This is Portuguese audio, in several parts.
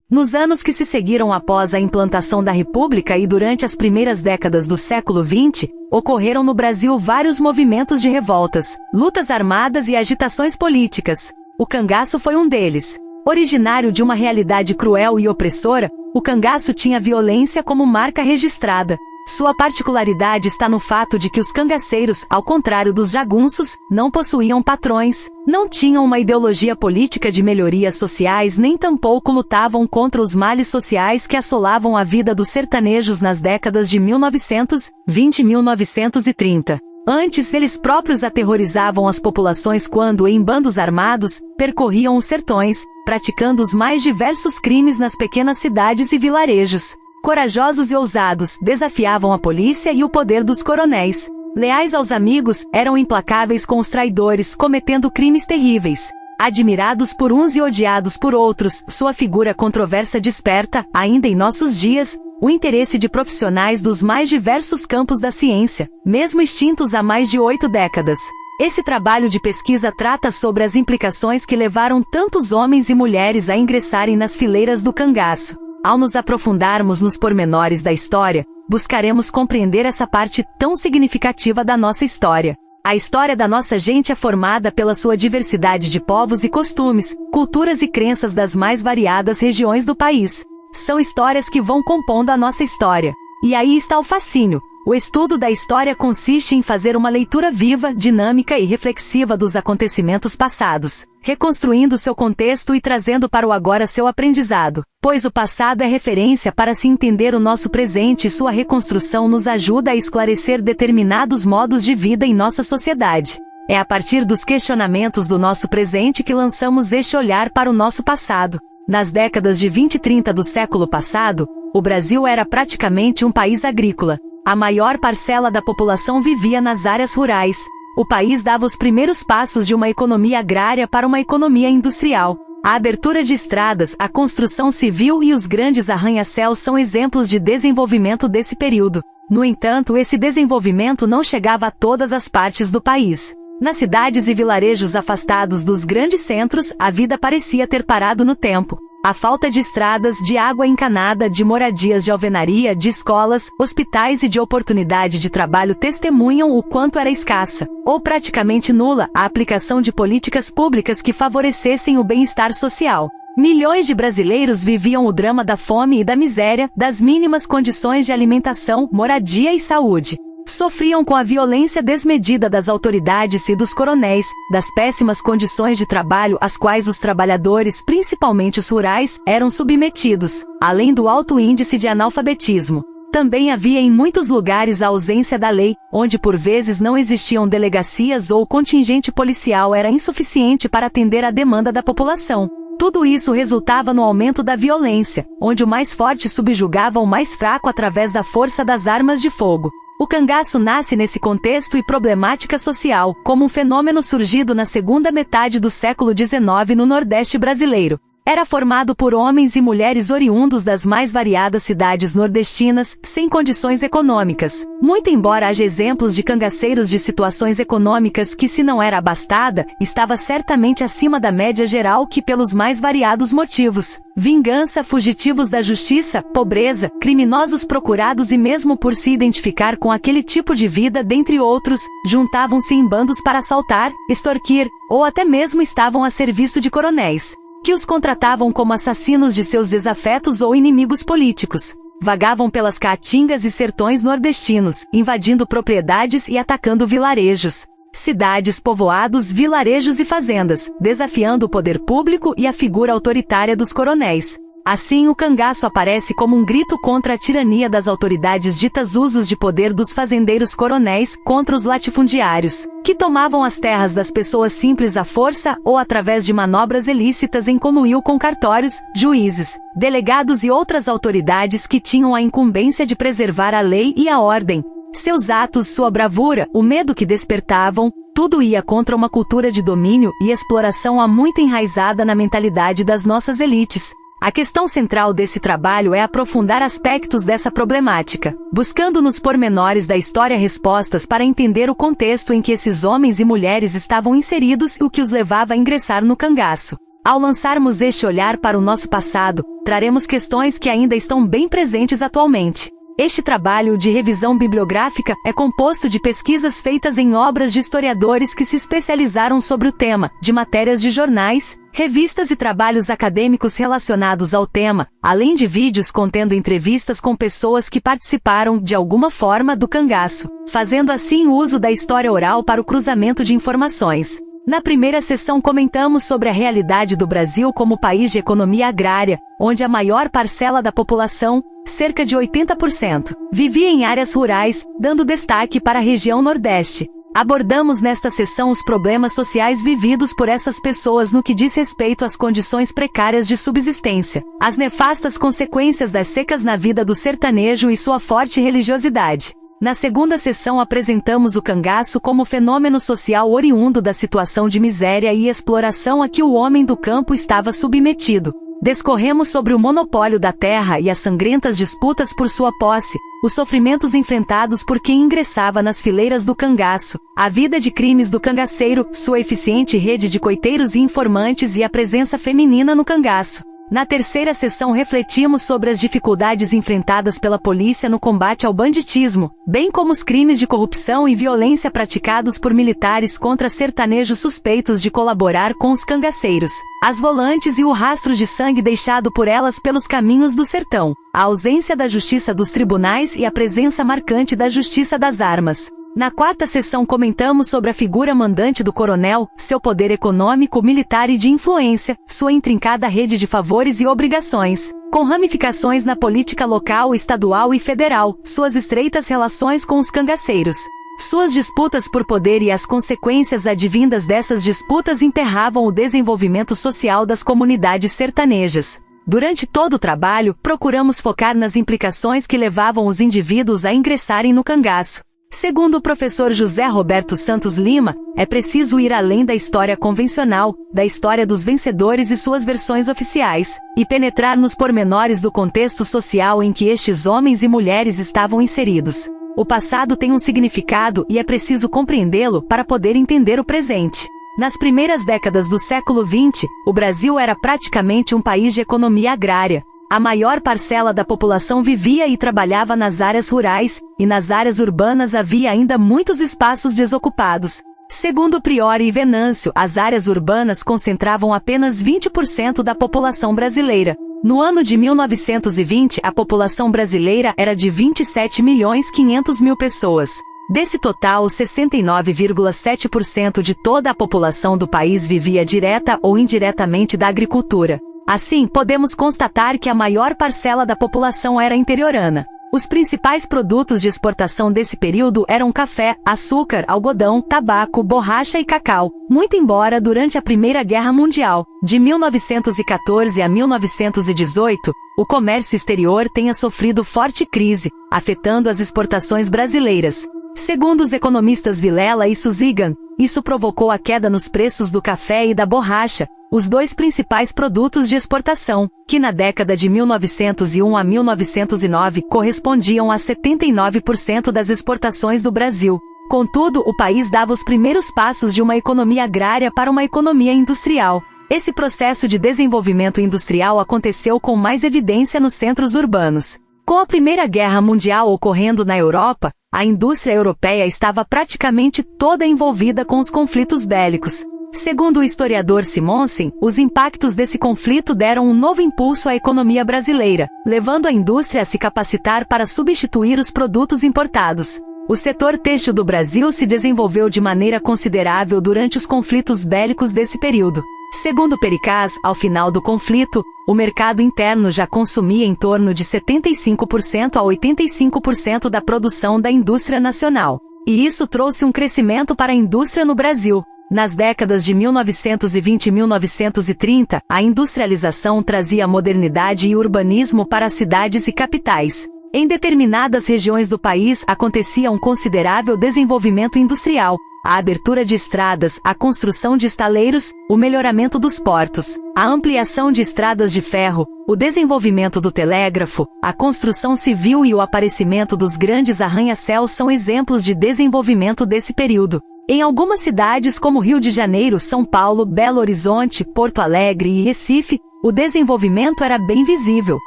Nos anos que se seguiram após a implantação da República e durante as primeiras décadas do século XX, ocorreram no Brasil vários movimentos de revoltas, lutas armadas e agitações políticas. O cangaço foi um deles. Originário de uma realidade cruel e opressora, o cangaço tinha violência como marca registrada. Sua particularidade está no fato de que os cangaceiros, ao contrário dos jagunços, não possuíam patrões, não tinham uma ideologia política de melhorias sociais nem tampouco lutavam contra os males sociais que assolavam a vida dos sertanejos nas décadas de 1920 e 1930. Antes, eles próprios aterrorizavam as populações quando, em bandos armados, percorriam os sertões, praticando os mais diversos crimes nas pequenas cidades e vilarejos. Corajosos e ousados, desafiavam a polícia e o poder dos coronéis. Leais aos amigos, eram implacáveis com os traidores, cometendo crimes terríveis. Admirados por uns e odiados por outros, sua figura controversa desperta, ainda em nossos dias, o interesse de profissionais dos mais diversos campos da ciência, mesmo extintos há mais de 8 décadas. Esse trabalho de pesquisa trata sobre as implicações que levaram tantos homens e mulheres a ingressarem nas fileiras do cangaço. Ao nos aprofundarmos nos pormenores da história, buscaremos compreender essa parte tão significativa da nossa história. A história da nossa gente é formada pela sua diversidade de povos e costumes, culturas e crenças das mais variadas regiões do país. São histórias que vão compondo a nossa história. E aí está o fascínio. O estudo da história consiste em fazer uma leitura viva, dinâmica e reflexiva dos acontecimentos passados, reconstruindo seu contexto e trazendo para o agora seu aprendizado, pois o passado é referência para se entender o nosso presente e sua reconstrução nos ajuda a esclarecer determinados modos de vida em nossa sociedade. É a partir dos questionamentos do nosso presente que lançamos este olhar para o nosso passado. Nas décadas de 20 e 30 do século passado, o Brasil era praticamente um país agrícola. A maior parcela da população vivia nas áreas rurais. O país dava os primeiros passos de uma economia agrária para uma economia industrial. A abertura de estradas, a construção civil e os grandes arranha-céus são exemplos de desenvolvimento desse período. No entanto, esse desenvolvimento não chegava a todas as partes do país. Nas cidades e vilarejos afastados dos grandes centros, a vida parecia ter parado no tempo. A falta de estradas, de água encanada, de moradias de alvenaria, de escolas, hospitais e de oportunidade de trabalho testemunham o quanto era escassa, ou praticamente nula, a aplicação de políticas públicas que favorecessem o bem-estar social. Milhões de brasileiros viviam o drama da fome e da miséria, das mínimas condições de alimentação, moradia e saúde. Sofriam com a violência desmedida das autoridades e dos coronéis, das péssimas condições de trabalho às quais os trabalhadores, principalmente os rurais, eram submetidos, além do alto índice de analfabetismo. Também havia em muitos lugares a ausência da lei, onde por vezes não existiam delegacias ou o contingente policial era insuficiente para atender à demanda da população. Tudo isso resultava no aumento da violência, onde o mais forte subjugava o mais fraco através da força das armas de fogo. O cangaço nasce nesse contexto e problemática social, como um fenômeno surgido na segunda metade do século XIX no Nordeste brasileiro. Era formado por homens e mulheres oriundos das mais variadas cidades nordestinas, sem condições econômicas. Muito embora haja exemplos de cangaceiros de situações econômicas que, se não era abastada, estava certamente acima da média geral que pelos mais variados motivos. Vingança, fugitivos da justiça, pobreza, criminosos procurados e mesmo por se identificar com aquele tipo de vida dentre outros, juntavam-se em bandos para assaltar, extorquir, ou até mesmo estavam a serviço de coronéis, que os contratavam como assassinos de seus desafetos ou inimigos políticos. Vagavam pelas caatingas e sertões nordestinos, invadindo propriedades e atacando vilarejos, cidades, povoados, vilarejos e fazendas, desafiando o poder público e a figura autoritária dos coronéis. Assim, o cangaço aparece como um grito contra a tirania das autoridades ditas usos de poder dos fazendeiros coronéis contra os latifundiários, que tomavam as terras das pessoas simples à força ou através de manobras ilícitas em conluio com cartórios, juízes, delegados e outras autoridades que tinham a incumbência de preservar a lei e a ordem. Seus atos, sua bravura, o medo que despertavam, tudo ia contra uma cultura de domínio e exploração há muito enraizada na mentalidade das nossas elites. A questão central desse trabalho é aprofundar aspectos dessa problemática, buscando nos pormenores da história respostas para entender o contexto em que esses homens e mulheres estavam inseridos e o que os levava a ingressar no cangaço. Ao lançarmos este olhar para o nosso passado, traremos questões que ainda estão bem presentes atualmente. Este trabalho de revisão bibliográfica é composto de pesquisas feitas em obras de historiadores que se especializaram sobre o tema, de matérias de jornais, revistas e trabalhos acadêmicos relacionados ao tema, além de vídeos contendo entrevistas com pessoas que participaram, de alguma forma, do cangaço, fazendo assim uso da história oral para o cruzamento de informações. Na primeira sessão comentamos sobre a realidade do Brasil como país de economia agrária, onde a maior parcela da população, cerca de 80%, vivia em áreas rurais, dando destaque para a região Nordeste. Abordamos nesta sessão os problemas sociais vividos por essas pessoas no que diz respeito às condições precárias de subsistência, as nefastas consequências das secas na vida do sertanejo e sua forte religiosidade. Na segunda sessão apresentamos o cangaço como fenômeno social oriundo da situação de miséria e exploração a que o homem do campo estava submetido. Discorremos sobre o monopólio da terra e as sangrentas disputas por sua posse, os sofrimentos enfrentados por quem ingressava nas fileiras do cangaço, a vida de crimes do cangaceiro, sua eficiente rede de coiteiros e informantes e a presença feminina no cangaço. Na terceira sessão refletimos sobre as dificuldades enfrentadas pela polícia no combate ao banditismo, bem como os crimes de corrupção e violência praticados por militares contra sertanejos suspeitos de colaborar com os cangaceiros, as volantes e o rastro de sangue deixado por elas pelos caminhos do sertão, a ausência da justiça dos tribunais e a presença marcante da justiça das armas. Na quarta sessão comentamos sobre a figura mandante do coronel, seu poder econômico, militar e de influência, sua intrincada rede de favores e obrigações, com ramificações na política local, estadual e federal, suas estreitas relações com os cangaceiros. Suas disputas por poder e as consequências advindas dessas disputas emperravam o desenvolvimento social das comunidades sertanejas. Durante todo o trabalho, procuramos focar nas implicações que levavam os indivíduos a ingressarem no cangaço. Segundo o professor José Roberto Santos Lima, é preciso ir além da história convencional, da história dos vencedores e suas versões oficiais, e penetrar nos pormenores do contexto social em que estes homens e mulheres estavam inseridos. O passado tem um significado e é preciso compreendê-lo para poder entender o presente. Nas primeiras décadas do século XX, o Brasil era praticamente um país de economia agrária. A maior parcela da população vivia e trabalhava nas áreas rurais, e nas áreas urbanas havia ainda muitos espaços desocupados. Segundo Priori e Venâncio, as áreas urbanas concentravam apenas 20% da população brasileira. No ano de 1920, a população brasileira era de 27.500.000 pessoas. Desse total, 69,7% de toda a população do país vivia direta ou indiretamente da agricultura. Assim, podemos constatar que a maior parcela da população era interiorana. Os principais produtos de exportação desse período eram café, açúcar, algodão, tabaco, borracha e cacau, muito embora durante a Primeira Guerra Mundial, de 1914 a 1918, o comércio exterior tenha sofrido forte crise, afetando as exportações brasileiras. Segundo os economistas Vilela e Suzigan, isso provocou a queda nos preços do café e da borracha, os dois principais produtos de exportação, que na década de 1901 a 1909 correspondiam a 79% das exportações do Brasil. Contudo, o país dava os primeiros passos de uma economia agrária para uma economia industrial. Esse processo de desenvolvimento industrial aconteceu com mais evidência nos centros urbanos. Com a Primeira Guerra Mundial ocorrendo na Europa, a indústria europeia estava praticamente toda envolvida com os conflitos bélicos. Segundo o historiador Simonsen, os impactos desse conflito deram um novo impulso à economia brasileira, levando a indústria a se capacitar para substituir os produtos importados. O setor têxtil do Brasil se desenvolveu de maneira considerável durante os conflitos bélicos desse período. Segundo Pericaz, ao final do conflito, o mercado interno já consumia em torno de 75% a 85% da produção da indústria nacional. E isso trouxe um crescimento para a indústria no Brasil. Nas décadas de 1920 e 1930, a industrialização trazia modernidade e urbanismo para as cidades e capitais. Em determinadas regiões do país acontecia um considerável desenvolvimento industrial, a abertura de estradas, a construção de estaleiros, o melhoramento dos portos, a ampliação de estradas de ferro, o desenvolvimento do telégrafo, a construção civil e o aparecimento dos grandes arranha-céus são exemplos de desenvolvimento desse período. Em algumas cidades como Rio de Janeiro, São Paulo, Belo Horizonte, Porto Alegre e Recife, o desenvolvimento era bem visível.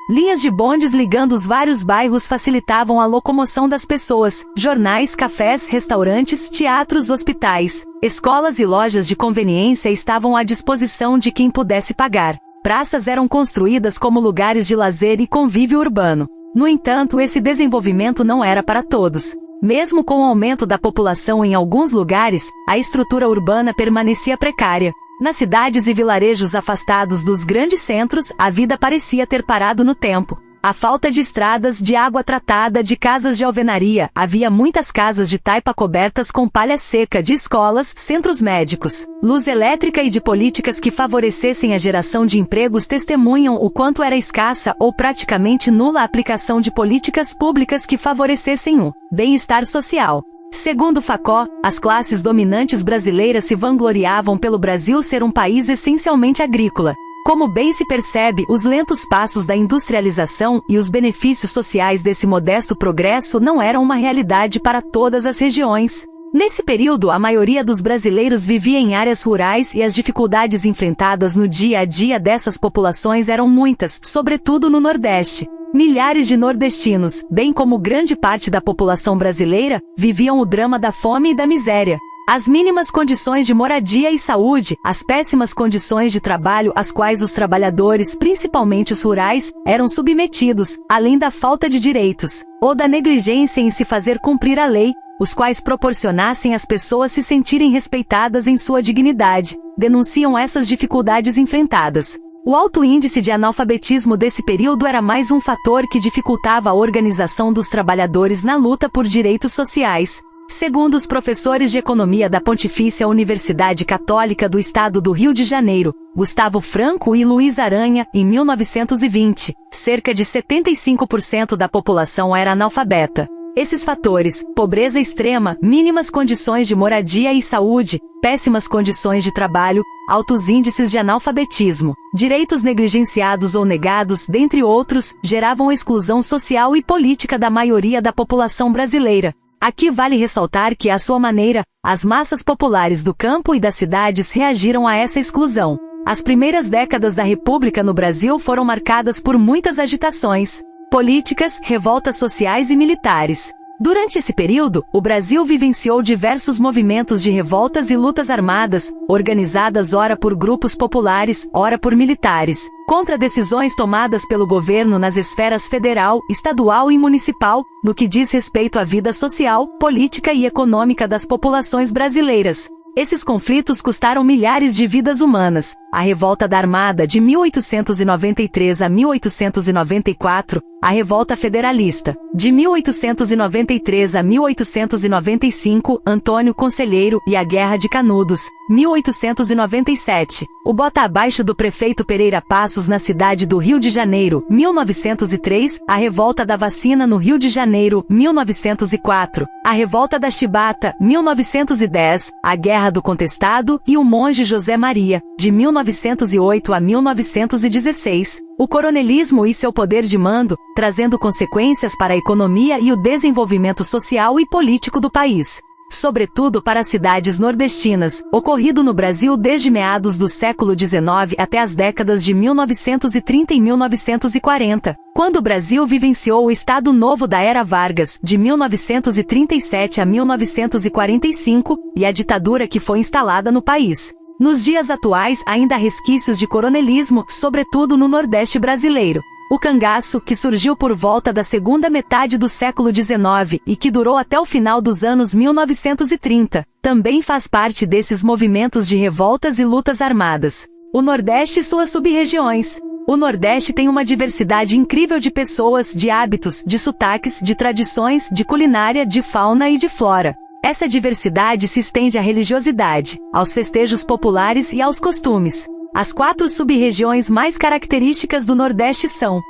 Linhas de bondes ligando os vários bairros facilitavam a locomoção das pessoas. Jornais, cafés, restaurantes, teatros, hospitais, escolas e lojas de conveniência estavam à disposição de quem pudesse pagar. Praças eram construídas como lugares de lazer e convívio urbano. No entanto, esse desenvolvimento não era para todos. Mesmo com o aumento da população em alguns lugares, a estrutura urbana permanecia precária. Nas cidades e vilarejos afastados dos grandes centros, a vida parecia ter parado no tempo. A falta de estradas, de água tratada, de casas de alvenaria, havia muitas casas de taipa cobertas com palha seca, de escolas, centros médicos, luz elétrica e de políticas que favorecessem a geração de empregos testemunham o quanto era escassa ou praticamente nula a aplicação de políticas públicas que favorecessem o bem-estar social. Segundo Facó, as classes dominantes brasileiras se vangloriavam pelo Brasil ser um país essencialmente agrícola. Como bem se percebe, os lentos passos da industrialização e os benefícios sociais desse modesto progresso não eram uma realidade para todas as regiões. Nesse período, a maioria dos brasileiros vivia em áreas rurais e as dificuldades enfrentadas no dia a dia dessas populações eram muitas, sobretudo no Nordeste. Milhares de nordestinos, bem como grande parte da população brasileira, viviam o drama da fome e da miséria. As mínimas condições de moradia e saúde, as péssimas condições de trabalho às quais os trabalhadores, principalmente os rurais, eram submetidos, além da falta de direitos, ou da negligência em se fazer cumprir a lei, os quais proporcionassem às pessoas se sentirem respeitadas em sua dignidade, denunciam essas dificuldades enfrentadas. O alto índice de analfabetismo desse período era mais um fator que dificultava a organização dos trabalhadores na luta por direitos sociais. Segundo os professores de economia da Pontifícia Universidade Católica do Estado do Rio de Janeiro, Gustavo Franco e Luiz Aranha, em 1920, cerca de 75% da população era analfabeta. Esses fatores, pobreza extrema, mínimas condições de moradia e saúde, péssimas condições de trabalho, altos índices de analfabetismo, direitos negligenciados ou negados, dentre outros, geravam exclusão social e política da maioria da população brasileira. Aqui vale ressaltar que, à sua maneira, as massas populares do campo e das cidades reagiram a essa exclusão. As primeiras décadas da República no Brasil foram marcadas por muitas agitações políticas, revoltas sociais e militares. Durante esse período, o Brasil vivenciou diversos movimentos de revoltas e lutas armadas, organizadas ora por grupos populares, ora por militares, contra decisões tomadas pelo governo nas esferas federal, estadual e municipal, no que diz respeito à vida social, política e econômica das populações brasileiras. Esses conflitos custaram milhares de vidas humanas. A Revolta da Armada de 1893 a 1894, a Revolta Federalista, de 1893 a 1895, Antônio Conselheiro e a Guerra de Canudos, 1897, o bota abaixo do prefeito Pereira Passos na cidade do Rio de Janeiro, 1903, a Revolta da Vacina no Rio de Janeiro, 1904, a Revolta da Chibata, 1910, a Guerra do Contestado e o Monge José Maria, de 1908 a 1916, o coronelismo e seu poder de mando, trazendo consequências para a economia e o desenvolvimento social e político do país. Sobretudo para as cidades nordestinas, ocorrido no Brasil desde meados do século XIX até as décadas de 1930 e 1940, quando o Brasil vivenciou o Estado Novo da Era Vargas, de 1937 a 1945, e a ditadura que foi instalada no país. Nos dias atuais, ainda há resquícios de coronelismo, sobretudo no Nordeste brasileiro. O cangaço, que surgiu por volta da segunda metade do século XIX e que durou até o final dos anos 1930, também faz parte desses movimentos de revoltas e lutas armadas. O Nordeste e suas sub-regiões. O Nordeste tem uma diversidade incrível de pessoas, de hábitos, de sotaques, de tradições, de culinária, de fauna e de flora. Essa diversidade se estende à religiosidade, aos festejos populares e aos costumes. As 4 sub-regiões mais características do Nordeste são: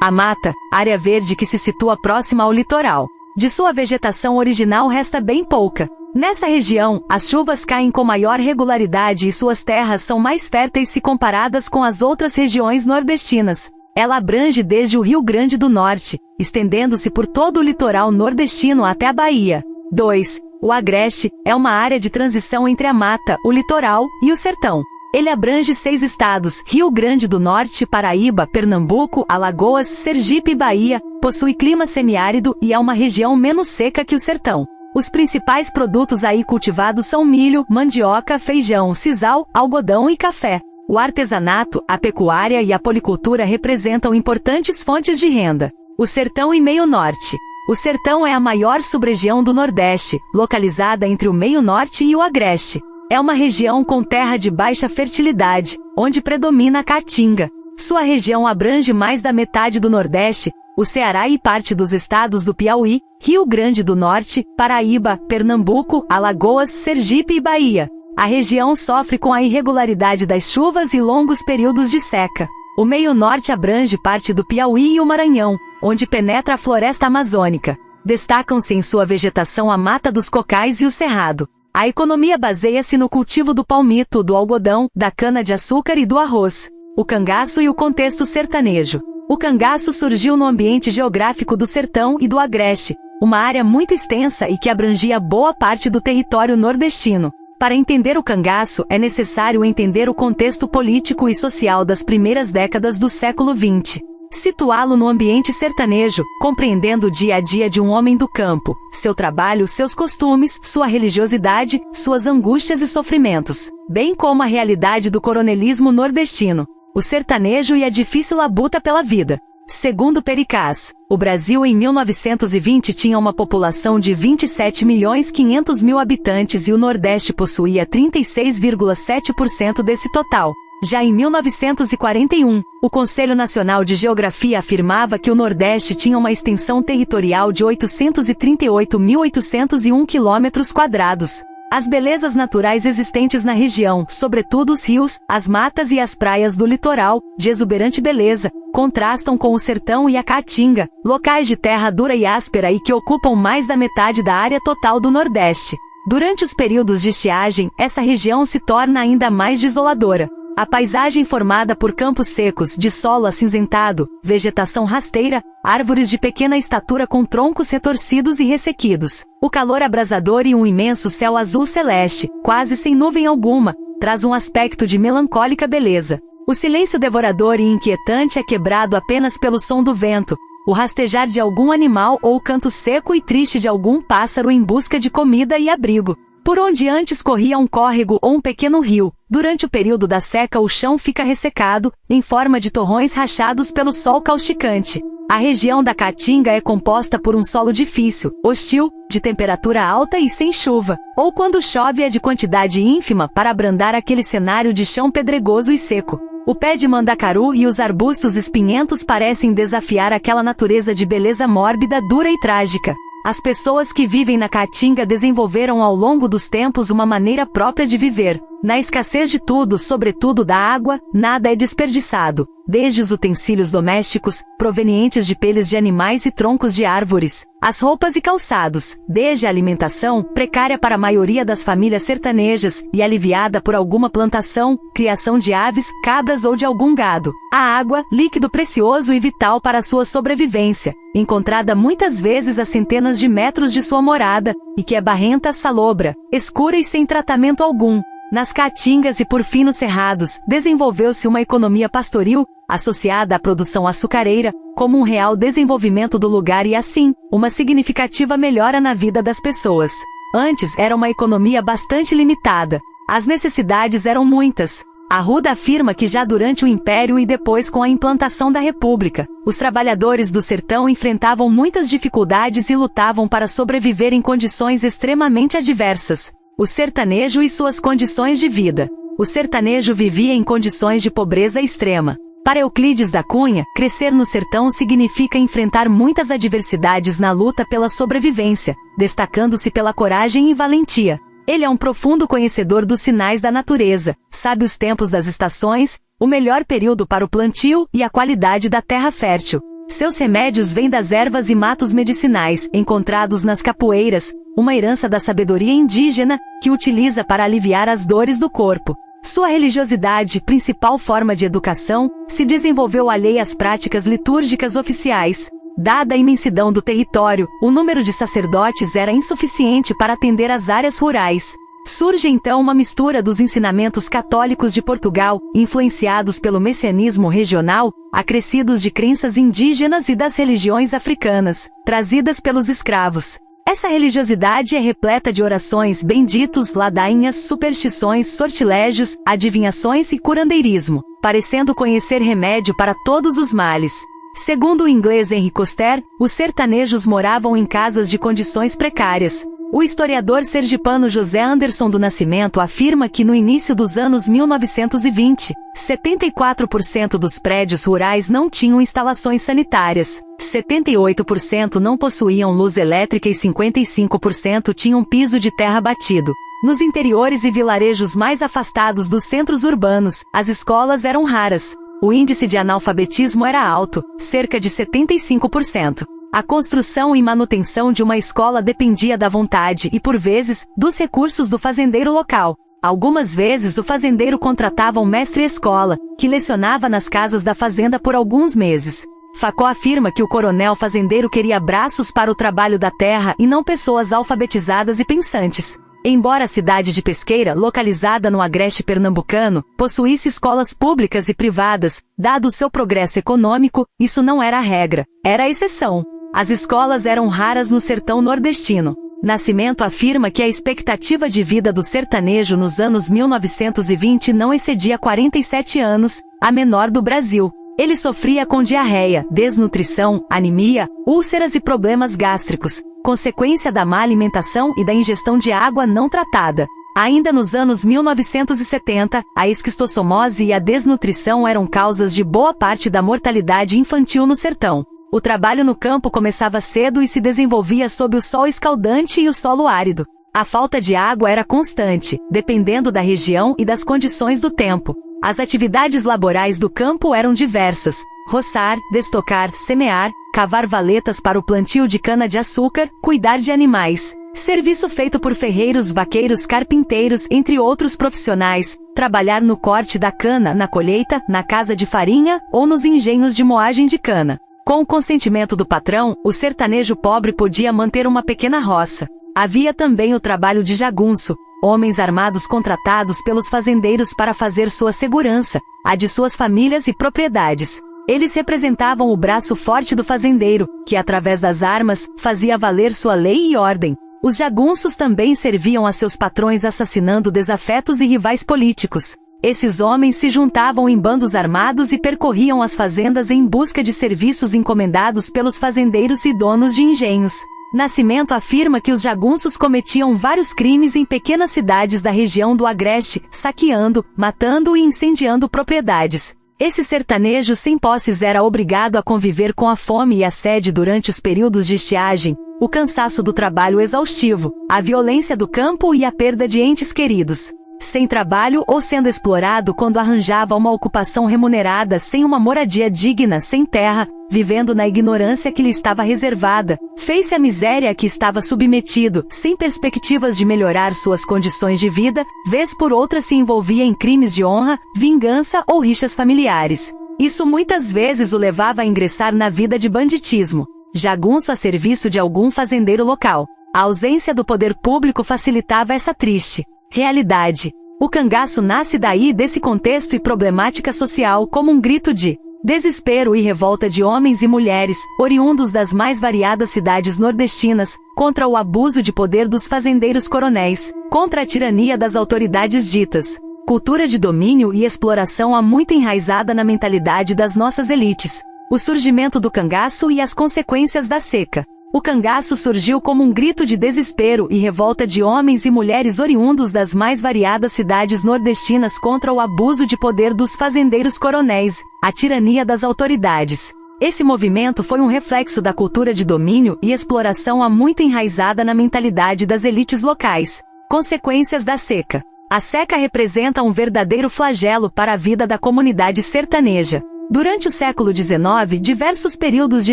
a mata, área verde que se situa próxima ao litoral. De sua vegetação original resta bem pouca. Nessa região, as chuvas caem com maior regularidade e suas terras são mais férteis se comparadas com as outras regiões nordestinas. Ela abrange desde o Rio Grande do Norte, estendendo-se por todo o litoral nordestino até a Bahia. 2. O Agreste é uma área de transição entre a mata, o litoral e o sertão. Ele abrange 6 estados: Rio Grande do Norte, Paraíba, Pernambuco, Alagoas, Sergipe e Bahia. Possui clima semiárido e é uma região menos seca que o sertão. Os principais produtos aí cultivados são milho, mandioca, feijão, sisal, algodão e café. O artesanato, a pecuária e a policultura representam importantes fontes de renda. O sertão e meio norte. O sertão é a maior sub-região do Nordeste, localizada entre o meio norte e o Agreste. É uma região com terra de baixa fertilidade, onde predomina a caatinga. Sua região abrange mais da metade do Nordeste, o Ceará e parte dos estados do Piauí, Rio Grande do Norte, Paraíba, Pernambuco, Alagoas, Sergipe e Bahia. A região sofre com a irregularidade das chuvas e longos períodos de seca. O meio norte abrange parte do Piauí e o Maranhão, onde penetra a floresta amazônica. Destacam-se em sua vegetação a mata dos cocais e o cerrado. A economia baseia-se no cultivo do palmito, do algodão, da cana-de-açúcar e do arroz. O cangaço e o contexto sertanejo. O cangaço surgiu no ambiente geográfico do sertão e do Agreste, uma área muito extensa e que abrangia boa parte do território nordestino. Para entender o cangaço, é necessário entender o contexto político e social das primeiras décadas do século XX. Situá-lo no ambiente sertanejo, compreendendo o dia a dia de um homem do campo, seu trabalho, seus costumes, sua religiosidade, suas angústias e sofrimentos, bem como a realidade do coronelismo nordestino, o sertanejo e a difícil labuta pela vida. Segundo Pericaz, o Brasil em 1920 tinha uma população de 27.500.000 habitantes e o Nordeste possuía 36,7% desse total. Já em 1941, o Conselho Nacional de Geografia afirmava que o Nordeste tinha uma extensão territorial de 838.801 km². As belezas naturais existentes na região, sobretudo os rios, as matas e as praias do litoral, de exuberante beleza, contrastam com o sertão e a caatinga, locais de terra dura e áspera e que ocupam mais da metade da área total do Nordeste. Durante os períodos de estiagem, essa região se torna ainda mais desoladora. A paisagem formada por campos secos, de solo acinzentado, vegetação rasteira, árvores de pequena estatura com troncos retorcidos e ressequidos. O calor abrasador e um imenso céu azul celeste, quase sem nuvem alguma, traz um aspecto de melancólica beleza. O silêncio devorador e inquietante é quebrado apenas pelo som do vento, o rastejar de algum animal ou o canto seco e triste de algum pássaro em busca de comida e abrigo. Por onde antes corria um córrego ou um pequeno rio, durante o período da seca o chão fica ressecado, em forma de torrões rachados pelo sol causticante. A região da Caatinga é composta por um solo difícil, hostil, de temperatura alta e sem chuva, ou quando chove é de quantidade ínfima para abrandar aquele cenário de chão pedregoso e seco. O pé de mandacaru e os arbustos espinhentos parecem desafiar aquela natureza de beleza mórbida, dura e trágica. As pessoas que vivem na Caatinga desenvolveram ao longo dos tempos uma maneira própria de viver. Na escassez de tudo, sobretudo da água, nada é desperdiçado, desde os utensílios domésticos, provenientes de peles de animais e troncos de árvores, as roupas e calçados, desde a alimentação, precária para a maioria das famílias sertanejas, e aliviada por alguma plantação, criação de aves, cabras ou de algum gado. A água, líquido precioso e vital para sua sobrevivência, encontrada muitas vezes a centenas de metros de sua morada, e que é barrenta, salobra, escura e sem tratamento algum. Nas caatingas e por fim nos cerrados, desenvolveu-se uma economia pastoril, associada à produção açucareira, como um real desenvolvimento do lugar e assim, uma significativa melhora na vida das pessoas. Antes era uma economia bastante limitada. As necessidades eram muitas. Arruda afirma que já durante o Império e depois com a implantação da República, os trabalhadores do sertão enfrentavam muitas dificuldades e lutavam para sobreviver em condições extremamente adversas. O sertanejo e suas condições de vida. O sertanejo vivia em condições de pobreza extrema. Para Euclides da Cunha, crescer no sertão significa enfrentar muitas adversidades na luta pela sobrevivência, destacando-se pela coragem e valentia. Ele é um profundo conhecedor dos sinais da natureza, sabe os tempos das estações, o melhor período para o plantio e a qualidade da terra fértil. Seus remédios vêm das ervas e matos medicinais, encontrados nas capoeiras, uma herança da sabedoria indígena, que utiliza para aliviar as dores do corpo. Sua religiosidade, principal forma de educação, se desenvolveu alheia às práticas litúrgicas oficiais. Dada a imensidão do território, o número de sacerdotes era insuficiente para atender às áreas rurais. Surge então uma mistura dos ensinamentos católicos de Portugal, influenciados pelo messianismo regional, acrescidos de crenças indígenas e das religiões africanas, trazidas pelos escravos. Essa religiosidade é repleta de orações, benditos, ladainhas, superstições, sortilégios, adivinhações e curandeirismo, parecendo conhecer remédio para todos os males. Segundo o inglês Henry Coster, os sertanejos moravam em casas de condições precárias. O historiador sergipano José Anderson do Nascimento afirma que no início dos anos 1920, 74% dos prédios rurais não tinham instalações sanitárias, 78% não possuíam luz elétrica e 55% tinham piso de terra batido. Nos interiores e vilarejos mais afastados dos centros urbanos, as escolas eram raras. O índice de analfabetismo era alto, cerca de 75%. A construção e manutenção de uma escola dependia da vontade e, por vezes, dos recursos do fazendeiro local. Algumas vezes o fazendeiro contratava um mestre-escola, que lecionava nas casas da fazenda por alguns meses. Facó afirma que o coronel fazendeiro queria braços para o trabalho da terra e não pessoas alfabetizadas e pensantes. Embora a cidade de Pesqueira, localizada no agreste pernambucano, possuísse escolas públicas e privadas, dado o seu progresso econômico, isso não era a regra, era a exceção. As escolas eram raras no sertão nordestino. Nascimento afirma que a expectativa de vida do sertanejo nos anos 1920 não excedia 47 anos, a menor do Brasil. Ele sofria com diarreia, desnutrição, anemia, úlceras e problemas gástricos, consequência da má alimentação e da ingestão de água não tratada. Ainda nos anos 1970, a esquistossomose e a desnutrição eram causas de boa parte da mortalidade infantil no sertão. O trabalho no campo começava cedo e se desenvolvia sob o sol escaldante e o solo árido. A falta de água era constante, dependendo da região e das condições do tempo. As atividades laborais do campo eram diversas: roçar, destocar, semear, cavar valetas para o plantio de cana-de-açúcar, cuidar de animais. Serviço feito por ferreiros, vaqueiros, carpinteiros, entre outros profissionais, trabalhar no corte da cana, na colheita, na casa de farinha ou nos engenhos de moagem de cana. Com o consentimento do patrão, o sertanejo pobre podia manter uma pequena roça. Havia também o trabalho de jagunço, homens armados contratados pelos fazendeiros para fazer sua segurança, a de suas famílias e propriedades. Eles representavam o braço forte do fazendeiro, que através das armas, fazia valer sua lei e ordem. Os jagunços também serviam a seus patrões assassinando desafetos e rivais políticos. Esses homens se juntavam em bandos armados e percorriam as fazendas em busca de serviços encomendados pelos fazendeiros e donos de engenhos. Nascimento afirma que os jagunços cometiam vários crimes em pequenas cidades da região do Agreste, saqueando, matando e incendiando propriedades. Esse sertanejo sem posses era obrigado a conviver com a fome e a sede durante os períodos de estiagem, o cansaço do trabalho exaustivo, a violência do campo e a perda de entes queridos. Sem trabalho ou sendo explorado quando arranjava uma ocupação remunerada, sem uma moradia digna, sem terra, vivendo na ignorância que lhe estava reservada, fez-se a miséria a que estava submetido, sem perspectivas de melhorar suas condições de vida, vez por outra se envolvia em crimes de honra, vingança ou rixas familiares. Isso muitas vezes o levava a ingressar na vida de banditismo, jagunço a serviço de algum fazendeiro local. A ausência do poder público facilitava essa triste realidade. O cangaço nasce daí desse contexto e problemática social como um grito de desespero e revolta de homens e mulheres, oriundos das mais variadas cidades nordestinas, contra o abuso de poder dos fazendeiros coronéis, contra a tirania das autoridades ditas. Cultura de domínio e exploração há muito enraizada na mentalidade das nossas elites. O surgimento do cangaço e as consequências da seca. O cangaço surgiu como um grito de desespero e revolta de homens e mulheres oriundos das mais variadas cidades nordestinas contra o abuso de poder dos fazendeiros coronéis, a tirania das autoridades. Esse movimento foi um reflexo da cultura de domínio e exploração há muito enraizada na mentalidade das elites locais. Consequências da seca. A seca representa um verdadeiro flagelo para a vida da comunidade sertaneja. Durante o século XIX, diversos períodos de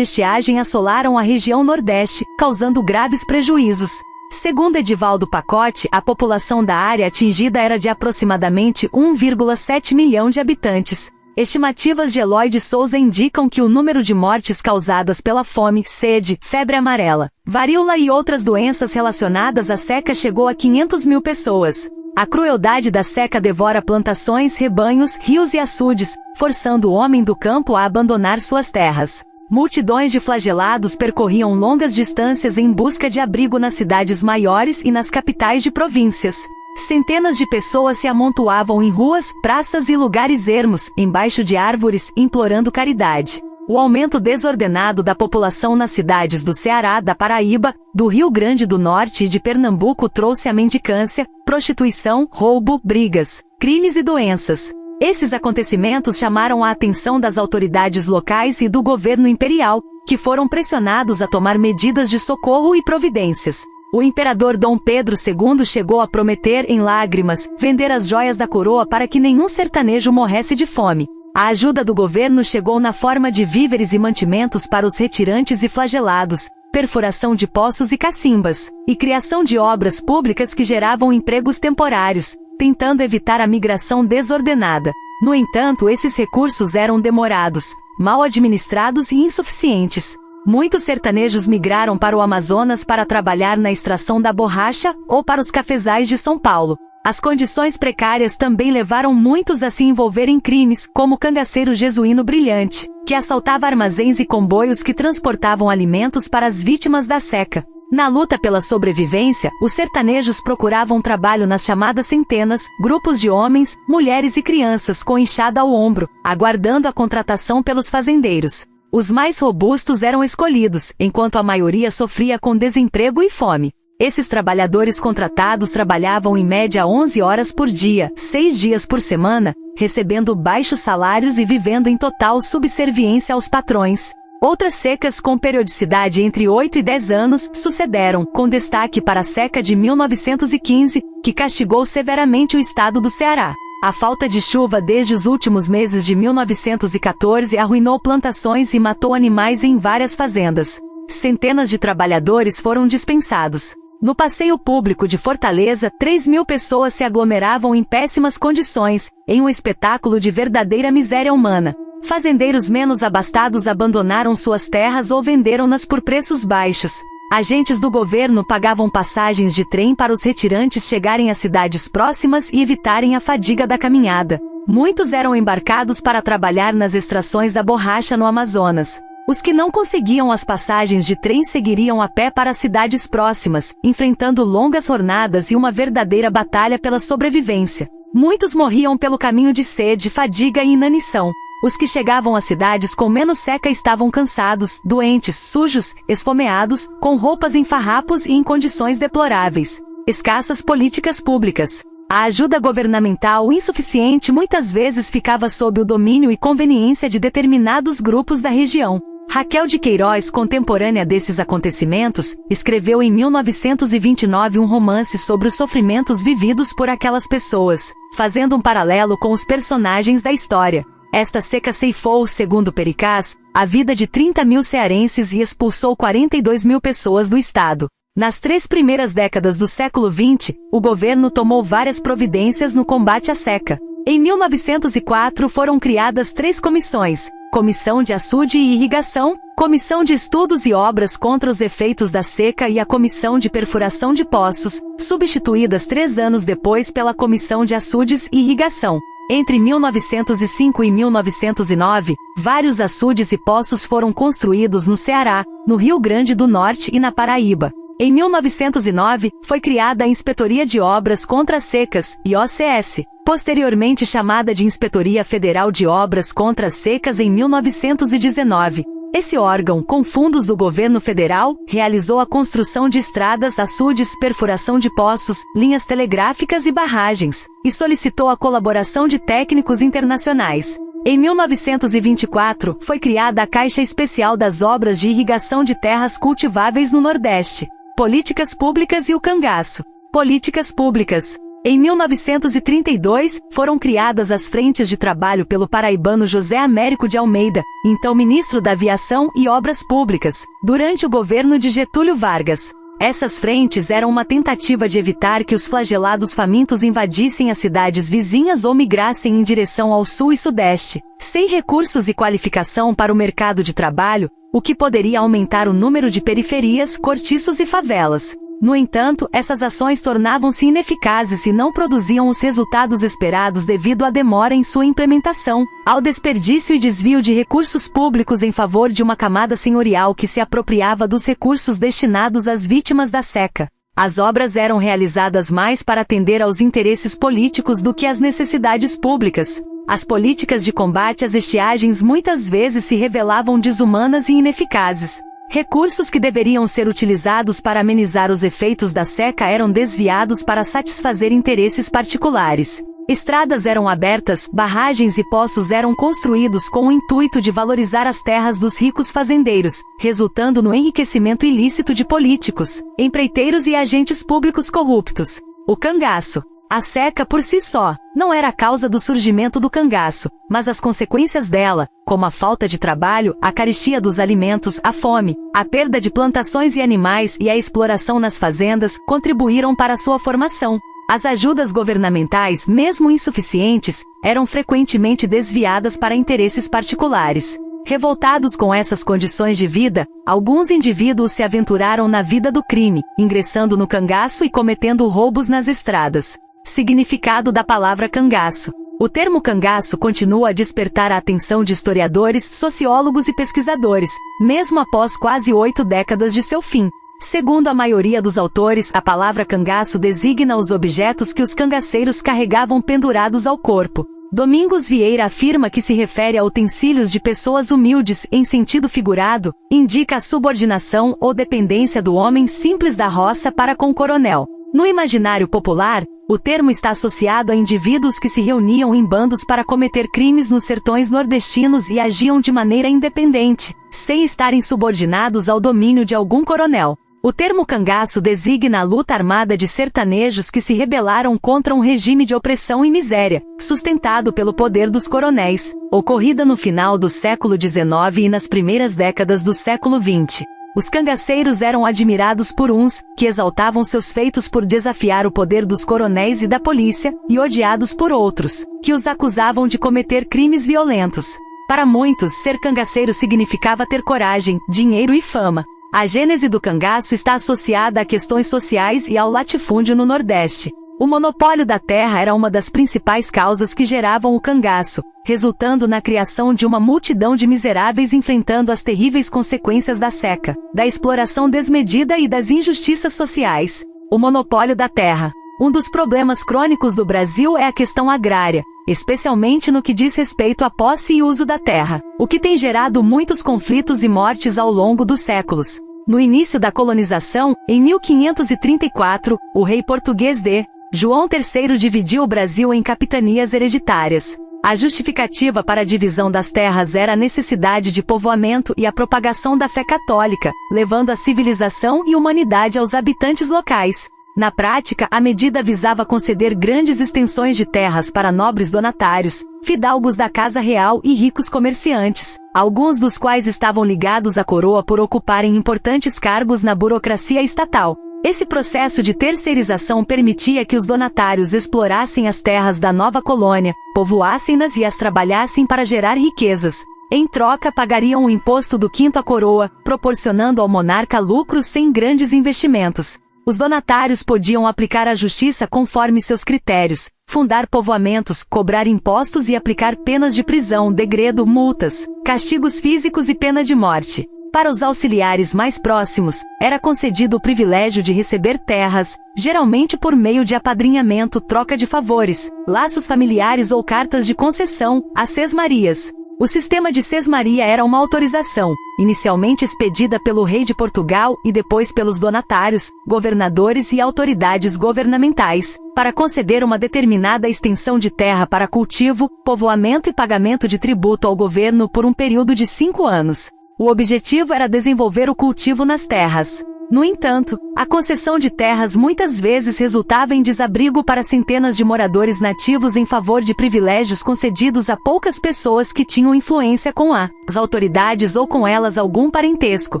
estiagem assolaram a região Nordeste, causando graves prejuízos. Segundo Edivaldo Pacote, a população da área atingida era de aproximadamente 1,7 milhão de habitantes. Estimativas de Eloy de Souza indicam que o número de mortes causadas pela fome, sede, febre amarela, varíola e outras doenças relacionadas à seca chegou a 500 mil pessoas. A crueldade da seca devora plantações, rebanhos, rios e açudes, forçando o homem do campo a abandonar suas terras. Multidões de flagelados percorriam longas distâncias em busca de abrigo nas cidades maiores e nas capitais de províncias. Centenas de pessoas se amontoavam em ruas, praças e lugares ermos, embaixo de árvores, implorando caridade. O aumento desordenado da população nas cidades do Ceará, da Paraíba, do Rio Grande do Norte e de Pernambuco trouxe a mendicância, prostituição, roubo, brigas, crimes e doenças. Esses acontecimentos chamaram a atenção das autoridades locais e do governo imperial, que foram pressionados a tomar medidas de socorro e providências. O imperador Dom Pedro II chegou a prometer, em lágrimas, vender as joias da coroa para que nenhum sertanejo morresse de fome. A ajuda do governo chegou na forma de víveres e mantimentos para os retirantes e flagelados, perfuração de poços e cacimbas, e criação de obras públicas que geravam empregos temporários, tentando evitar a migração desordenada. No entanto, esses recursos eram demorados, mal administrados e insuficientes. Muitos sertanejos migraram para o Amazonas para trabalhar na extração da borracha ou para os cafezais de São Paulo. As condições precárias também levaram muitos a se envolver em crimes, como o cangaceiro Jesuíno Brilhante, que assaltava armazéns e comboios que transportavam alimentos para as vítimas da seca. Na luta pela sobrevivência, os sertanejos procuravam trabalho nas chamadas centenas, grupos de homens, mulheres e crianças com enxada ao ombro, aguardando a contratação pelos fazendeiros. Os mais robustos eram escolhidos, enquanto a maioria sofria com desemprego e fome. Esses trabalhadores contratados trabalhavam em média 11 horas por dia, 6 dias por semana, recebendo baixos salários e vivendo em total subserviência aos patrões. Outras secas com periodicidade entre 8 e 10 anos sucederam, com destaque para a seca de 1915, que castigou severamente o estado do Ceará. A falta de chuva desde os últimos meses de 1914 arruinou plantações e matou animais em várias fazendas. Centenas de trabalhadores foram dispensados. No passeio público de Fortaleza, 3.000 pessoas se aglomeravam em péssimas condições, em um espetáculo de verdadeira miséria humana. Fazendeiros menos abastados abandonaram suas terras ou venderam-nas por preços baixos. Agentes do governo pagavam passagens de trem para os retirantes chegarem às cidades próximas e evitarem a fadiga da caminhada. Muitos eram embarcados para trabalhar nas extrações da borracha no Amazonas. Os que não conseguiam as passagens de trem seguiriam a pé para as cidades próximas, enfrentando longas jornadas e uma verdadeira batalha pela sobrevivência. Muitos morriam pelo caminho de sede, fadiga e inanição. Os que chegavam às cidades com menos seca estavam cansados, doentes, sujos, esfomeados, com roupas em farrapos e em condições deploráveis. Escassas políticas públicas. A ajuda governamental insuficiente muitas vezes ficava sob o domínio e conveniência de determinados grupos da região. Raquel de Queiroz, contemporânea desses acontecimentos, escreveu em 1929 um romance sobre os sofrimentos vividos por aquelas pessoas, fazendo um paralelo com os personagens da história. Esta seca ceifou, segundo Pericaz, a vida de 30.000 cearenses e expulsou 42.000 pessoas do estado. Nas 3 primeiras décadas do século XX, o governo tomou várias providências no combate à seca. Em 1904 foram criadas 3 comissões: Comissão de Açude e Irrigação, Comissão de Estudos e Obras contra os Efeitos da Seca e a Comissão de Perfuração de Poços, substituídas 3 anos depois pela Comissão de Açudes e Irrigação. Entre 1905 e 1909, vários açudes e poços foram construídos no Ceará, no Rio Grande do Norte e na Paraíba. Em 1909, foi criada a Inspetoria de Obras contra as Secas, IOCS, posteriormente chamada de Inspetoria Federal de Obras contra as Secas em 1919. Esse órgão, com fundos do governo federal, realizou a construção de estradas, açudes, perfuração de poços, linhas telegráficas e barragens, e solicitou a colaboração de técnicos internacionais. Em 1924, foi criada a Caixa Especial das Obras de Irrigação de Terras Cultiváveis no Nordeste. Políticas Públicas e o Cangaço. Políticas Públicas. Em 1932, foram criadas as frentes de trabalho pelo paraibano José Américo de Almeida, então ministro da Aviação e Obras Públicas, durante o governo de Getúlio Vargas. Essas frentes eram uma tentativa de evitar que os flagelados famintos invadissem as cidades vizinhas ou migrassem em direção ao sul e sudeste, sem recursos e qualificação para o mercado de trabalho, o que poderia aumentar o número de periferias, cortiços e favelas. No entanto, essas ações tornavam-se ineficazes e não produziam os resultados esperados devido à demora em sua implementação, ao desperdício e desvio de recursos públicos em favor de uma camada senhorial que se apropriava dos recursos destinados às vítimas da seca. As obras eram realizadas mais para atender aos interesses políticos do que às necessidades públicas. As políticas de combate às estiagens muitas vezes se revelavam desumanas e ineficazes. Recursos que deveriam ser utilizados para amenizar os efeitos da seca eram desviados para satisfazer interesses particulares. Estradas eram abertas, barragens e poços eram construídos com o intuito de valorizar as terras dos ricos fazendeiros, resultando no enriquecimento ilícito de políticos, empreiteiros e agentes públicos corruptos. O cangaço. A seca por si só não era a causa do surgimento do cangaço, mas as consequências dela, como a falta de trabalho, a carestia dos alimentos, a fome, a perda de plantações e animais e a exploração nas fazendas, contribuíram para sua formação. As ajudas governamentais, mesmo insuficientes, eram frequentemente desviadas para interesses particulares. Revoltados com essas condições de vida, alguns indivíduos se aventuraram na vida do crime, ingressando no cangaço e cometendo roubos nas estradas. Significado da palavra cangaço. O termo cangaço continua a despertar a atenção de historiadores, sociólogos e pesquisadores, mesmo após quase 8 décadas de seu fim. Segundo a maioria dos autores, a palavra cangaço designa os objetos que os cangaceiros carregavam pendurados ao corpo. Domingos Vieira afirma que se refere a utensílios de pessoas humildes, em sentido figurado, indica a subordinação ou dependência do homem simples da roça para com o coronel. No imaginário popular, o termo está associado a indivíduos que se reuniam em bandos para cometer crimes nos sertões nordestinos e agiam de maneira independente, sem estarem subordinados ao domínio de algum coronel. O termo cangaço designa a luta armada de sertanejos que se rebelaram contra um regime de opressão e miséria, sustentado pelo poder dos coronéis, ocorrida no final do século XIX e nas primeiras décadas do século XX. Os cangaceiros eram admirados por uns, que exaltavam seus feitos por desafiar o poder dos coronéis e da polícia, e odiados por outros, que os acusavam de cometer crimes violentos. Para muitos, ser cangaceiro significava ter coragem, dinheiro e fama. A gênese do cangaço está associada a questões sociais e ao latifúndio no Nordeste. O monopólio da terra era uma das principais causas que geravam o cangaço, resultando na criação de uma multidão de miseráveis enfrentando as terríveis consequências da seca, da exploração desmedida e das injustiças sociais. O monopólio da terra. Um dos problemas crônicos do Brasil é a questão agrária, especialmente no que diz respeito à posse e uso da terra, o que tem gerado muitos conflitos e mortes ao longo dos séculos. No início da colonização, em 1534, o rei português João III dividiu o Brasil em capitanias hereditárias. A justificativa para a divisão das terras era a necessidade de povoamento e a propagação da fé católica, levando a civilização e humanidade aos habitantes locais. Na prática, a medida visava conceder grandes extensões de terras para nobres donatários, fidalgos da casa real e ricos comerciantes, alguns dos quais estavam ligados à coroa por ocuparem importantes cargos na burocracia estatal. Esse processo de terceirização permitia que os donatários explorassem as terras da nova colônia, povoassem-nas e as trabalhassem para gerar riquezas. Em troca, pagariam o imposto do quinto à coroa, proporcionando ao monarca lucros sem grandes investimentos. Os donatários podiam aplicar a justiça conforme seus critérios, fundar povoamentos, cobrar impostos e aplicar penas de prisão, degredo, multas, castigos físicos e pena de morte. Para os auxiliares mais próximos, era concedido o privilégio de receber terras, geralmente por meio de apadrinhamento, troca de favores, laços familiares ou cartas de concessão, as sesmarias. O sistema de sesmaria era uma autorização, inicialmente expedida pelo rei de Portugal e depois pelos donatários, governadores e autoridades governamentais, para conceder uma determinada extensão de terra para cultivo, povoamento e pagamento de tributo ao governo por um período de 5 anos. O objetivo era desenvolver o cultivo nas terras. No entanto, a concessão de terras muitas vezes resultava em desabrigo para centenas de moradores nativos em favor de privilégios concedidos a poucas pessoas que tinham influência com as autoridades ou com elas algum parentesco.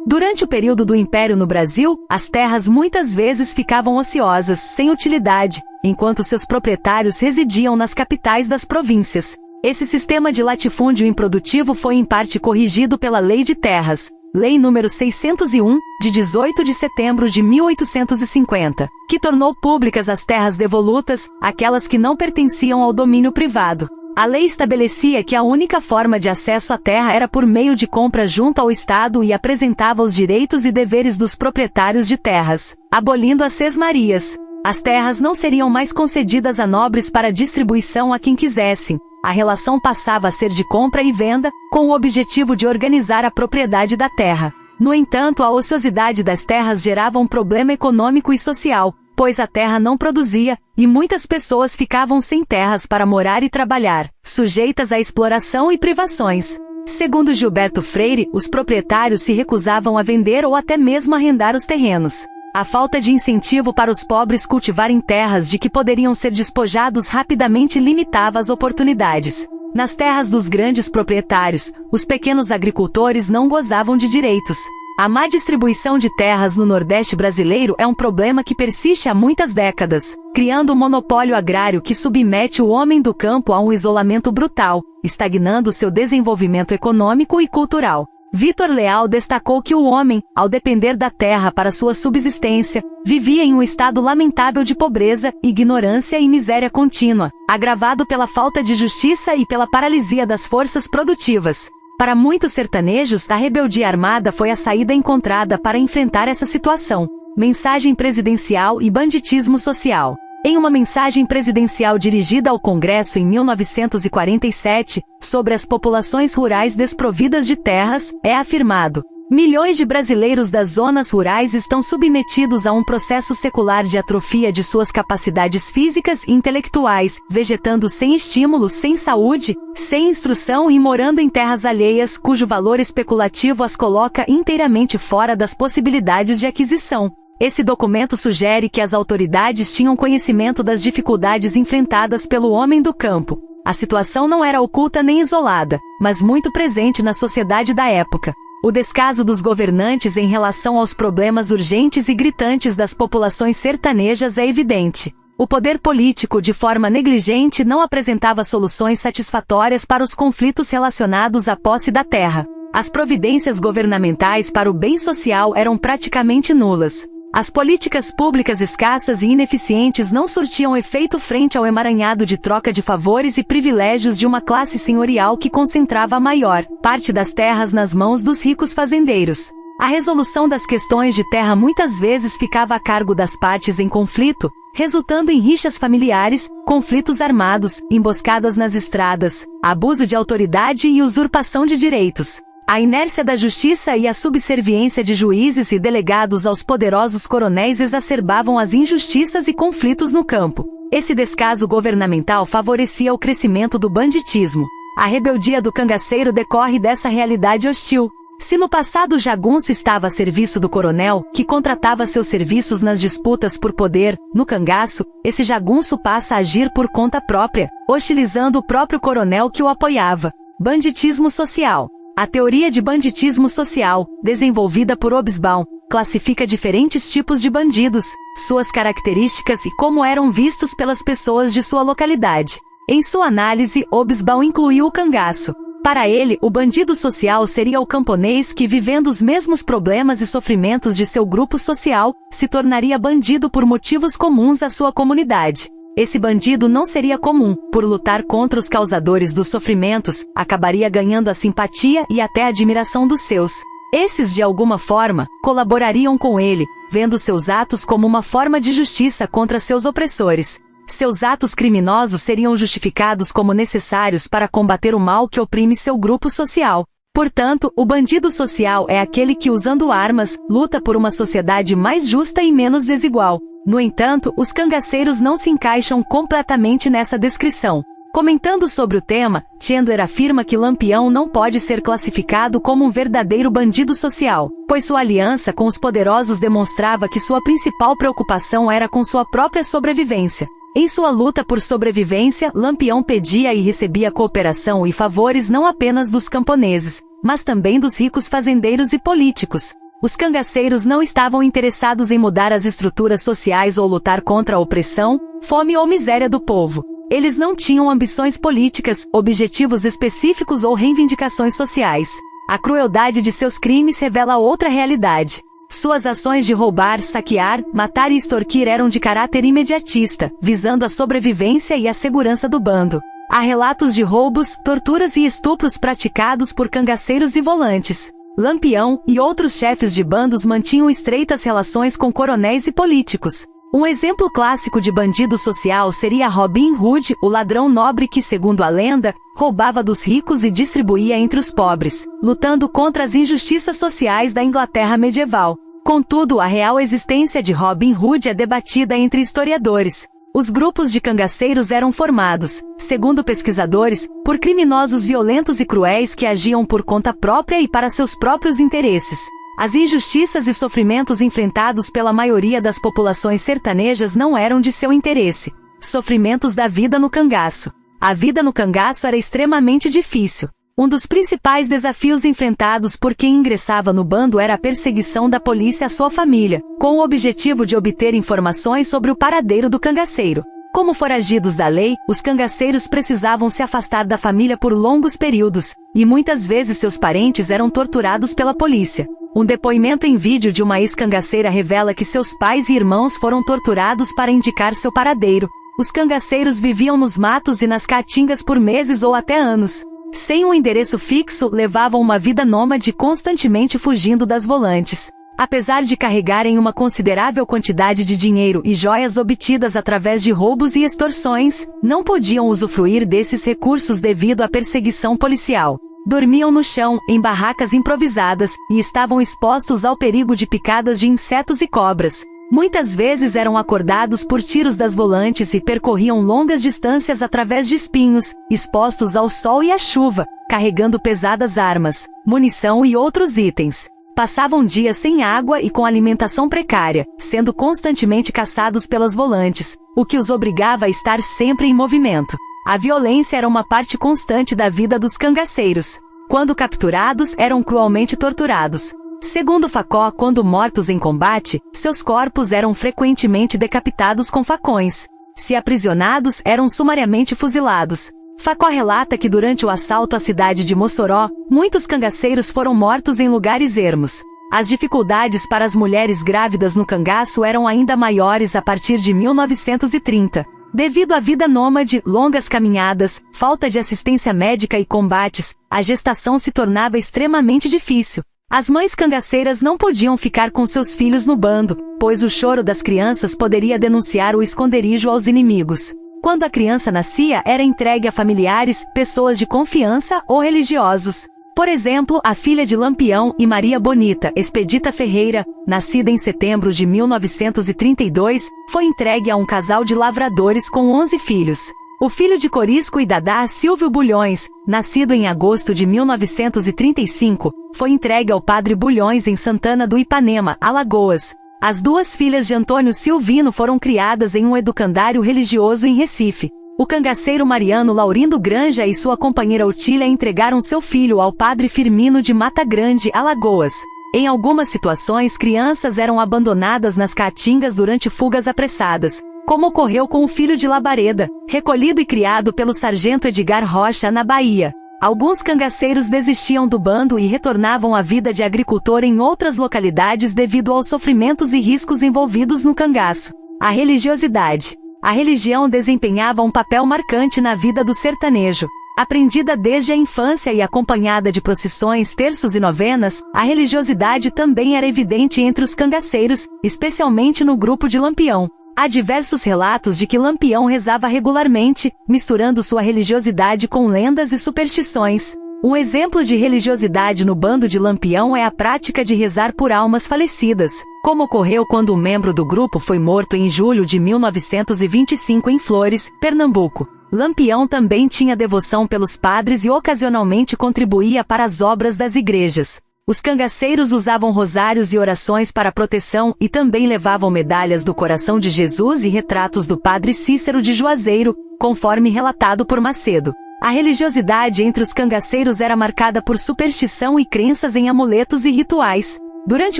Durante o período do Império no Brasil, as terras muitas vezes ficavam ociosas, sem utilidade, enquanto seus proprietários residiam nas capitais das províncias. Esse sistema de latifúndio improdutivo foi em parte corrigido pela Lei de Terras, Lei nº 601, de 18 de setembro de 1850, que tornou públicas as terras devolutas, aquelas que não pertenciam ao domínio privado. A lei estabelecia que a única forma de acesso à terra era por meio de compra junto ao Estado e apresentava os direitos e deveres dos proprietários de terras, abolindo as sesmarias. As terras não seriam mais concedidas a nobres para distribuição a quem quisessem. A relação passava a ser de compra e venda, com o objetivo de organizar a propriedade da terra. No entanto, a ociosidade das terras gerava um problema econômico e social, pois a terra não produzia, e muitas pessoas ficavam sem terras para morar e trabalhar, sujeitas à exploração e privações. Segundo Gilberto Freire, os proprietários se recusavam a vender ou até mesmo arrendar os terrenos. A falta de incentivo para os pobres cultivarem terras de que poderiam ser despojados rapidamente limitava as oportunidades. Nas terras dos grandes proprietários, os pequenos agricultores não gozavam de direitos. A má distribuição de terras no Nordeste brasileiro é um problema que persiste há muitas décadas, criando um monopólio agrário que submete o homem do campo a um isolamento brutal, estagnando seu desenvolvimento econômico e cultural. Vitor Leal destacou que o homem, ao depender da terra para sua subsistência, vivia em um estado lamentável de pobreza, ignorância e miséria contínua, agravado pela falta de justiça e pela paralisia das forças produtivas. Para muitos sertanejos, a rebeldia armada foi a saída encontrada para enfrentar essa situação. Mensagem presidencial e banditismo social. Em uma mensagem presidencial dirigida ao Congresso em 1947, sobre as populações rurais desprovidas de terras, é afirmado: milhões de brasileiros das zonas rurais estão submetidos a um processo secular de atrofia de suas capacidades físicas e intelectuais, vegetando sem estímulo, sem saúde, sem instrução e morando em terras alheias cujo valor especulativo as coloca inteiramente fora das possibilidades de aquisição. Esse documento sugere que as autoridades tinham conhecimento das dificuldades enfrentadas pelo homem do campo. A situação não era oculta nem isolada, mas muito presente na sociedade da época. O descaso dos governantes em relação aos problemas urgentes e gritantes das populações sertanejas é evidente. O poder político, de forma negligente, não apresentava soluções satisfatórias para os conflitos relacionados à posse da terra. As providências governamentais para o bem social eram praticamente nulas. As políticas públicas escassas e ineficientes não surtiam efeito frente ao emaranhado de troca de favores e privilégios de uma classe senhorial que concentrava a maior parte das terras nas mãos dos ricos fazendeiros. A resolução das questões de terra muitas vezes ficava a cargo das partes em conflito, resultando em rixas familiares, conflitos armados, emboscadas nas estradas, abuso de autoridade e usurpação de direitos. A inércia da justiça e a subserviência de juízes e delegados aos poderosos coronéis exacerbavam as injustiças e conflitos no campo. Esse descaso governamental favorecia o crescimento do banditismo. A rebeldia do cangaceiro decorre dessa realidade hostil. Se no passado o jagunço estava a serviço do coronel, que contratava seus serviços nas disputas por poder, no cangaço, esse jagunço passa a agir por conta própria, hostilizando o próprio coronel que o apoiava. Banditismo social. A teoria de banditismo social, desenvolvida por Hobsbawm, classifica diferentes tipos de bandidos, suas características e como eram vistos pelas pessoas de sua localidade. Em sua análise, Hobsbawm incluiu o cangaço. Para ele, o bandido social seria o camponês que, vivendo os mesmos problemas e sofrimentos de seu grupo social, se tornaria bandido por motivos comuns à sua comunidade. Esse bandido não seria comum, por lutar contra os causadores dos sofrimentos, acabaria ganhando a simpatia e até a admiração dos seus. Esses, de alguma forma, colaborariam com ele, vendo seus atos como uma forma de justiça contra seus opressores. Seus atos criminosos seriam justificados como necessários para combater o mal que oprime seu grupo social. Portanto, o bandido social é aquele que, usando armas, luta por uma sociedade mais justa e menos desigual. No entanto, os cangaceiros não se encaixam completamente nessa descrição. Comentando sobre o tema, Chandler afirma que Lampião não pode ser classificado como um verdadeiro bandido social, pois sua aliança com os poderosos demonstrava que sua principal preocupação era com sua própria sobrevivência. Em sua luta por sobrevivência, Lampião pedia e recebia cooperação e favores não apenas dos camponeses, mas também dos ricos fazendeiros e políticos. Os cangaceiros não estavam interessados em mudar as estruturas sociais ou lutar contra a opressão, fome ou miséria do povo. Eles não tinham ambições políticas, objetivos específicos ou reivindicações sociais. A crueldade de seus crimes revela outra realidade. Suas ações de roubar, saquear, matar e extorquir eram de caráter imediatista, visando a sobrevivência e a segurança do bando. Há relatos de roubos, torturas e estupros praticados por cangaceiros e volantes. Lampião e outros chefes de bandos mantinham estreitas relações com coronéis e políticos. Um exemplo clássico de bandido social seria Robin Hood, o ladrão nobre que, segundo a lenda, roubava dos ricos e distribuía entre os pobres, lutando contra as injustiças sociais da Inglaterra medieval. Contudo, a real existência de Robin Hood é debatida entre historiadores. Os grupos de cangaceiros eram formados, segundo pesquisadores, por criminosos violentos e cruéis que agiam por conta própria e para seus próprios interesses. As injustiças e sofrimentos enfrentados pela maioria das populações sertanejas não eram de seu interesse. Sofrimentos da vida no cangaço. A vida no cangaço era extremamente difícil. Um dos principais desafios enfrentados por quem ingressava no bando era a perseguição da polícia à sua família, com o objetivo de obter informações sobre o paradeiro do cangaceiro. Como foragidos da lei, os cangaceiros precisavam se afastar da família por longos períodos, e muitas vezes seus parentes eram torturados pela polícia. Um depoimento em vídeo de uma ex-cangaceira revela que seus pais e irmãos foram torturados para indicar seu paradeiro. Os cangaceiros viviam nos matos e nas caatingas por meses ou até anos. Sem um endereço fixo, levavam uma vida nômade constantemente fugindo das volantes. Apesar de carregarem uma considerável quantidade de dinheiro e joias obtidas através de roubos e extorsões, não podiam usufruir desses recursos devido à perseguição policial. Dormiam no chão, em barracas improvisadas, e estavam expostos ao perigo de picadas de insetos e cobras. Muitas vezes eram acordados por tiros das volantes e percorriam longas distâncias através de espinhos, expostos ao sol e à chuva, carregando pesadas armas, munição e outros itens. Passavam dias sem água e com alimentação precária, sendo constantemente caçados pelas volantes, o que os obrigava a estar sempre em movimento. A violência era uma parte constante da vida dos cangaceiros. Quando capturados, eram cruelmente torturados. Segundo Facó, quando mortos em combate, seus corpos eram frequentemente decapitados com facões. Se aprisionados, eram sumariamente fuzilados. Facó relata que durante o assalto à cidade de Mossoró, muitos cangaceiros foram mortos em lugares ermos. As dificuldades para as mulheres grávidas no cangaço eram ainda maiores a partir de 1930. Devido à vida nômade, longas caminhadas, falta de assistência médica e combates, a gestação se tornava extremamente difícil. As mães cangaceiras não podiam ficar com seus filhos no bando, pois o choro das crianças poderia denunciar o esconderijo aos inimigos. Quando a criança nascia, era entregue a familiares, pessoas de confiança ou religiosos. Por exemplo, a filha de Lampião e Maria Bonita, Expedita Ferreira, nascida em setembro de 1932, foi entregue a um casal de lavradores com 11 filhos. O filho de Corisco e Dadá, Silvio Bulhões, nascido em agosto de 1935, foi entregue ao padre Bulhões em Santana do Ipanema, Alagoas. As duas filhas de Antônio Silvino foram criadas em um educandário religioso em Recife. O cangaceiro Mariano Laurindo Granja e sua companheira Otília entregaram seu filho ao padre Firmino de Mata Grande, Alagoas. Em algumas situações, crianças eram abandonadas nas caatingas durante fugas apressadas, como ocorreu com o filho de Labareda, recolhido e criado pelo sargento Edgar Rocha na Bahia. Alguns cangaceiros desistiam do bando e retornavam à vida de agricultor em outras localidades devido aos sofrimentos e riscos envolvidos no cangaço. A religiosidade. A religião desempenhava um papel marcante na vida do sertanejo. Aprendida desde a infância e acompanhada de procissões, terços e novenas, a religiosidade também era evidente entre os cangaceiros, especialmente no grupo de Lampião. Há diversos relatos de que Lampião rezava regularmente, misturando sua religiosidade com lendas e superstições. Um exemplo de religiosidade no bando de Lampião é a prática de rezar por almas falecidas, como ocorreu quando um membro do grupo foi morto em julho de 1925 em Flores, Pernambuco. Lampião também tinha devoção pelos padres e ocasionalmente contribuía para as obras das igrejas. Os cangaceiros usavam rosários e orações para proteção e também levavam medalhas do coração de Jesus e retratos do padre Cícero de Juazeiro, conforme relatado por Macedo. A religiosidade entre os cangaceiros era marcada por superstição e crenças em amuletos e rituais. Durante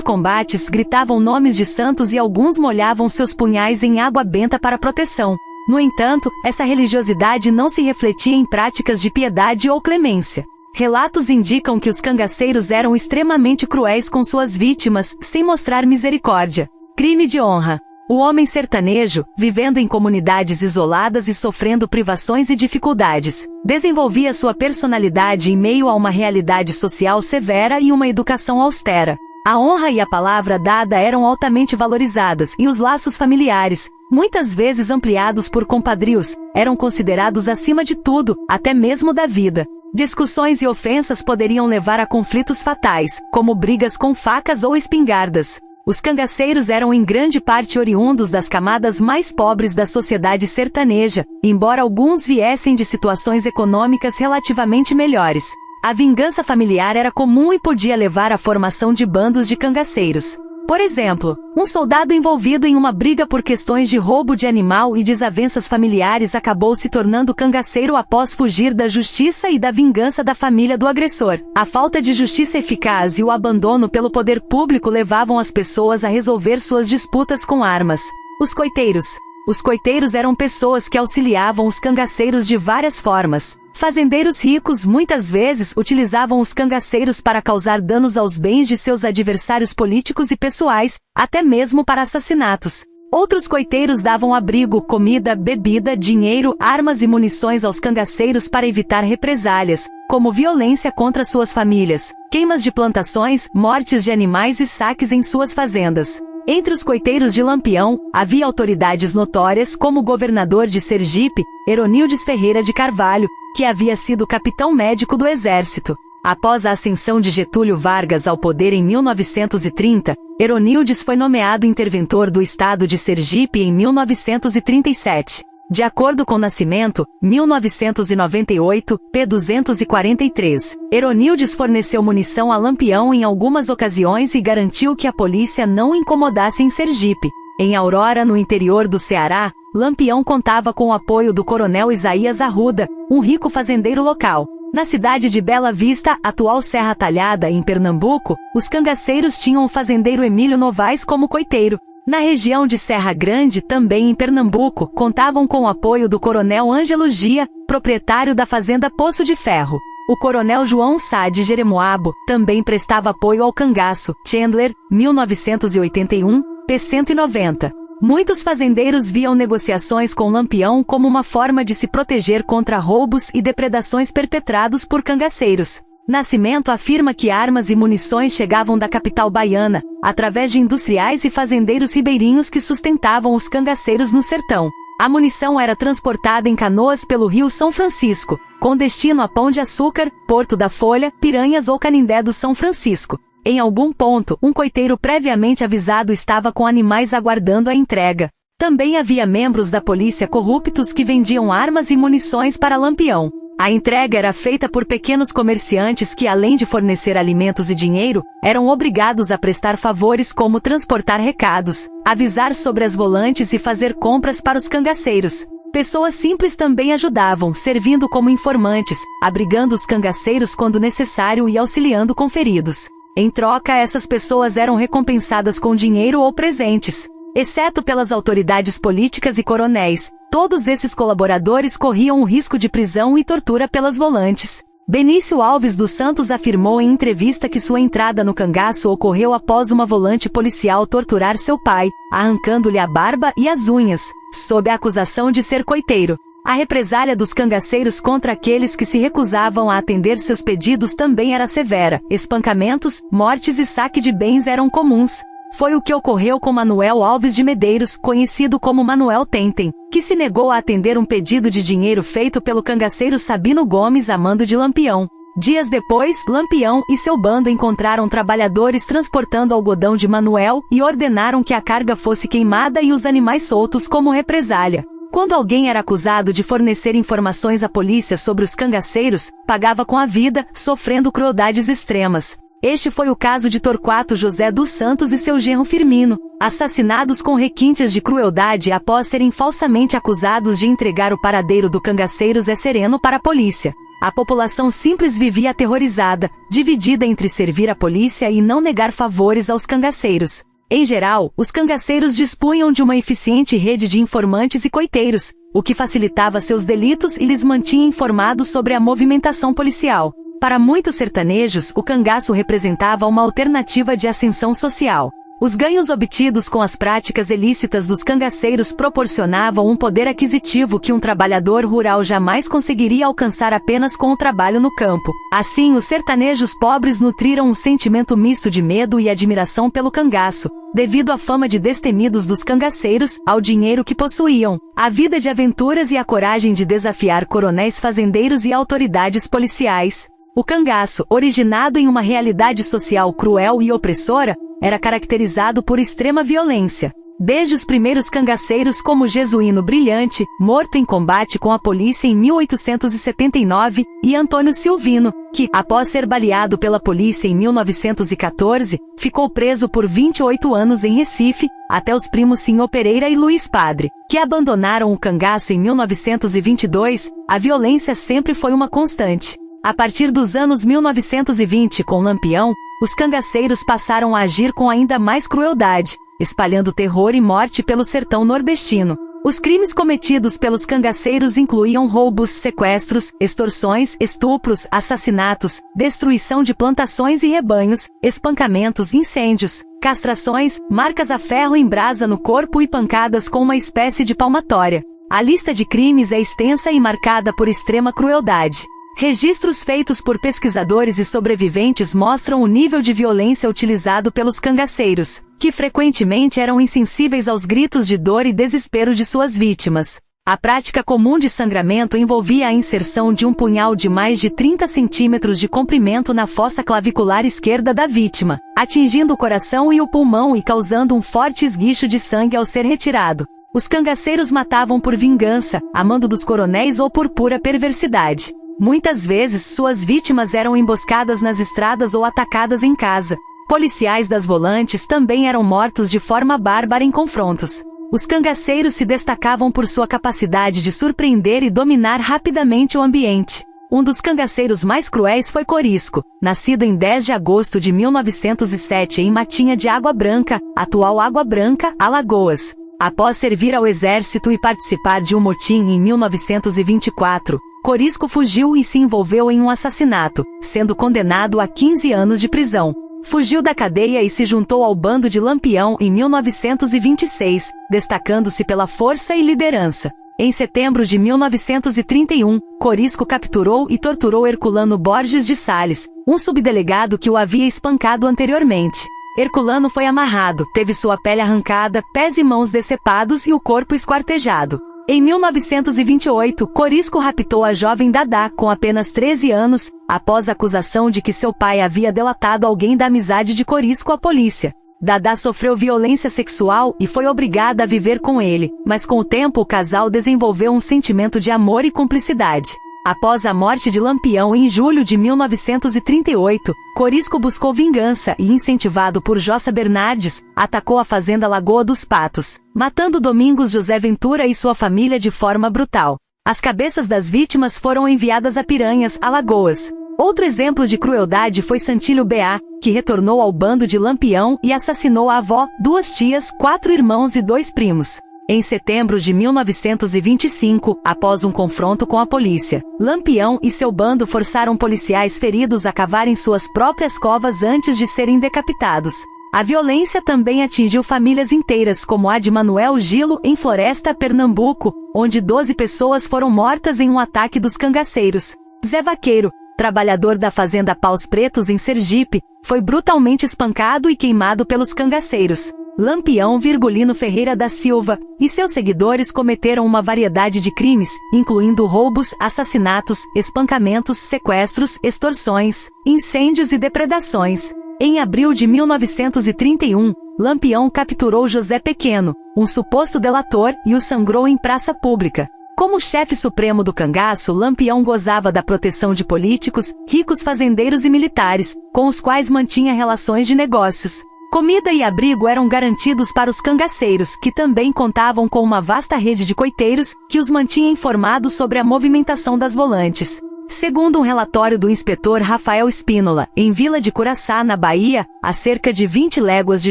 combates, gritavam nomes de santos e alguns molhavam seus punhais em água benta para proteção. No entanto, essa religiosidade não se refletia em práticas de piedade ou clemência. Relatos indicam que os cangaceiros eram extremamente cruéis com suas vítimas, sem mostrar misericórdia. Crime de honra. O homem sertanejo, vivendo em comunidades isoladas e sofrendo privações e dificuldades, desenvolvia sua personalidade em meio a uma realidade social severa e uma educação austera. A honra e a palavra dada eram altamente valorizadas e os laços familiares, muitas vezes ampliados por compadrios, eram considerados acima de tudo, até mesmo da vida. Discussões e ofensas poderiam levar a conflitos fatais, como brigas com facas ou espingardas. Os cangaceiros eram em grande parte oriundos das camadas mais pobres da sociedade sertaneja, embora alguns viessem de situações econômicas relativamente melhores. A vingança familiar era comum e podia levar à formação de bandos de cangaceiros. Por exemplo, um soldado envolvido em uma briga por questões de roubo de animal e desavenças familiares acabou se tornando cangaceiro após fugir da justiça e da vingança da família do agressor. A falta de justiça eficaz e o abandono pelo poder público levavam as pessoas a resolver suas disputas com armas. Os coiteiros. Os coiteiros eram pessoas que auxiliavam os cangaceiros de várias formas. Fazendeiros ricos muitas vezes utilizavam os cangaceiros para causar danos aos bens de seus adversários políticos e pessoais, até mesmo para assassinatos. Outros coiteiros davam abrigo, comida, bebida, dinheiro, armas e munições aos cangaceiros para evitar represálias, como violência contra suas famílias, queimas de plantações, mortes de animais e saques em suas fazendas. Entre os coiteiros de Lampião, havia autoridades notórias como o governador de Sergipe, Heronildes Ferreira de Carvalho, que havia sido capitão médico do exército. Após a ascensão de Getúlio Vargas ao poder em 1930, Heronildes foi nomeado interventor do estado de Sergipe em 1937. De acordo com Nascimento, 1998, p. 243, Heronildes forneceu munição a Lampião em algumas ocasiões e garantiu que a polícia não incomodasse em Sergipe. Em Aurora, no interior do Ceará, Lampião contava com o apoio do coronel Isaías Arruda, um rico fazendeiro local. Na cidade de Bela Vista, atual Serra Talhada, em Pernambuco, os cangaceiros tinham o fazendeiro Emílio Novaes como coiteiro. Na região de Serra Grande, também em Pernambuco, contavam com o apoio do coronel Ângelo Gia, proprietário da fazenda Poço de Ferro. O coronel João Sá de Jeremoabo também prestava apoio ao cangaço. Chandler, 1981, p. 190. Muitos fazendeiros viam negociações com Lampião como uma forma de se proteger contra roubos e depredações perpetrados por cangaceiros. Nascimento afirma que armas e munições chegavam da capital baiana, através de industriais e fazendeiros ribeirinhos que sustentavam os cangaceiros no sertão. A munição era transportada em canoas pelo rio São Francisco, com destino a Pão de Açúcar, Porto da Folha, Piranhas ou Canindé do São Francisco. Em algum ponto, um coiteiro previamente avisado estava com animais aguardando a entrega. Também havia membros da polícia corruptos que vendiam armas e munições para Lampião. A entrega era feita por pequenos comerciantes que, além de fornecer alimentos e dinheiro, eram obrigados a prestar favores como transportar recados, avisar sobre as volantes e fazer compras para os cangaceiros. Pessoas simples também ajudavam, servindo como informantes, abrigando os cangaceiros quando necessário e auxiliando com feridos. Em troca, essas pessoas eram recompensadas com dinheiro ou presentes. Exceto pelas autoridades políticas e coronéis, todos esses colaboradores corriam o risco de prisão e tortura pelas volantes. Benício Alves dos Santos afirmou em entrevista que sua entrada no cangaço ocorreu após uma volante policial torturar seu pai, arrancando-lhe a barba e as unhas, sob a acusação de ser coiteiro. A represália dos cangaceiros contra aqueles que se recusavam a atender seus pedidos também era severa. Espancamentos, mortes e saque de bens eram comuns. Foi o que ocorreu com Manuel Alves de Medeiros, conhecido como Manuel Tentem, que se negou a atender um pedido de dinheiro feito pelo cangaceiro Sabino Gomes a mando de Lampião. Dias depois, Lampião e seu bando encontraram trabalhadores transportando algodão de Manuel e ordenaram que a carga fosse queimada e os animais soltos como represália. Quando alguém era acusado de fornecer informações à polícia sobre os cangaceiros, pagava com a vida, sofrendo crueldades extremas. Este foi o caso de Torquato José dos Santos e seu genro Firmino, assassinados com requintes de crueldade após serem falsamente acusados de entregar o paradeiro do cangaceiro Zé Sereno para a polícia. A população simples vivia aterrorizada, dividida entre servir a polícia e não negar favores aos cangaceiros. Em geral, os cangaceiros dispunham de uma eficiente rede de informantes e coiteiros, o que facilitava seus delitos e lhes mantinha informados sobre a movimentação policial. Para muitos sertanejos, o cangaço representava uma alternativa de ascensão social. Os ganhos obtidos com as práticas ilícitas dos cangaceiros proporcionavam um poder aquisitivo que um trabalhador rural jamais conseguiria alcançar apenas com o trabalho no campo. Assim, os sertanejos pobres nutriram um sentimento misto de medo e admiração pelo cangaço, devido à fama de destemidos dos cangaceiros, ao dinheiro que possuíam, à vida de aventuras e à coragem de desafiar coronéis fazendeiros e autoridades policiais. O cangaço, originado em uma realidade social cruel e opressora, era caracterizado por extrema violência. Desde os primeiros cangaceiros como Jesuíno Brilhante, morto em combate com a polícia em 1879, e Antônio Silvino, que, após ser baleado pela polícia em 1914, ficou preso por 28 anos em Recife, até os primos Sinhô Pereira e Luiz Padre, que abandonaram o cangaço em 1922, a violência sempre foi uma constante. A partir dos anos 1920 com Lampião, os cangaceiros passaram a agir com ainda mais crueldade, espalhando terror e morte pelo sertão nordestino. Os crimes cometidos pelos cangaceiros incluíam roubos, sequestros, extorsões, estupros, assassinatos, destruição de plantações e rebanhos, espancamentos, incêndios, castrações, marcas a ferro em brasa no corpo e pancadas com uma espécie de palmatória. A lista de crimes é extensa e marcada por extrema crueldade. Registros feitos por pesquisadores e sobreviventes mostram o nível de violência utilizado pelos cangaceiros, que frequentemente eram insensíveis aos gritos de dor e desespero de suas vítimas. A prática comum de sangramento envolvia a inserção de um punhal de mais de 30 centímetros de comprimento na fossa clavicular esquerda da vítima, atingindo o coração e o pulmão e causando um forte esguicho de sangue ao ser retirado. Os cangaceiros matavam por vingança, a mando dos coronéis ou por pura perversidade. Muitas vezes, suas vítimas eram emboscadas nas estradas ou atacadas em casa. Policiais das volantes também eram mortos de forma bárbara em confrontos. Os cangaceiros se destacavam por sua capacidade de surpreender e dominar rapidamente o ambiente. Um dos cangaceiros mais cruéis foi Corisco, nascido em 10 de agosto de 1907 em Matinha de Água Branca, atual Água Branca, Alagoas. Após servir ao exército e participar de um motim em 1924, Corisco fugiu e se envolveu em um assassinato, sendo condenado a 15 anos de prisão. Fugiu da cadeia e se juntou ao bando de Lampião em 1926, destacando-se pela força e liderança. Em setembro de 1931, Corisco capturou e torturou Herculano Borges de Sales, um subdelegado que o havia espancado anteriormente. Herculano foi amarrado, teve sua pele arrancada, pés e mãos decepados e o corpo esquartejado. Em 1928, Corisco raptou a jovem Dadá, com apenas 13 anos, após a acusação de que seu pai havia delatado alguém da amizade de Corisco à polícia. Dadá sofreu violência sexual e foi obrigada a viver com ele, mas com o tempo o casal desenvolveu um sentimento de amor e cumplicidade. Após a morte de Lampião em julho de 1938, Corisco buscou vingança e, incentivado por Jossa Bernardes, atacou a fazenda Lagoa dos Patos, matando Domingos José Ventura e sua família de forma brutal. As cabeças das vítimas foram enviadas a Piranhas, Alagoas. Outro exemplo de crueldade foi Santílio B.A., que retornou ao bando de Lampião e assassinou a avó, 2 tias, 4 irmãos e 2 primos. Em setembro de 1925, após um confronto com a polícia, Lampião e seu bando forçaram policiais feridos a cavarem suas próprias covas antes de serem decapitados. A violência também atingiu famílias inteiras como a de Manuel Gilo em Floresta, Pernambuco, onde 12 pessoas foram mortas em um ataque dos cangaceiros. Zé Vaqueiro, trabalhador da fazenda Paus Pretos em Sergipe, foi brutalmente espancado e queimado pelos cangaceiros. Lampião Virgulino Ferreira da Silva e seus seguidores cometeram uma variedade de crimes, incluindo roubos, assassinatos, espancamentos, sequestros, extorsões, incêndios e depredações. Em abril de 1931, Lampião capturou José Pequeno, um suposto delator, e o sangrou em praça pública. Como chefe supremo do cangaço, Lampião gozava da proteção de políticos, ricos fazendeiros e militares, com os quais mantinha relações de negócios. Comida e abrigo eram garantidos para os cangaceiros, que também contavam com uma vasta rede de coiteiros, que os mantinha informados sobre a movimentação das volantes. Segundo um relatório do inspetor Rafael Spínola, em Vila de Curaçá, na Bahia, a cerca de 20 léguas de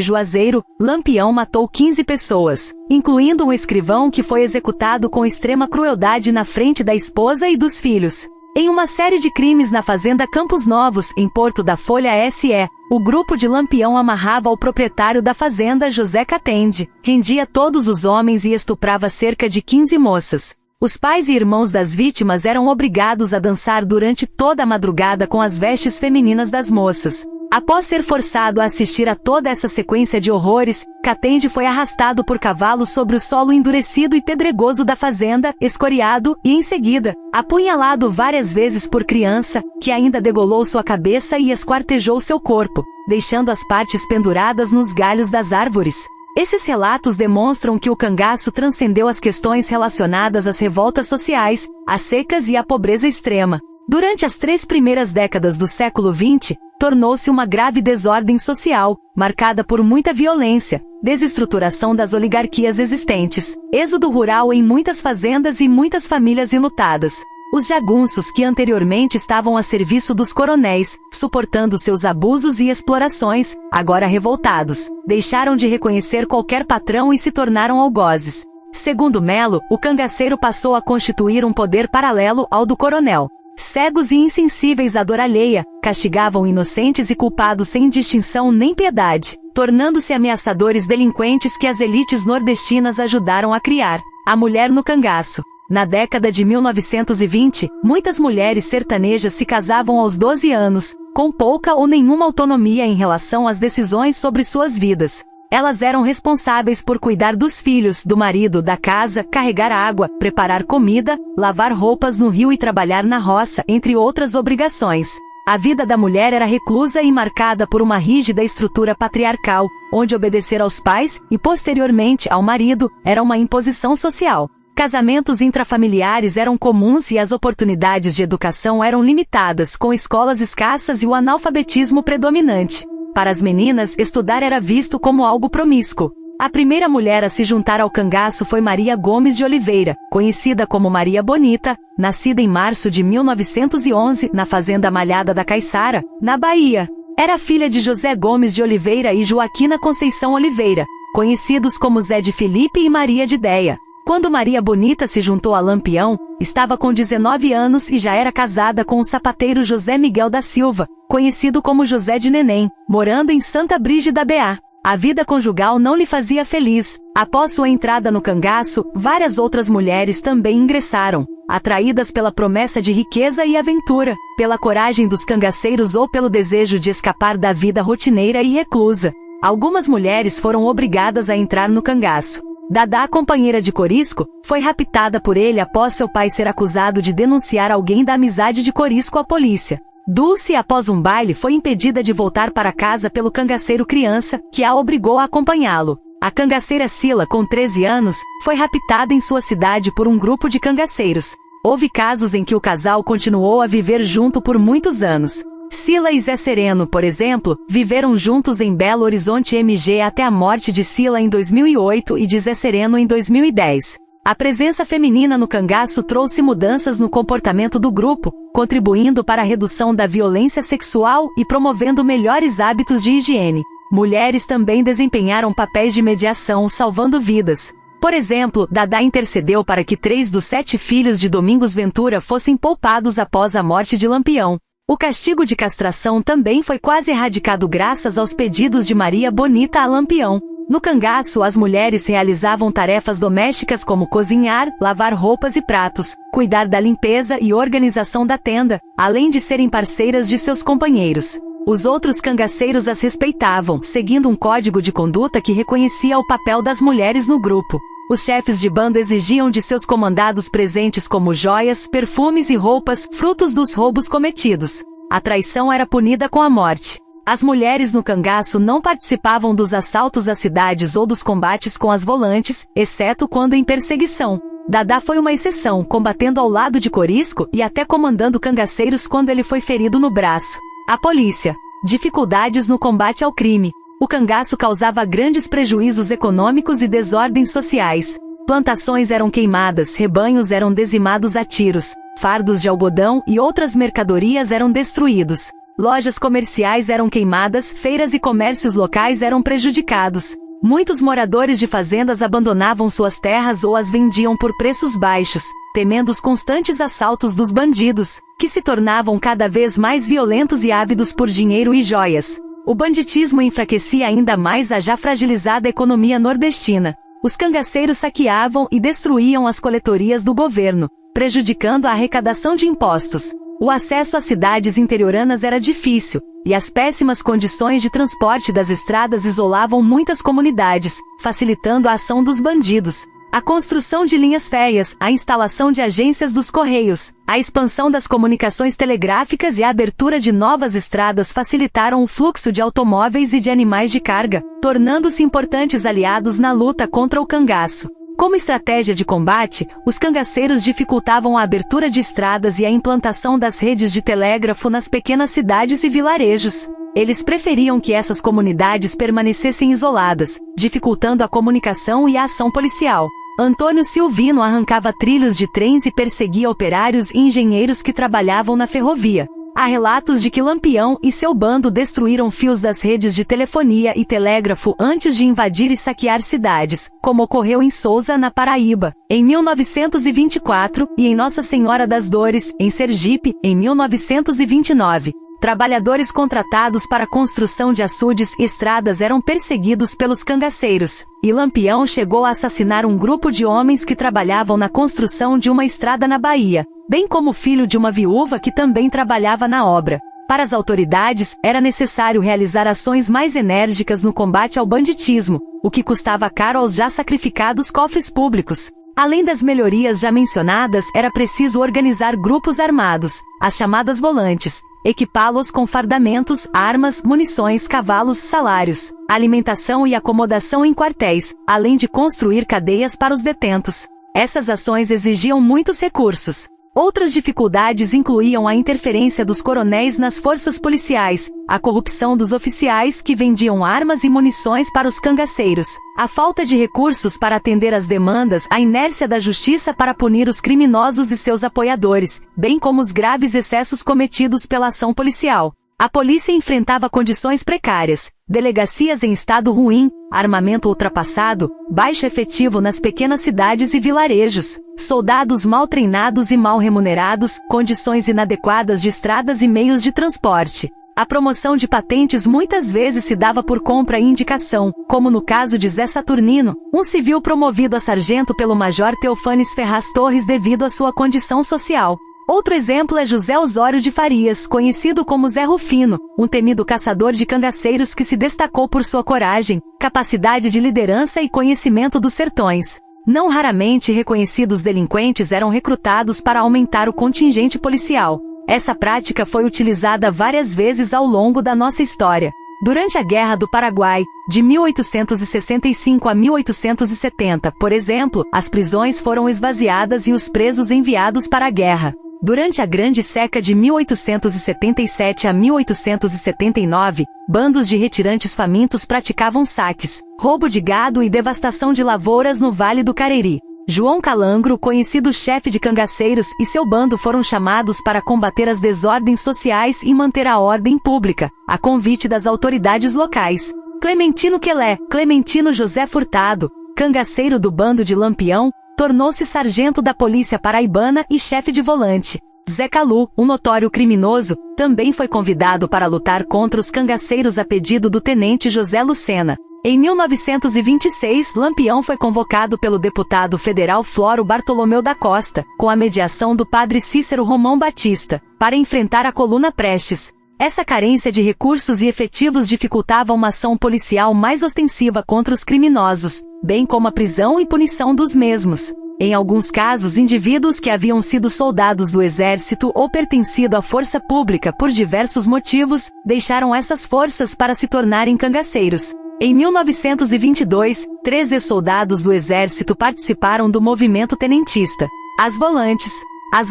Juazeiro, Lampião matou 15 pessoas, incluindo um escrivão que foi executado com extrema crueldade na frente da esposa e dos filhos. Em uma série de crimes na fazenda Campos Novos, em Porto da Folha SE, o grupo de Lampião amarrava o proprietário da fazenda, José Catende, rendia todos os homens e estuprava cerca de 15 moças. Os pais e irmãos das vítimas eram obrigados a dançar durante toda a madrugada com as vestes femininas das moças. Após ser forçado a assistir a toda essa sequência de horrores, Catende foi arrastado por cavalos sobre o solo endurecido e pedregoso da fazenda, escoriado e, em seguida, apunhalado várias vezes por criança, que ainda degolou sua cabeça e esquartejou seu corpo, deixando as partes penduradas nos galhos das árvores. Esses relatos demonstram que o cangaço transcendeu as questões relacionadas às revoltas sociais, às secas e à pobreza extrema. Durante as 3 primeiras décadas do século XX, tornou-se uma grave desordem social, marcada por muita violência, desestruturação das oligarquias existentes, êxodo rural em muitas fazendas e muitas famílias enlutadas. Os jagunços que anteriormente estavam a serviço dos coronéis, suportando seus abusos e explorações, agora revoltados, deixaram de reconhecer qualquer patrão e se tornaram algozes. Segundo Melo, o cangaceiro passou a constituir um poder paralelo ao do coronel. Cegos e insensíveis à dor alheia, castigavam inocentes e culpados sem distinção nem piedade, tornando-se ameaçadores delinquentes que as elites nordestinas ajudaram a criar. A mulher no cangaço. Na década de 1920, muitas mulheres sertanejas se casavam aos 12 anos, com pouca ou nenhuma autonomia em relação às decisões sobre suas vidas. Elas eram responsáveis por cuidar dos filhos, do marido, da casa, carregar água, preparar comida, lavar roupas no rio e trabalhar na roça, entre outras obrigações. A vida da mulher era reclusa e marcada por uma rígida estrutura patriarcal, onde obedecer aos pais, e posteriormente ao marido, era uma imposição social. Casamentos intrafamiliares eram comuns e as oportunidades de educação eram limitadas, com escolas escassas e o analfabetismo predominante. Para as meninas, estudar era visto como algo promíscuo. A primeira mulher a se juntar ao cangaço foi Maria Gomes de Oliveira, conhecida como Maria Bonita, nascida em março de 1911, na fazenda Malhada da Caiçara, na Bahia. Era filha de José Gomes de Oliveira e Joaquina Conceição Oliveira, conhecidos como Zé de Felipe e Maria de Déia. Quando Maria Bonita se juntou a Lampião, estava com 19 anos e já era casada com o sapateiro José Miguel da Silva, conhecido como José de Neném, morando em Santa Brígida B.A. A vida conjugal não lhe fazia feliz. Após sua entrada no cangaço, várias outras mulheres também ingressaram, atraídas pela promessa de riqueza e aventura, pela coragem dos cangaceiros ou pelo desejo de escapar da vida rotineira e reclusa. Algumas mulheres foram obrigadas a entrar no cangaço. Dadá, companheira de Corisco, foi raptada por ele após seu pai ser acusado de denunciar alguém da amizade de Corisco à polícia. Dulce, após um baile, foi impedida de voltar para casa pelo cangaceiro criança, que a obrigou a acompanhá-lo. A cangaceira Sila, com 13 anos, foi raptada em sua cidade por um grupo de cangaceiros. Houve casos em que o casal continuou a viver junto por muitos anos. Sila e Zé Sereno, por exemplo, viveram juntos em Belo Horizonte MG até a morte de Sila em 2008 e de Zé Sereno em 2010. A presença feminina no cangaço trouxe mudanças no comportamento do grupo, contribuindo para a redução da violência sexual e promovendo melhores hábitos de higiene. Mulheres também desempenharam papéis de mediação, salvando vidas. Por exemplo, Dadá intercedeu para que 3 dos 7 filhos de Domingos Ventura fossem poupados após a morte de Lampião. O castigo de castração também foi quase erradicado graças aos pedidos de Maria Bonita a Lampião. No cangaço, as mulheres realizavam tarefas domésticas como cozinhar, lavar roupas e pratos, cuidar da limpeza e organização da tenda, além de serem parceiras de seus companheiros. Os outros cangaceiros as respeitavam, seguindo um código de conduta que reconhecia o papel das mulheres no grupo. Os chefes de bando exigiam de seus comandados presentes como joias, perfumes e roupas, frutos dos roubos cometidos. A traição era punida com a morte. As mulheres no cangaço não participavam dos assaltos às cidades ou dos combates com as volantes, exceto quando em perseguição. Dadá foi uma exceção, combatendo ao lado de Corisco e até comandando cangaceiros quando ele foi ferido no braço. A polícia. Dificuldades no combate ao crime. O cangaço causava grandes prejuízos econômicos e desordens sociais. Plantações eram queimadas, rebanhos eram dizimados a tiros, fardos de algodão e outras mercadorias eram destruídos. Lojas comerciais eram queimadas, feiras e comércios locais eram prejudicados. Muitos moradores de fazendas abandonavam suas terras ou as vendiam por preços baixos, temendo os constantes assaltos dos bandidos, que se tornavam cada vez mais violentos e ávidos por dinheiro e joias. O banditismo enfraquecia ainda mais a já fragilizada economia nordestina. Os cangaceiros saqueavam e destruíam as coletorias do governo, prejudicando a arrecadação de impostos. O acesso às cidades interioranas era difícil, e as péssimas condições de transporte das estradas isolavam muitas comunidades, facilitando a ação dos bandidos. A construção de linhas férreas, a instalação de agências dos correios, a expansão das comunicações telegráficas e a abertura de novas estradas facilitaram o fluxo de automóveis e de animais de carga, tornando-se importantes aliados na luta contra o cangaço. Como estratégia de combate, os cangaceiros dificultavam a abertura de estradas e a implantação das redes de telégrafo nas pequenas cidades e vilarejos. Eles preferiam que essas comunidades permanecessem isoladas, dificultando a comunicação e a ação policial. Antônio Silvino arrancava trilhos de trens e perseguia operários e engenheiros que trabalhavam na ferrovia. Há relatos de que Lampião e seu bando destruíram fios das redes de telefonia e telégrafo antes de invadir e saquear cidades, como ocorreu em Sousa, na Paraíba, em 1924, e em Nossa Senhora das Dores, em Sergipe, em 1929. Trabalhadores contratados para a construção de açudes e estradas eram perseguidos pelos cangaceiros, e Lampião chegou a assassinar um grupo de homens que trabalhavam na construção de uma estrada na Bahia, bem como o filho de uma viúva que também trabalhava na obra. Para as autoridades, era necessário realizar ações mais enérgicas no combate ao banditismo, o que custava caro aos já sacrificados cofres públicos. Além das melhorias já mencionadas, era preciso organizar grupos armados, as chamadas volantes, equipá-los com fardamentos, armas, munições, cavalos, salários, alimentação e acomodação em quartéis, além de construir cadeias para os detentos. Essas ações exigiam muitos recursos. Outras dificuldades incluíam a interferência dos coronéis nas forças policiais, a corrupção dos oficiais que vendiam armas e munições para os cangaceiros, a falta de recursos para atender às demandas, a inércia da justiça para punir os criminosos e seus apoiadores, bem como os graves excessos cometidos pela ação policial. A polícia enfrentava condições precárias, delegacias em estado ruim, armamento ultrapassado, baixo efetivo nas pequenas cidades e vilarejos, soldados mal treinados e mal remunerados, condições inadequadas de estradas e meios de transporte. A promoção de patentes muitas vezes se dava por compra e indicação, como no caso de Zé Saturnino, um civil promovido a sargento pelo Major Teofanes Ferraz Torres devido à sua condição social. Outro exemplo é José Osório de Farias, conhecido como Zé Rufino, um temido caçador de cangaceiros que se destacou por sua coragem, capacidade de liderança e conhecimento dos sertões. Não raramente reconhecidos delinquentes eram recrutados para aumentar o contingente policial. Essa prática foi utilizada várias vezes ao longo da nossa história. Durante a Guerra do Paraguai, de 1865 a 1870, por exemplo, as prisões foram esvaziadas e os presos enviados para a guerra. Durante a Grande Seca de 1877 a 1879, bandos de retirantes famintos praticavam saques, roubo de gado e devastação de lavouras no Vale do Cariri. João Calangro, conhecido chefe de cangaceiros, e seu bando foram chamados para combater as desordens sociais e manter a ordem pública, a convite das autoridades locais. Clementino Quelé, Clementino José Furtado, cangaceiro do bando de Lampião, tornou-se sargento da polícia paraibana e chefe de volante. Zé Calu, um notório criminoso, também foi convidado para lutar contra os cangaceiros a pedido do tenente José Lucena. Em 1926, Lampião foi convocado pelo deputado federal Floro Bartolomeu da Costa, com a mediação do padre Cícero Romão Batista, para enfrentar a coluna Prestes. Essa carência de recursos e efetivos dificultava uma ação policial mais ostensiva contra os criminosos, bem como a prisão e punição dos mesmos. Em alguns casos, indivíduos que haviam sido soldados do exército ou pertencido à força pública por diversos motivos, deixaram essas forças para se tornarem cangaceiros. Em 1922, 13 soldados do exército participaram do movimento tenentista. As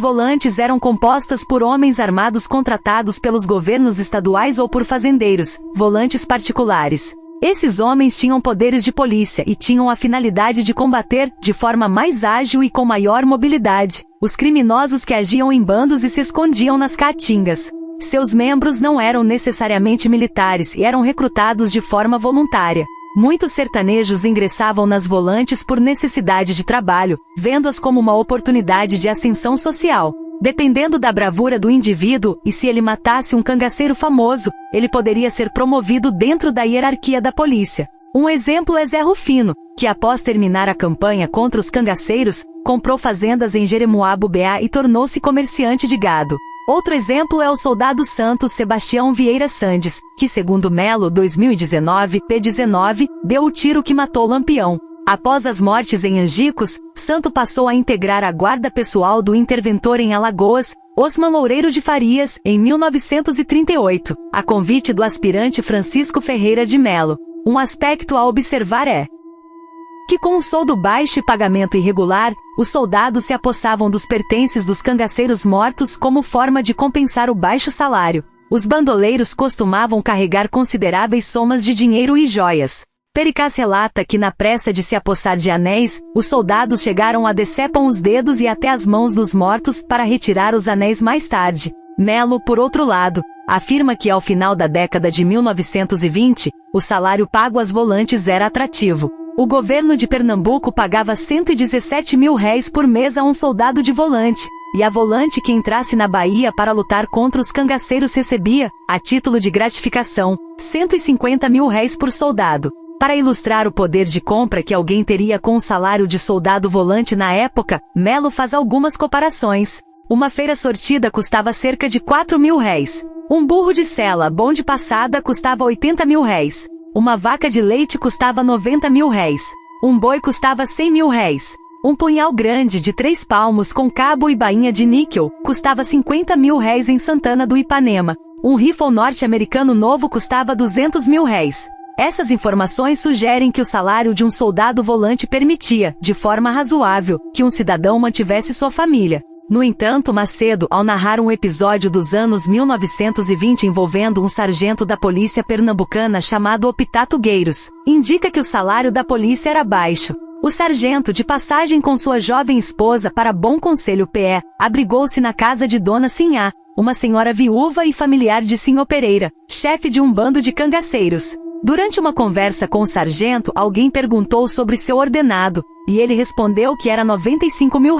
volantes eram compostas por homens armados contratados pelos governos estaduais ou por fazendeiros, volantes particulares. Esses homens tinham poderes de polícia e tinham a finalidade de combater, de forma mais ágil e com maior mobilidade, os criminosos que agiam em bandos e se escondiam nas caatingas. Seus membros não eram necessariamente militares e eram recrutados de forma voluntária. Muitos sertanejos ingressavam nas volantes por necessidade de trabalho, vendo-as como uma oportunidade de ascensão social. Dependendo da bravura do indivíduo, e se ele matasse um cangaceiro famoso, ele poderia ser promovido dentro da hierarquia da polícia. Um exemplo é Zé Rufino, que após terminar a campanha contra os cangaceiros, comprou fazendas em Jeremoabo-BA e tornou-se comerciante de gado. Outro exemplo é o soldado Santos Sebastião Vieira Sandes, que segundo Melo 2019, p19, deu o tiro que matou Lampião. Após as mortes em Angicos, Santo passou a integrar a guarda pessoal do interventor em Alagoas, Osman Loureiro de Farias, em 1938, a convite do aspirante Francisco Ferreira de Melo. Um aspecto a observar é que com um soldo baixo e pagamento irregular, os soldados se apossavam dos pertences dos cangaceiros mortos como forma de compensar o baixo salário. Os bandoleiros costumavam carregar consideráveis somas de dinheiro e joias. Pericaz relata que na pressa de se apossar de anéis, os soldados chegaram a decepam os dedos e até as mãos dos mortos para retirar os anéis mais tarde. Melo, por outro lado, afirma que ao final da década de 1920, o salário pago às volantes era atrativo. O governo de Pernambuco pagava R$117 mil por mês a um soldado de volante, e a volante que entrasse na Bahia para lutar contra os cangaceiros recebia, a título de gratificação, R$150 mil por soldado. Para ilustrar o poder de compra que alguém teria com o salário de soldado volante na época, Melo faz algumas comparações. Uma feira sortida custava cerca de R$4 mil. Um burro de sela bom de passada custava R$80 mil. Uma vaca de leite custava R$90 mil. Um boi custava R$100 mil. Um punhal grande de 3 palmos com cabo e bainha de níquel custava R$50 mil em Santana do Ipanema. Um rifle norte-americano novo custava R$200 mil. Essas informações sugerem que o salário de um soldado volante permitia, de forma razoável, que um cidadão mantivesse sua família. No entanto, Macedo, ao narrar um episódio dos anos 1920 envolvendo um sargento da polícia pernambucana chamado Optato Gueiros, indica que o salário da polícia era baixo. O sargento, de passagem com sua jovem esposa para Bom Conselho PE, abrigou-se na casa de Dona Sinhá, uma senhora viúva e familiar de Sinhô Pereira, chefe de um bando de cangaceiros. Durante uma conversa com o sargento, alguém perguntou sobre seu ordenado, e ele respondeu que era R$95 mil,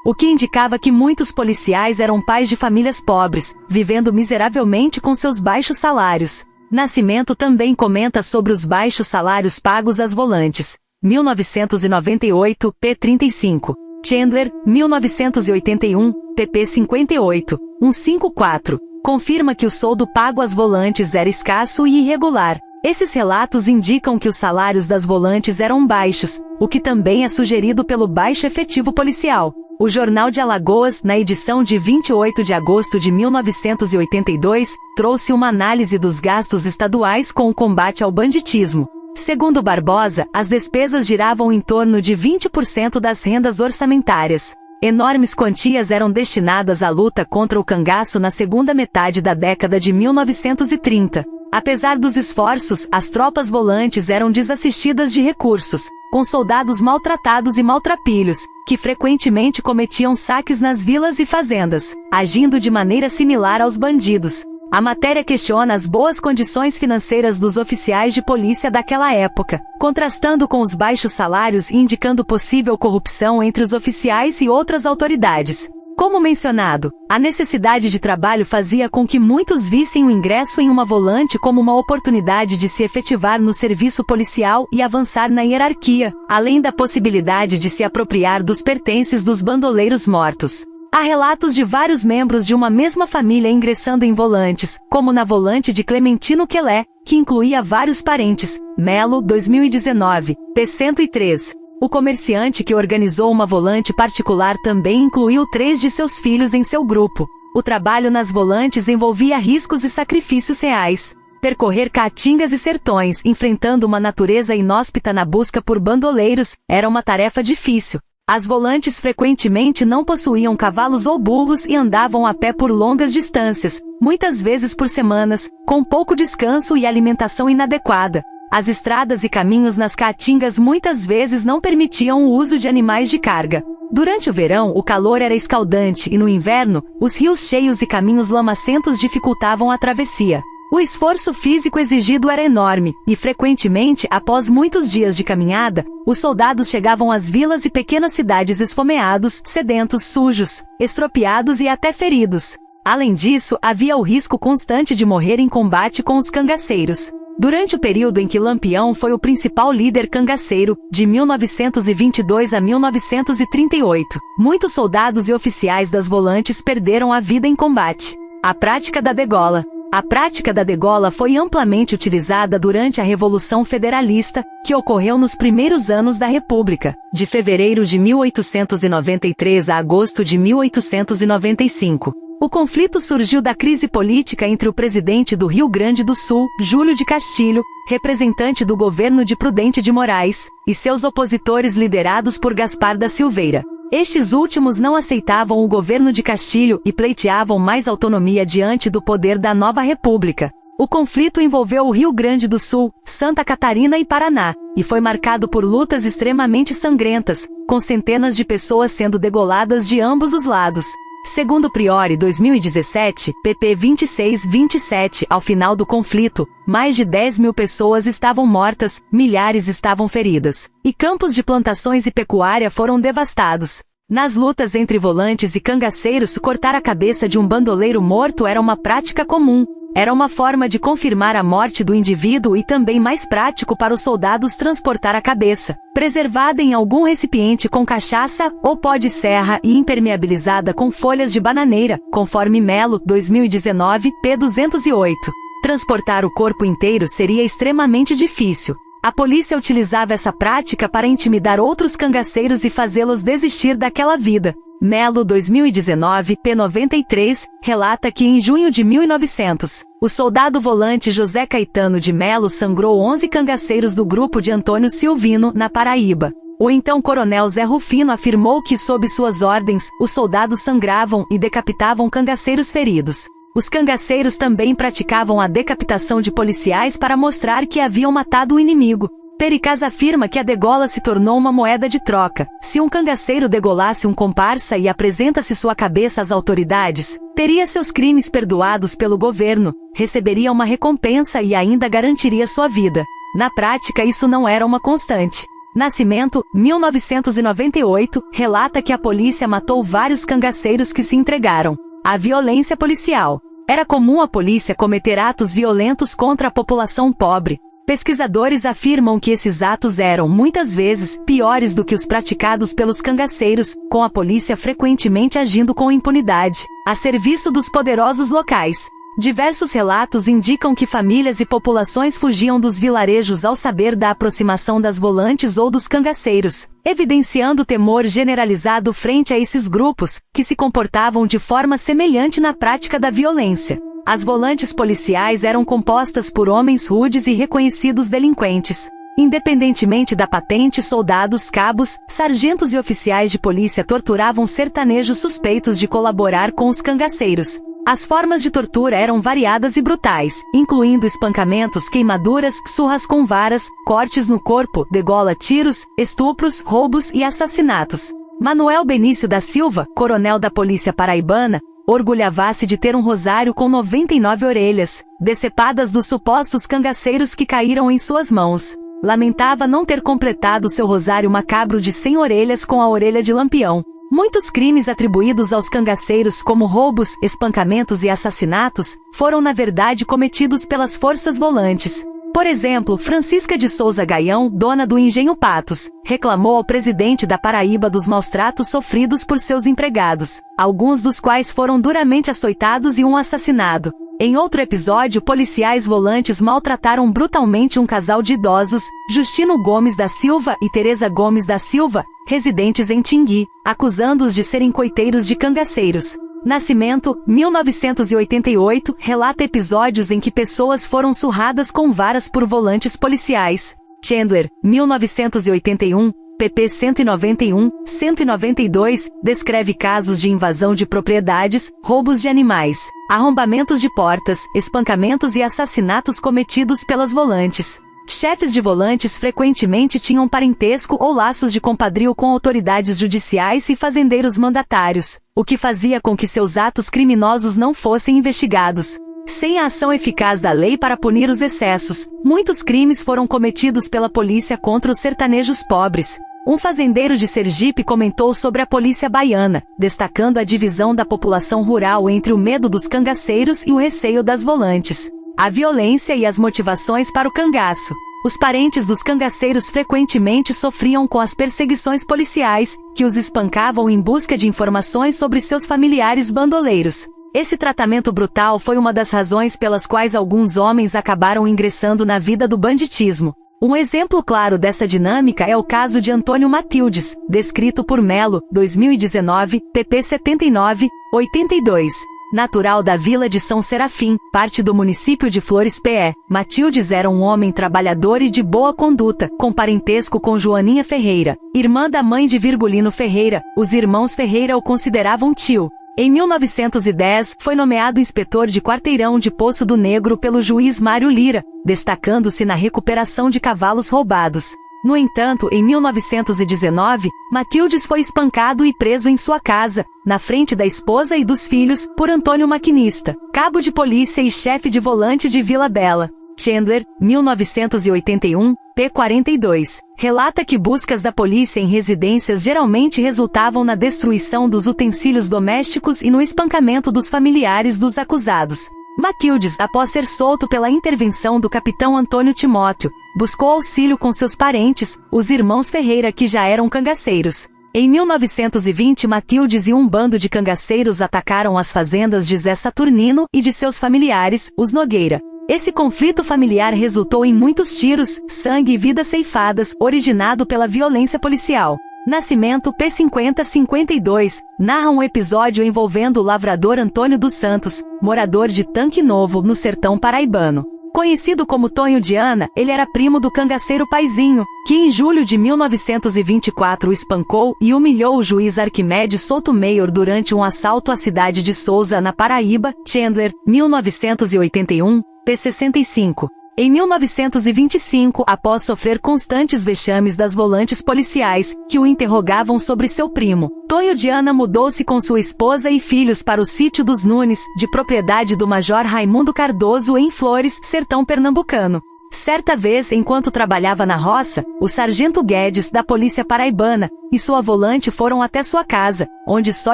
o que indicava que muitos policiais eram pais de famílias pobres, vivendo miseravelmente com seus baixos salários. Nascimento também comenta sobre os baixos salários pagos às volantes. 1998, p. 35. Chandler, 1981, pp. 58, 154. Confirma que o soldo pago às volantes era escasso e irregular. Esses relatos indicam que os salários das volantes eram baixos, o que também é sugerido pelo baixo efetivo policial. O Jornal de Alagoas, na edição de 28 de agosto de 1982, trouxe uma análise dos gastos estaduais com o combate ao banditismo. Segundo Barbosa, as despesas giravam em torno de 20% das rendas orçamentárias. Enormes quantias eram destinadas à luta contra o cangaço na segunda metade da década de 1930. Apesar dos esforços, as tropas volantes eram desassistidas de recursos, com soldados maltratados e maltrapilhos, que frequentemente cometiam saques nas vilas e fazendas, agindo de maneira similar aos bandidos. A matéria questiona as boas condições financeiras dos oficiais de polícia daquela época, contrastando com os baixos salários e indicando possível corrupção entre os oficiais e outras autoridades. Como mencionado, a necessidade de trabalho fazia com que muitos vissem o ingresso em uma volante como uma oportunidade de se efetivar no serviço policial e avançar na hierarquia, além da possibilidade de se apropriar dos pertences dos bandoleiros mortos. Há relatos de vários membros de uma mesma família ingressando em volantes, como na volante de Clementino Quelé, que incluía vários parentes. Melo, 2019, p. 103. O comerciante que organizou uma volante particular também incluiu 3 de seus filhos em seu grupo. O trabalho nas volantes envolvia riscos e sacrifícios reais. Percorrer caatingas e sertões, enfrentando uma natureza inóspita na busca por bandoleiros, era uma tarefa difícil. As volantes frequentemente não possuíam cavalos ou burros e andavam a pé por longas distâncias, muitas vezes por semanas, com pouco descanso e alimentação inadequada. As estradas e caminhos nas caatingas muitas vezes não permitiam o uso de animais de carga. Durante o verão, o calor era escaldante e no inverno, os rios cheios e caminhos lamacentos dificultavam a travessia. O esforço físico exigido era enorme, e frequentemente, após muitos dias de caminhada, os soldados chegavam às vilas e pequenas cidades esfomeados, sedentos, sujos, estropiados e até feridos. Além disso, havia o risco constante de morrer em combate com os cangaceiros. Durante o período em que Lampião foi o principal líder cangaceiro, de 1922 a 1938, muitos soldados e oficiais das volantes perderam a vida em combate. A prática da degola. A prática da degola foi amplamente utilizada durante a Revolução Federalista, que ocorreu nos primeiros anos da República, de fevereiro de 1893 a agosto de 1895. O conflito surgiu da crise política entre o presidente do Rio Grande do Sul, Júlio de Castilho, representante do governo de Prudente de Moraes, e seus opositores liderados por Gaspar da Silveira. Estes últimos não aceitavam o governo de Castilho e pleiteavam mais autonomia diante do poder da nova república. O conflito envolveu o Rio Grande do Sul, Santa Catarina e Paraná, e foi marcado por lutas extremamente sangrentas, com centenas de pessoas sendo degoladas de ambos os lados. Segundo Priori 2017, pp 26-27, ao final do conflito, mais de 10 mil pessoas estavam mortas, milhares estavam feridas, e campos de plantações e pecuária foram devastados. Nas lutas entre volantes e cangaceiros, cortar a cabeça de um bandoleiro morto era uma prática comum. Era uma forma de confirmar a morte do indivíduo e também mais prático para os soldados transportar a cabeça, preservada em algum recipiente com cachaça ou pó de serra e impermeabilizada com folhas de bananeira, conforme Melo, 2019, p. 208. Transportar o corpo inteiro seria extremamente difícil. A polícia utilizava essa prática para intimidar outros cangaceiros e fazê-los desistir daquela vida. Melo 2019, p. 93, relata que em junho de 1900, o soldado volante José Caetano de Melo sangrou 11 cangaceiros do grupo de Antônio Silvino, na Paraíba. O então coronel Zé Rufino afirmou que sob suas ordens, os soldados sangravam e decapitavam cangaceiros feridos. Os cangaceiros também praticavam a decapitação de policiais para mostrar que haviam matado o inimigo. Pericaz afirma que a degola se tornou uma moeda de troca. Se um cangaceiro degolasse um comparsa e apresenta-se sua cabeça às autoridades, teria seus crimes perdoados pelo governo, receberia uma recompensa e ainda garantiria sua vida. Na prática, isso não era uma constante. Nascimento, 1998, relata que a polícia matou vários cangaceiros que se entregaram. A violência policial. Era comum a polícia cometer atos violentos contra a população pobre. Pesquisadores afirmam que esses atos eram, muitas vezes, piores do que os praticados pelos cangaceiros, com a polícia frequentemente agindo com impunidade, a serviço dos poderosos locais. Diversos relatos indicam que famílias e populações fugiam dos vilarejos ao saber da aproximação das volantes ou dos cangaceiros, evidenciando temor generalizado frente a esses grupos, que se comportavam de forma semelhante na prática da violência. As volantes policiais eram compostas por homens rudes e reconhecidos delinquentes. Independentemente da patente, soldados, cabos, sargentos e oficiais de polícia torturavam sertanejos suspeitos de colaborar com os cangaceiros. As formas de tortura eram variadas e brutais, incluindo espancamentos, queimaduras, surras com varas, cortes no corpo, degola, tiros, estupros, roubos e assassinatos. Manuel Benício da Silva, coronel da Polícia Paraibana, orgulhava-se de ter um rosário com 99 orelhas, decepadas dos supostos cangaceiros que caíram em suas mãos. Lamentava não ter completado seu rosário macabro de 100 orelhas com a orelha de Lampião. Muitos crimes atribuídos aos cangaceiros, como roubos, espancamentos e assassinatos, foram na verdade cometidos pelas forças volantes. Por exemplo, Francisca de Souza Gaião, dona do Engenho Patos, reclamou ao presidente da Paraíba dos maus-tratos sofridos por seus empregados, alguns dos quais foram duramente açoitados e um assassinado. Em outro episódio, policiais volantes maltrataram brutalmente um casal de idosos, Justino Gomes da Silva e Teresa Gomes da Silva, residentes em Tingui, acusando-os de serem coiteiros de cangaceiros. Nascimento, 1988, relata episódios em que pessoas foram surradas com varas por volantes policiais. Chandler, 1981, pp 191, 192, descreve casos de invasão de propriedades, roubos de animais, arrombamentos de portas, espancamentos e assassinatos cometidos pelas volantes. Chefes de volantes frequentemente tinham parentesco ou laços de compadrio com autoridades judiciais e fazendeiros mandatários, o que fazia com que seus atos criminosos não fossem investigados. Sem a ação eficaz da lei para punir os excessos, muitos crimes foram cometidos pela polícia contra os sertanejos pobres. Um fazendeiro de Sergipe comentou sobre a polícia baiana, destacando a divisão da população rural entre o medo dos cangaceiros e o receio das volantes. A violência e as motivações para o cangaço. Os parentes dos cangaceiros frequentemente sofriam com as perseguições policiais, que os espancavam em busca de informações sobre seus familiares bandoleiros. Esse tratamento brutal foi uma das razões pelas quais alguns homens acabaram ingressando na vida do banditismo. Um exemplo claro dessa dinâmica é o caso de Antônio Matildes, descrito por Melo, 2019, pp 79, 82. Natural da vila de São Serafim, parte do município de Flores PE, Matildes era um homem trabalhador e de boa conduta, com parentesco com Joaninha Ferreira, irmã da mãe de Virgulino Ferreira. Os irmãos Ferreira o consideravam tio. Em 1910, foi nomeado inspetor de quarteirão de Poço do Negro pelo juiz Mário Lira, destacando-se na recuperação de cavalos roubados. No entanto, em 1919, Matildes foi espancado e preso em sua casa, na frente da esposa e dos filhos, por Antônio Maquinista, cabo de polícia e chefe de volante de Vila Bela. Chandler, 1981, p. 42, relata que buscas da polícia em residências geralmente resultavam na destruição dos utensílios domésticos e no espancamento dos familiares dos acusados. Matildes, após ser solto pela intervenção do capitão Antônio Timóteo, buscou auxílio com seus parentes, os irmãos Ferreira, que já eram cangaceiros. Em 1920, Matildes e um bando de cangaceiros atacaram as fazendas de Zé Saturnino e de seus familiares, os Nogueira. Esse conflito familiar resultou em muitos tiros, sangue e vidas ceifadas, originado pela violência policial. Nascimento p. 50-52, narra um episódio envolvendo o lavrador Antônio dos Santos, morador de Tanque Novo, no sertão paraibano. Conhecido como Tonho de Ana, ele era primo do cangaceiro Paizinho, que em julho de 1924 espancou e humilhou o juiz Arquimedes Sotomayor durante um assalto à cidade de Souza, na Paraíba. Chandler, 1981, p. 65. Em 1925, após sofrer constantes vexames das volantes policiais, que o interrogavam sobre seu primo, Tonho de Ana mudou-se com sua esposa e filhos para o sítio dos Nunes, de propriedade do Major Raimundo Cardoso em Flores, sertão pernambucano. Certa vez, enquanto trabalhava na roça, o sargento Guedes, da polícia paraibana, e sua volante foram até sua casa, onde só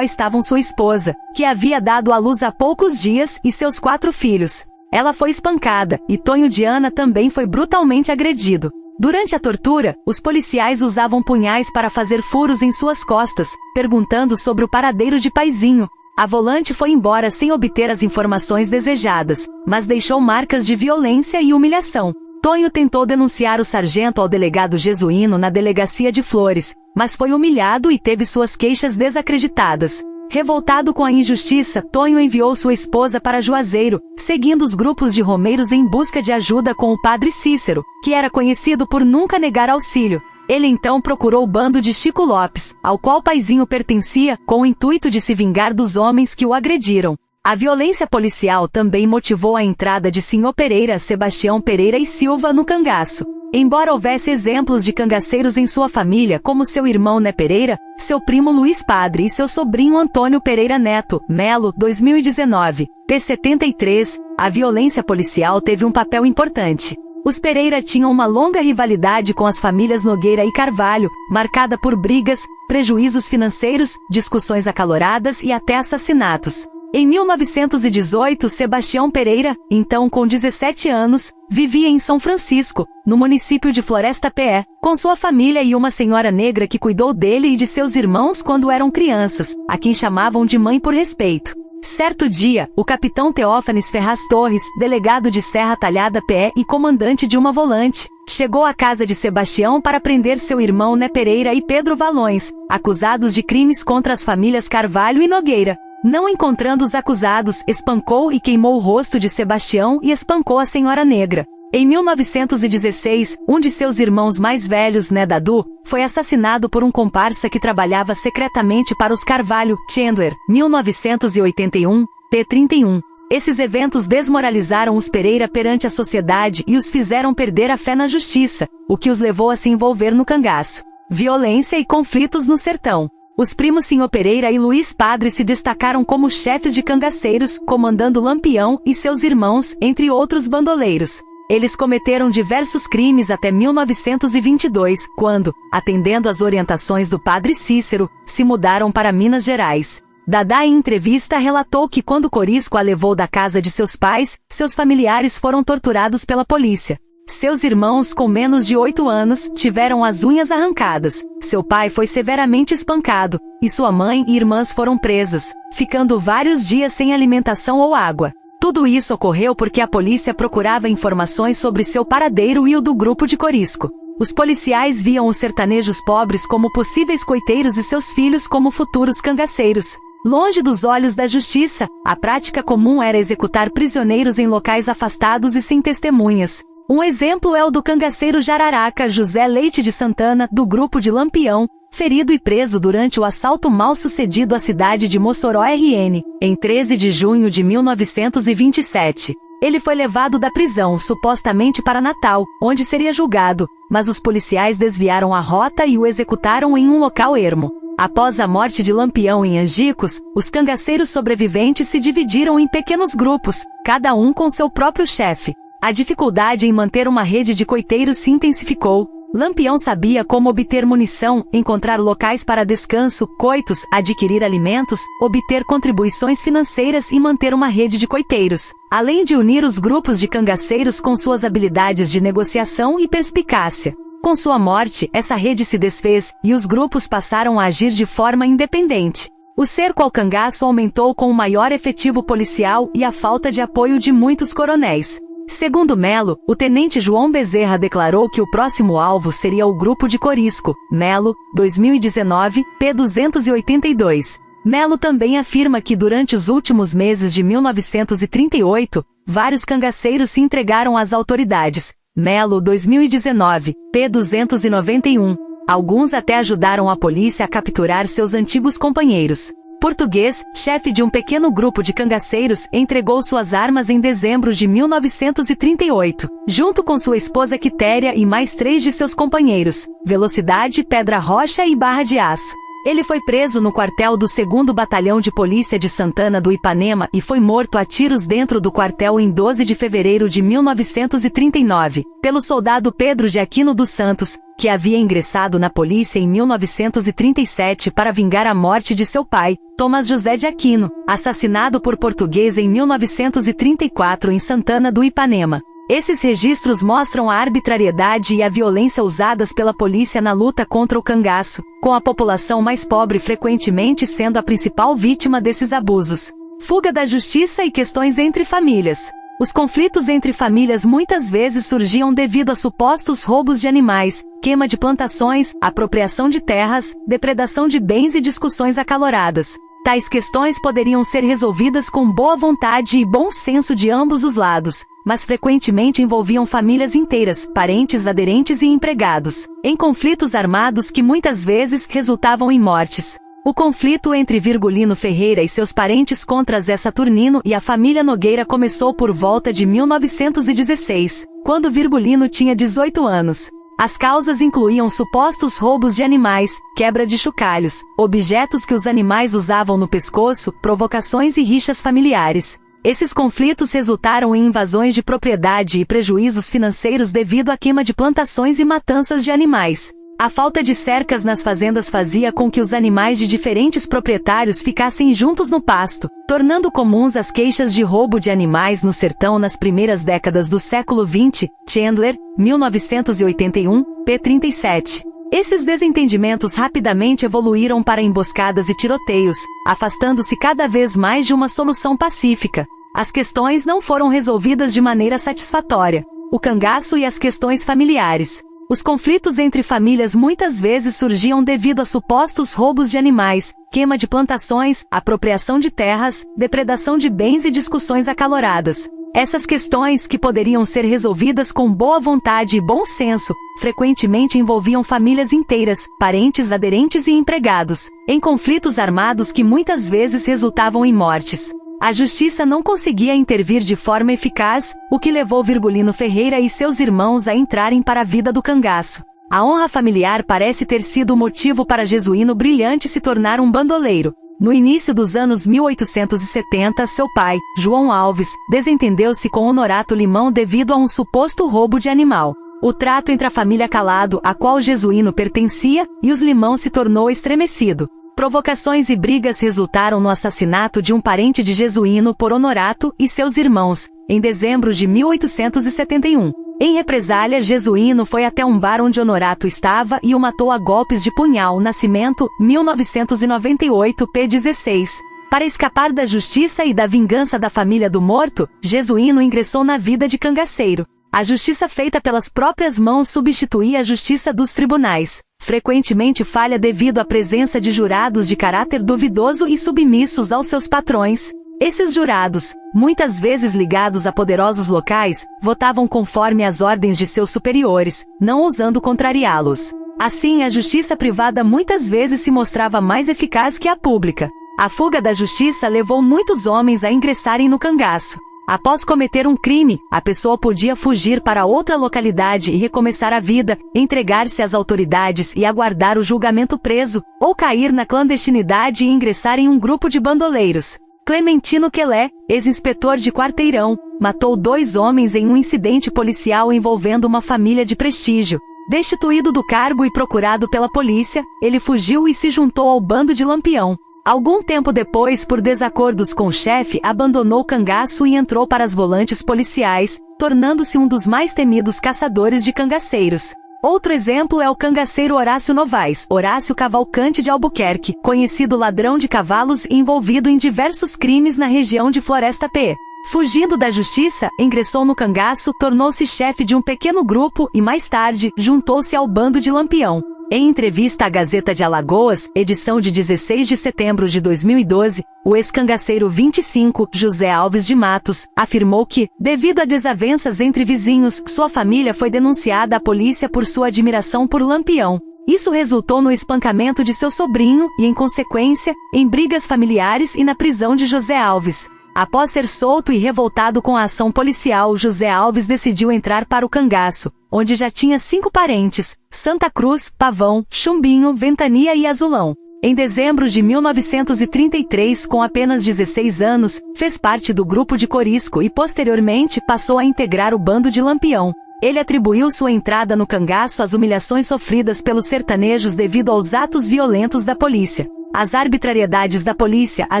estavam sua esposa, que havia dado à luz há poucos dias, e seus 4 filhos. Ela foi espancada, e Tonho de Ana também foi brutalmente agredido. Durante a tortura, os policiais usavam punhais para fazer furos em suas costas, perguntando sobre o paradeiro de Paizinho. A volante foi embora sem obter as informações desejadas, mas deixou marcas de violência e humilhação. Tonho tentou denunciar o sargento ao delegado Jesuíno na delegacia de Flores, mas foi humilhado e teve suas queixas desacreditadas. Revoltado com a injustiça, Tonho enviou sua esposa para Juazeiro, seguindo os grupos de romeiros em busca de ajuda com o padre Cícero, que era conhecido por nunca negar auxílio. Ele então procurou o bando de Chico Lopes, ao qual Paizinho pertencia, com o intuito de se vingar dos homens que o agrediram. A violência policial também motivou a entrada de Sr. Pereira Sebastião Pereira e Silva no cangaço. Embora houvesse exemplos de cangaceiros em sua família, como seu irmão Né Pereira, seu primo Luiz Padre e seu sobrinho Antônio Pereira Neto, Melo, 2019, p. 73, a violência policial teve um papel importante. Os Pereira tinham uma longa rivalidade com as famílias Nogueira e Carvalho, marcada por brigas, prejuízos financeiros, discussões acaloradas e até assassinatos. Em 1918, Sebastião Pereira, então com 17 anos, vivia em São Francisco, no município de Floresta PE, com sua família e uma senhora negra que cuidou dele e de seus irmãos quando eram crianças, a quem chamavam de mãe por respeito. Certo dia, o capitão Teófanes Ferraz Torres, delegado de Serra Talhada PE e comandante de uma volante, chegou à casa de Sebastião para prender seu irmão Né Pereira e Pedro Valões, acusados de crimes contra as famílias Carvalho e Nogueira. Não encontrando os acusados, espancou e queimou o rosto de Sebastião e espancou a senhora negra. Em 1916, um de seus irmãos mais velhos, Né Dadu, foi assassinado por um comparsa que trabalhava secretamente para os Carvalho. Chandler, 1981, p. 31. Esses eventos desmoralizaram os Pereira perante a sociedade e os fizeram perder a fé na justiça, o que os levou a se envolver no cangaço, violência e conflitos no sertão. Os primos Sinhô Pereira e Luiz Padre se destacaram como chefes de cangaceiros, comandando Lampião e seus irmãos, entre outros bandoleiros. Eles cometeram diversos crimes até 1922, quando, atendendo às orientações do padre Cícero, se mudaram para Minas Gerais. Dadá, em entrevista, relatou que quando Corisco a levou da casa de seus pais, seus familiares foram torturados pela polícia. Seus irmãos, com menos de 8 anos, tiveram as unhas arrancadas. Seu pai foi severamente espancado, e sua mãe e irmãs foram presas, ficando vários dias sem alimentação ou água. Tudo isso ocorreu porque a polícia procurava informações sobre seu paradeiro e o do grupo de Corisco. Os policiais viam os sertanejos pobres como possíveis coiteiros e seus filhos como futuros cangaceiros. Longe dos olhos da justiça, a prática comum era executar prisioneiros em locais afastados e sem testemunhas. Um exemplo é o do cangaceiro jararaca José Leite de Santana, do grupo de Lampião, ferido e preso durante o assalto mal-sucedido à cidade de Mossoró RN, em 13 de junho de 1927. Ele foi levado da prisão supostamente para Natal, onde seria julgado, mas os policiais desviaram a rota e o executaram em um local ermo. Após a morte de Lampião em Angicos, os cangaceiros sobreviventes se dividiram em pequenos grupos, cada um com seu próprio chefe. A dificuldade em manter uma rede de coiteiros se intensificou. Lampião sabia como obter munição, encontrar locais para descanso, coitos, adquirir alimentos, obter contribuições financeiras e manter uma rede de coiteiros, além de unir os grupos de cangaceiros com suas habilidades de negociação e perspicácia. Com sua morte, essa rede se desfez, e os grupos passaram a agir de forma independente. O cerco ao cangaço aumentou com o maior efetivo policial e a falta de apoio de muitos coronéis. Segundo Melo, o tenente João Bezerra declarou que o próximo alvo seria o grupo de Corisco. Melo, 2019, p. 282. Melo também afirma que durante os últimos meses de 1938, vários cangaceiros se entregaram às autoridades. Melo, 2019, p. 291. Alguns até ajudaram a polícia a capturar seus antigos companheiros. Português, chefe de um pequeno grupo de cangaceiros, entregou suas armas em dezembro de 1938, junto com sua esposa Quitéria e mais 3 de seus companheiros, Velocidade, Pedra Rocha e Barra de Aço. Ele foi preso no quartel do 2º Batalhão de Polícia de Santana do Ipanema e foi morto a tiros dentro do quartel em 12 de fevereiro de 1939, pelo soldado Pedro de Aquino dos Santos, que havia ingressado na polícia em 1937 para vingar a morte de seu pai, Tomás José de Aquino, assassinado por português em 1934 em Santana do Ipanema. Esses registros mostram a arbitrariedade e a violência usadas pela polícia na luta contra o cangaço, com a população mais pobre frequentemente sendo a principal vítima desses abusos. Fuga da justiça e questões entre famílias. Os conflitos entre famílias muitas vezes surgiam devido a supostos roubos de animais, queima de plantações, apropriação de terras, depredação de bens e discussões acaloradas. Tais questões poderiam ser resolvidas com boa vontade e bom senso de ambos os lados, mas frequentemente envolviam famílias inteiras, parentes, aderentes e empregados, em conflitos armados que muitas vezes resultavam em mortes. O conflito entre Virgulino Ferreira e seus parentes contra Zé Saturnino e a família Nogueira começou por volta de 1916, quando Virgulino tinha 18 anos. As causas incluíam supostos roubos de animais, quebra de chocalhos, objetos que os animais usavam no pescoço, provocações e rixas familiares. Esses conflitos resultaram em invasões de propriedade e prejuízos financeiros devido à queima de plantações e matanças de animais. A falta de cercas nas fazendas fazia com que os animais de diferentes proprietários ficassem juntos no pasto, tornando comuns as queixas de roubo de animais no sertão nas primeiras décadas do século XX. Chandler, 1981, p. 37. Esses desentendimentos rapidamente evoluíram para emboscadas e tiroteios, afastando-se cada vez mais de uma solução pacífica. As questões não foram resolvidas de maneira satisfatória. O cangaço e as questões familiares. Os conflitos entre famílias muitas vezes surgiam devido a supostos roubos de animais, queima de plantações, apropriação de terras, depredação de bens e discussões acaloradas. Essas questões, que poderiam ser resolvidas com boa vontade e bom senso, frequentemente envolviam famílias inteiras, parentes, aderentes e empregados, em conflitos armados que muitas vezes resultavam em mortes. A justiça não conseguia intervir de forma eficaz, o que levou Virgulino Ferreira e seus irmãos a entrarem para a vida do cangaço. A honra familiar parece ter sido o motivo para Jesuíno Brilhante se tornar um bandoleiro. No início dos anos 1870, seu pai, João Alves, desentendeu-se com Honorato Limão devido a um suposto roubo de animal. O trato entre a família Calado, a qual Jesuíno pertencia, e os Limão se tornou estremecido. Provocações e brigas resultaram no assassinato de um parente de Jesuíno por Honorato e seus irmãos, em dezembro de 1871. Em represália, Jesuíno foi até um bar onde Honorato estava e o matou a golpes de punhal. Nascimento, 1998, p. 16. Para escapar da justiça e da vingança da família do morto, Jesuíno ingressou na vida de cangaceiro. A justiça feita pelas próprias mãos substituía a justiça dos tribunais, frequentemente falha devido à presença de jurados de caráter duvidoso e submissos aos seus patrões. Esses jurados, muitas vezes ligados a poderosos locais, votavam conforme as ordens de seus superiores, não ousando contrariá-los. Assim, a justiça privada muitas vezes se mostrava mais eficaz que a pública. A fuga da justiça levou muitos homens a ingressarem no cangaço. Após cometer um crime, a pessoa podia fugir para outra localidade e recomeçar a vida, entregar-se às autoridades e aguardar o julgamento preso, ou cair na clandestinidade e ingressar em um grupo de bandoleiros. Clementino Quelé, ex-inspetor de quarteirão, matou 2 homens em um incidente policial envolvendo uma família de prestígio. Destituído do cargo e procurado pela polícia, ele fugiu e se juntou ao bando de Lampião. Algum tempo depois, por desacordos com o chefe, abandonou o cangaço e entrou para as volantes policiais, tornando-se um dos mais temidos caçadores de cangaceiros. Outro exemplo é o cangaceiro Horácio Novaes, Horácio Cavalcante de Albuquerque, conhecido ladrão de cavalos e envolvido em diversos crimes na região de Floresta P. Fugindo da justiça, ingressou no cangaço, tornou-se chefe de um pequeno grupo e, mais tarde, juntou-se ao bando de Lampião. Em entrevista à Gazeta de Alagoas, edição de 16 de setembro de 2012, o ex-cangaceiro 25, José Alves de Matos, afirmou que, devido a desavenças entre vizinhos, sua família foi denunciada à polícia por sua admiração por Lampião. Isso resultou no espancamento de seu sobrinho e, em consequência, em brigas familiares e na prisão de José Alves. Após ser solto e revoltado com a ação policial, José Alves decidiu entrar para o cangaço, onde já tinha 5 parentes: Santa Cruz, Pavão, Chumbinho, Ventania e Azulão. Em dezembro de 1933, com apenas 16 anos, fez parte do grupo de Corisco e posteriormente passou a integrar o bando de Lampião. Ele atribuiu sua entrada no cangaço às humilhações sofridas pelos sertanejos devido aos atos violentos da polícia. As arbitrariedades da polícia, a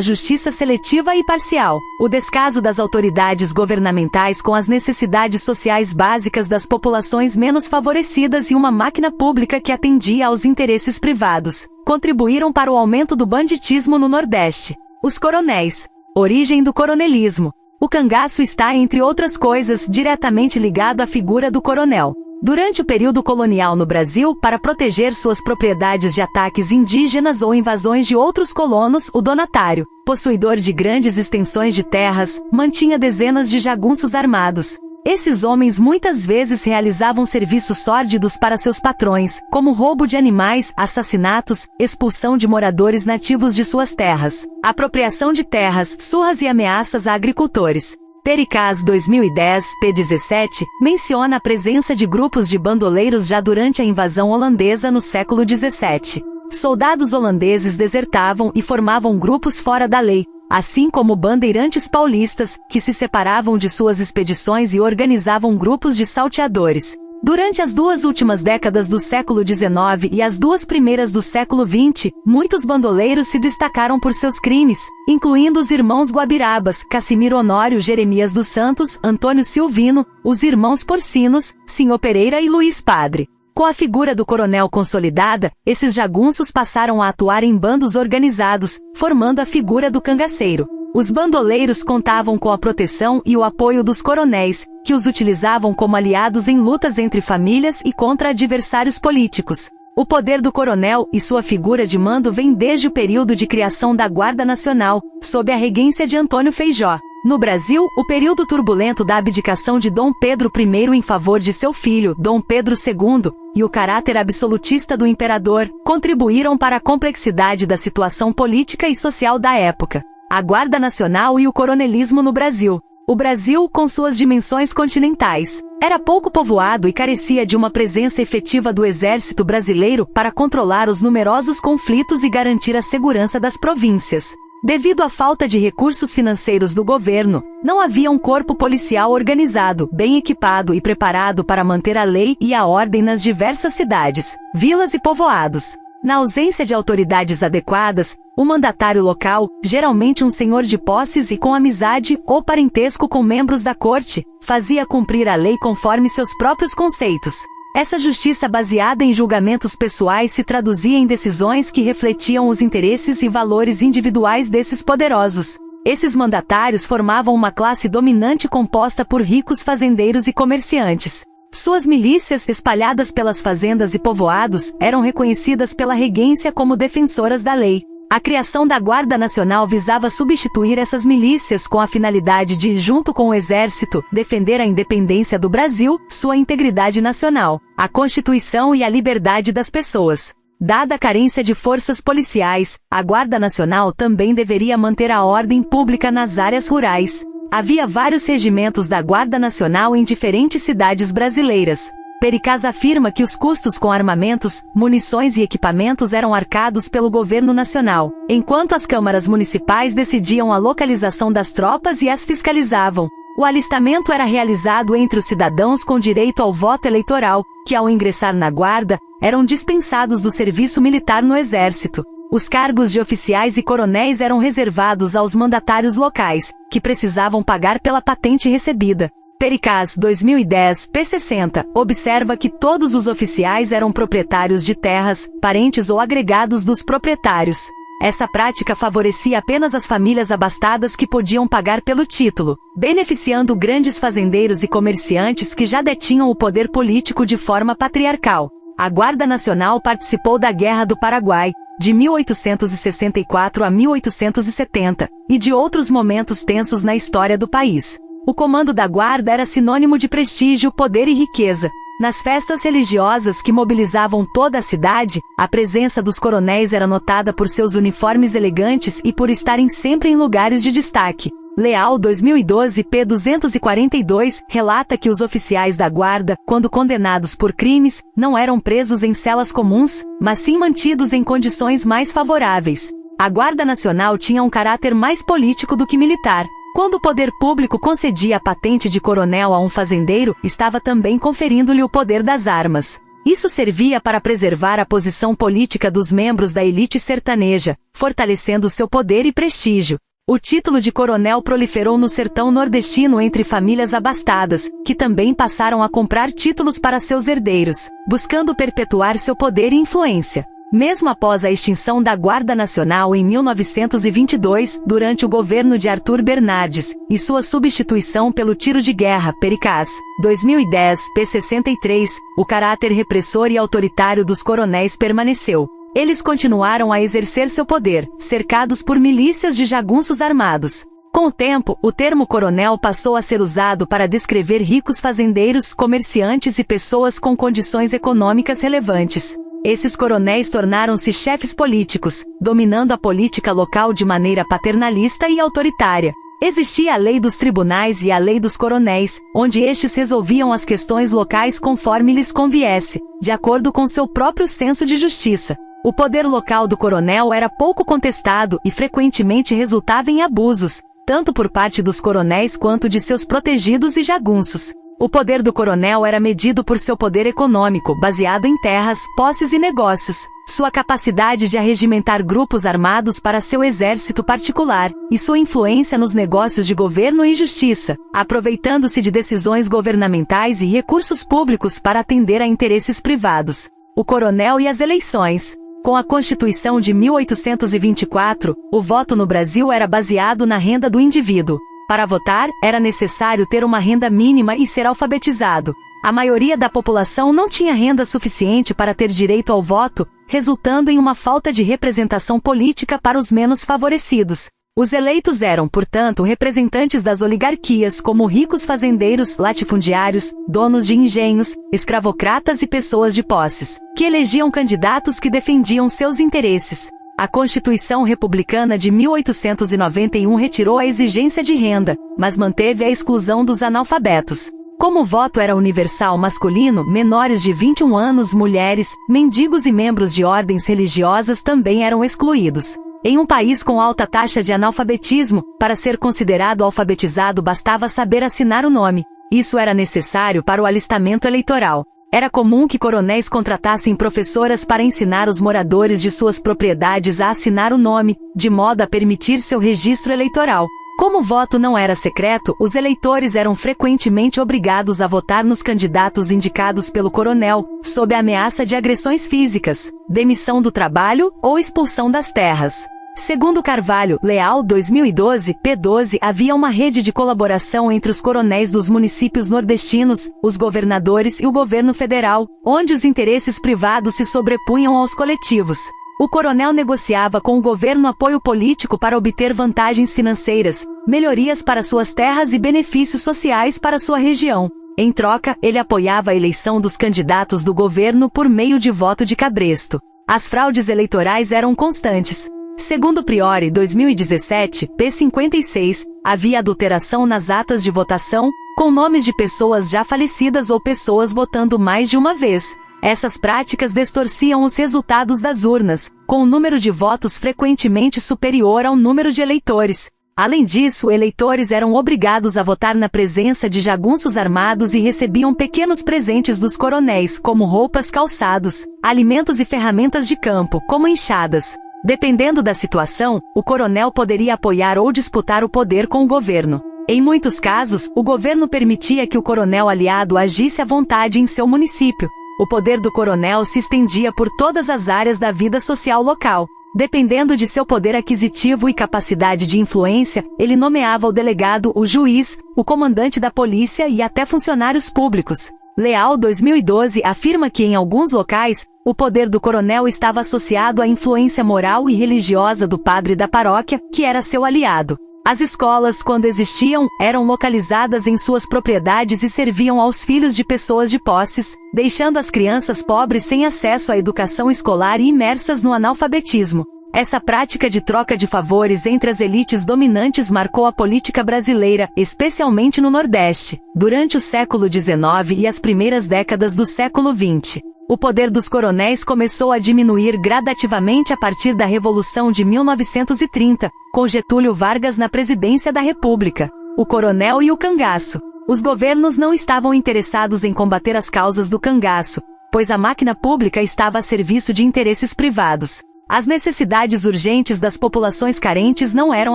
justiça seletiva e parcial, o descaso das autoridades governamentais com as necessidades sociais básicas das populações menos favorecidas e uma máquina pública que atendia aos interesses privados, contribuíram para o aumento do banditismo no Nordeste. Os coronéis. Origem do coronelismo. O cangaço está, entre outras coisas, diretamente ligado à figura do coronel. Durante o período colonial no Brasil, para proteger suas propriedades de ataques indígenas ou invasões de outros colonos, o donatário, possuidor de grandes extensões de terras, mantinha dezenas de jagunços armados. Esses homens muitas vezes realizavam serviços sórdidos para seus patrões, como roubo de animais, assassinatos, expulsão de moradores nativos de suas terras, apropriação de terras, surras e ameaças a agricultores. Pericaz 2010, p. 17, menciona a presença de grupos de bandoleiros já durante a invasão holandesa no século XVII. Soldados holandeses desertavam e formavam grupos fora da lei, assim como bandeirantes paulistas, que se separavam de suas expedições e organizavam grupos de salteadores. Durante as 2 últimas décadas do século XIX e as 2 primeiras do século XX, muitos bandoleiros se destacaram por seus crimes, incluindo os irmãos Guabirabas, Cassimiro Honório Jeremias dos Santos, Antônio Silvino, os irmãos Porcinos, Sinhô Pereira e Luiz Padre. Com a figura do coronel consolidada, esses jagunços passaram a atuar em bandos organizados, formando a figura do cangaceiro. Os bandoleiros contavam com a proteção e o apoio dos coronéis, que os utilizavam como aliados em lutas entre famílias e contra adversários políticos. O poder do coronel e sua figura de mando vem desde o período de criação da Guarda Nacional, sob a regência de Antônio Feijó. No Brasil, o período turbulento da abdicação de Dom Pedro I em favor de seu filho, Dom Pedro II, e o caráter absolutista do imperador, contribuíram para a complexidade da situação política e social da época. a Guarda Nacional e o coronelismo no Brasil. O Brasil, com suas dimensões continentais, era pouco povoado e carecia de uma presença efetiva do exército brasileiro para controlar os numerosos conflitos e garantir a segurança das províncias. Devido à falta de recursos financeiros do governo, não havia um corpo policial organizado, bem equipado e preparado para manter a lei e a ordem nas diversas cidades, vilas e povoados. Na ausência de autoridades adequadas, o mandatário local, geralmente um senhor de posses e com amizade ou parentesco com membros da corte, fazia cumprir a lei conforme seus próprios conceitos. Essa justiça baseada em julgamentos pessoais se traduzia em decisões que refletiam os interesses e valores individuais desses poderosos. Esses mandatários formavam uma classe dominante composta por ricos fazendeiros e comerciantes. Suas milícias, espalhadas pelas fazendas e povoados, eram reconhecidas pela regência como defensoras da lei. A criação da Guarda Nacional visava substituir essas milícias com a finalidade de, junto com o Exército, defender a independência do Brasil, sua integridade nacional, a Constituição e a liberdade das pessoas. Dada a carência de forças policiais, a Guarda Nacional também deveria manter a ordem pública nas áreas rurais. Havia vários regimentos da Guarda Nacional em diferentes cidades brasileiras. Pericaz afirma que os custos com armamentos, munições e equipamentos eram arcados pelo governo nacional, enquanto as câmaras municipais decidiam a localização das tropas e as fiscalizavam. O alistamento era realizado entre os cidadãos com direito ao voto eleitoral, que ao ingressar na Guarda, eram dispensados do serviço militar no Exército. Os cargos de oficiais e coronéis eram reservados aos mandatários locais, que precisavam pagar pela patente recebida. Pericaz, 2010, p. 60, observa que todos os oficiais eram proprietários de terras, parentes ou agregados dos proprietários. Essa prática favorecia apenas as famílias abastadas que podiam pagar pelo título, beneficiando grandes fazendeiros e comerciantes que já detinham o poder político de forma patriarcal. A Guarda Nacional participou da Guerra do Paraguai, de 1864 a 1870, e de outros momentos tensos na história do país. O comando da Guarda era sinônimo de prestígio, poder e riqueza. Nas festas religiosas que mobilizavam toda a cidade, a presença dos coronéis era notada por seus uniformes elegantes e por estarem sempre em lugares de destaque. Leal, 2012, p. 242, relata que os oficiais da Guarda, quando condenados por crimes, não eram presos em celas comuns, mas sim mantidos em condições mais favoráveis. A Guarda Nacional tinha um caráter mais político do que militar. Quando o poder público concedia a patente de coronel a um fazendeiro, estava também conferindo-lhe o poder das armas. Isso servia para preservar a posição política dos membros da elite sertaneja, fortalecendo seu poder e prestígio. O título de coronel proliferou no sertão nordestino entre famílias abastadas, que também passaram a comprar títulos para seus herdeiros, buscando perpetuar seu poder e influência. Mesmo após a extinção da Guarda Nacional em 1922, durante o governo de Arthur Bernardes, e sua substituição pelo tiro de guerra, Pericaz, 2010, p. 63, o caráter repressor e autoritário dos coronéis permaneceu. Eles continuaram a exercer seu poder, cercados por milícias de jagunços armados. Com o tempo, o termo coronel passou a ser usado para descrever ricos fazendeiros, comerciantes e pessoas com condições econômicas relevantes. Esses coronéis tornaram-se chefes políticos, dominando a política local de maneira paternalista e autoritária. Existia a lei dos tribunais e a lei dos coronéis, onde estes resolviam as questões locais conforme lhes conviesse, de acordo com seu próprio senso de justiça. O poder local do coronel era pouco contestado e frequentemente resultava em abusos, tanto por parte dos coronéis quanto de seus protegidos e jagunços. O poder do coronel era medido por seu poder econômico, baseado em terras, posses e negócios, sua capacidade de arregimentar grupos armados para seu exército particular, e sua influência nos negócios de governo e justiça, aproveitando-se de decisões governamentais e recursos públicos para atender a interesses privados. O coronel e as eleições. Com a Constituição de 1824, o voto no Brasil era baseado na renda do indivíduo. Para votar, era necessário ter uma renda mínima e ser alfabetizado. A maioria da população não tinha renda suficiente para ter direito ao voto, resultando em uma falta de representação política para os menos favorecidos. Os eleitos eram, portanto, representantes das oligarquias, como ricos fazendeiros, latifundiários, donos de engenhos, escravocratas e pessoas de posses, que elegiam candidatos que defendiam seus interesses. A Constituição Republicana de 1891 retirou a exigência de renda, mas manteve a exclusão dos analfabetos. Como o voto era universal masculino, menores de 21 anos, mulheres, mendigos e membros de ordens religiosas também eram excluídos. Em um país com alta taxa de analfabetismo, para ser considerado alfabetizado bastava saber assinar o nome. Isso era necessário para o alistamento eleitoral. Era comum que coronéis contratassem professoras para ensinar os moradores de suas propriedades a assinar o nome, de modo a permitir seu registro eleitoral. Como o voto não era secreto, os eleitores eram frequentemente obrigados a votar nos candidatos indicados pelo coronel, sob a ameaça de agressões físicas, demissão do trabalho ou expulsão das terras. Segundo Carvalho, Leal 2012, p. 12, havia uma rede de colaboração entre os coronéis dos municípios nordestinos, os governadores e o governo federal, onde os interesses privados se sobrepunham aos coletivos. O coronel negociava com o governo apoio político para obter vantagens financeiras, melhorias para suas terras e benefícios sociais para sua região. Em troca, ele apoiava a eleição dos candidatos do governo por meio de voto de cabresto. As fraudes eleitorais eram constantes. Segundo Priori 2017, p. 56, havia adulteração nas atas de votação, com nomes de pessoas já falecidas ou pessoas votando mais de uma vez. Essas práticas distorciam os resultados das urnas, com o número de votos frequentemente superior ao número de eleitores. Além disso, eleitores eram obrigados a votar na presença de jagunços armados e recebiam pequenos presentes dos coronéis, como roupas, calçados, alimentos e ferramentas de campo, como enxadas. Dependendo da situação, o coronel poderia apoiar ou disputar o poder com o governo. Em muitos casos, o governo permitia que o coronel aliado agisse à vontade em seu município. O poder do coronel se estendia por todas as áreas da vida social local. Dependendo de seu poder aquisitivo e capacidade de influência, ele nomeava o delegado, o juiz, o comandante da polícia e até funcionários públicos. Leal 2012 afirma que em alguns locais, o poder do coronel estava associado à influência moral e religiosa do padre da paróquia, que era seu aliado. As escolas, quando existiam, eram localizadas em suas propriedades e serviam aos filhos de pessoas de posses, deixando as crianças pobres sem acesso à educação escolar e imersas no analfabetismo. Essa prática de troca de favores entre as elites dominantes marcou a política brasileira, especialmente no Nordeste, durante o século XIX e as primeiras décadas do século XX. O poder dos coronéis começou a diminuir gradativamente a partir da Revolução de 1930, com Getúlio Vargas na presidência da República. O coronel e o cangaço. Os governos não estavam interessados em combater as causas do cangaço, pois a máquina pública estava a serviço de interesses privados. As necessidades urgentes das populações carentes não eram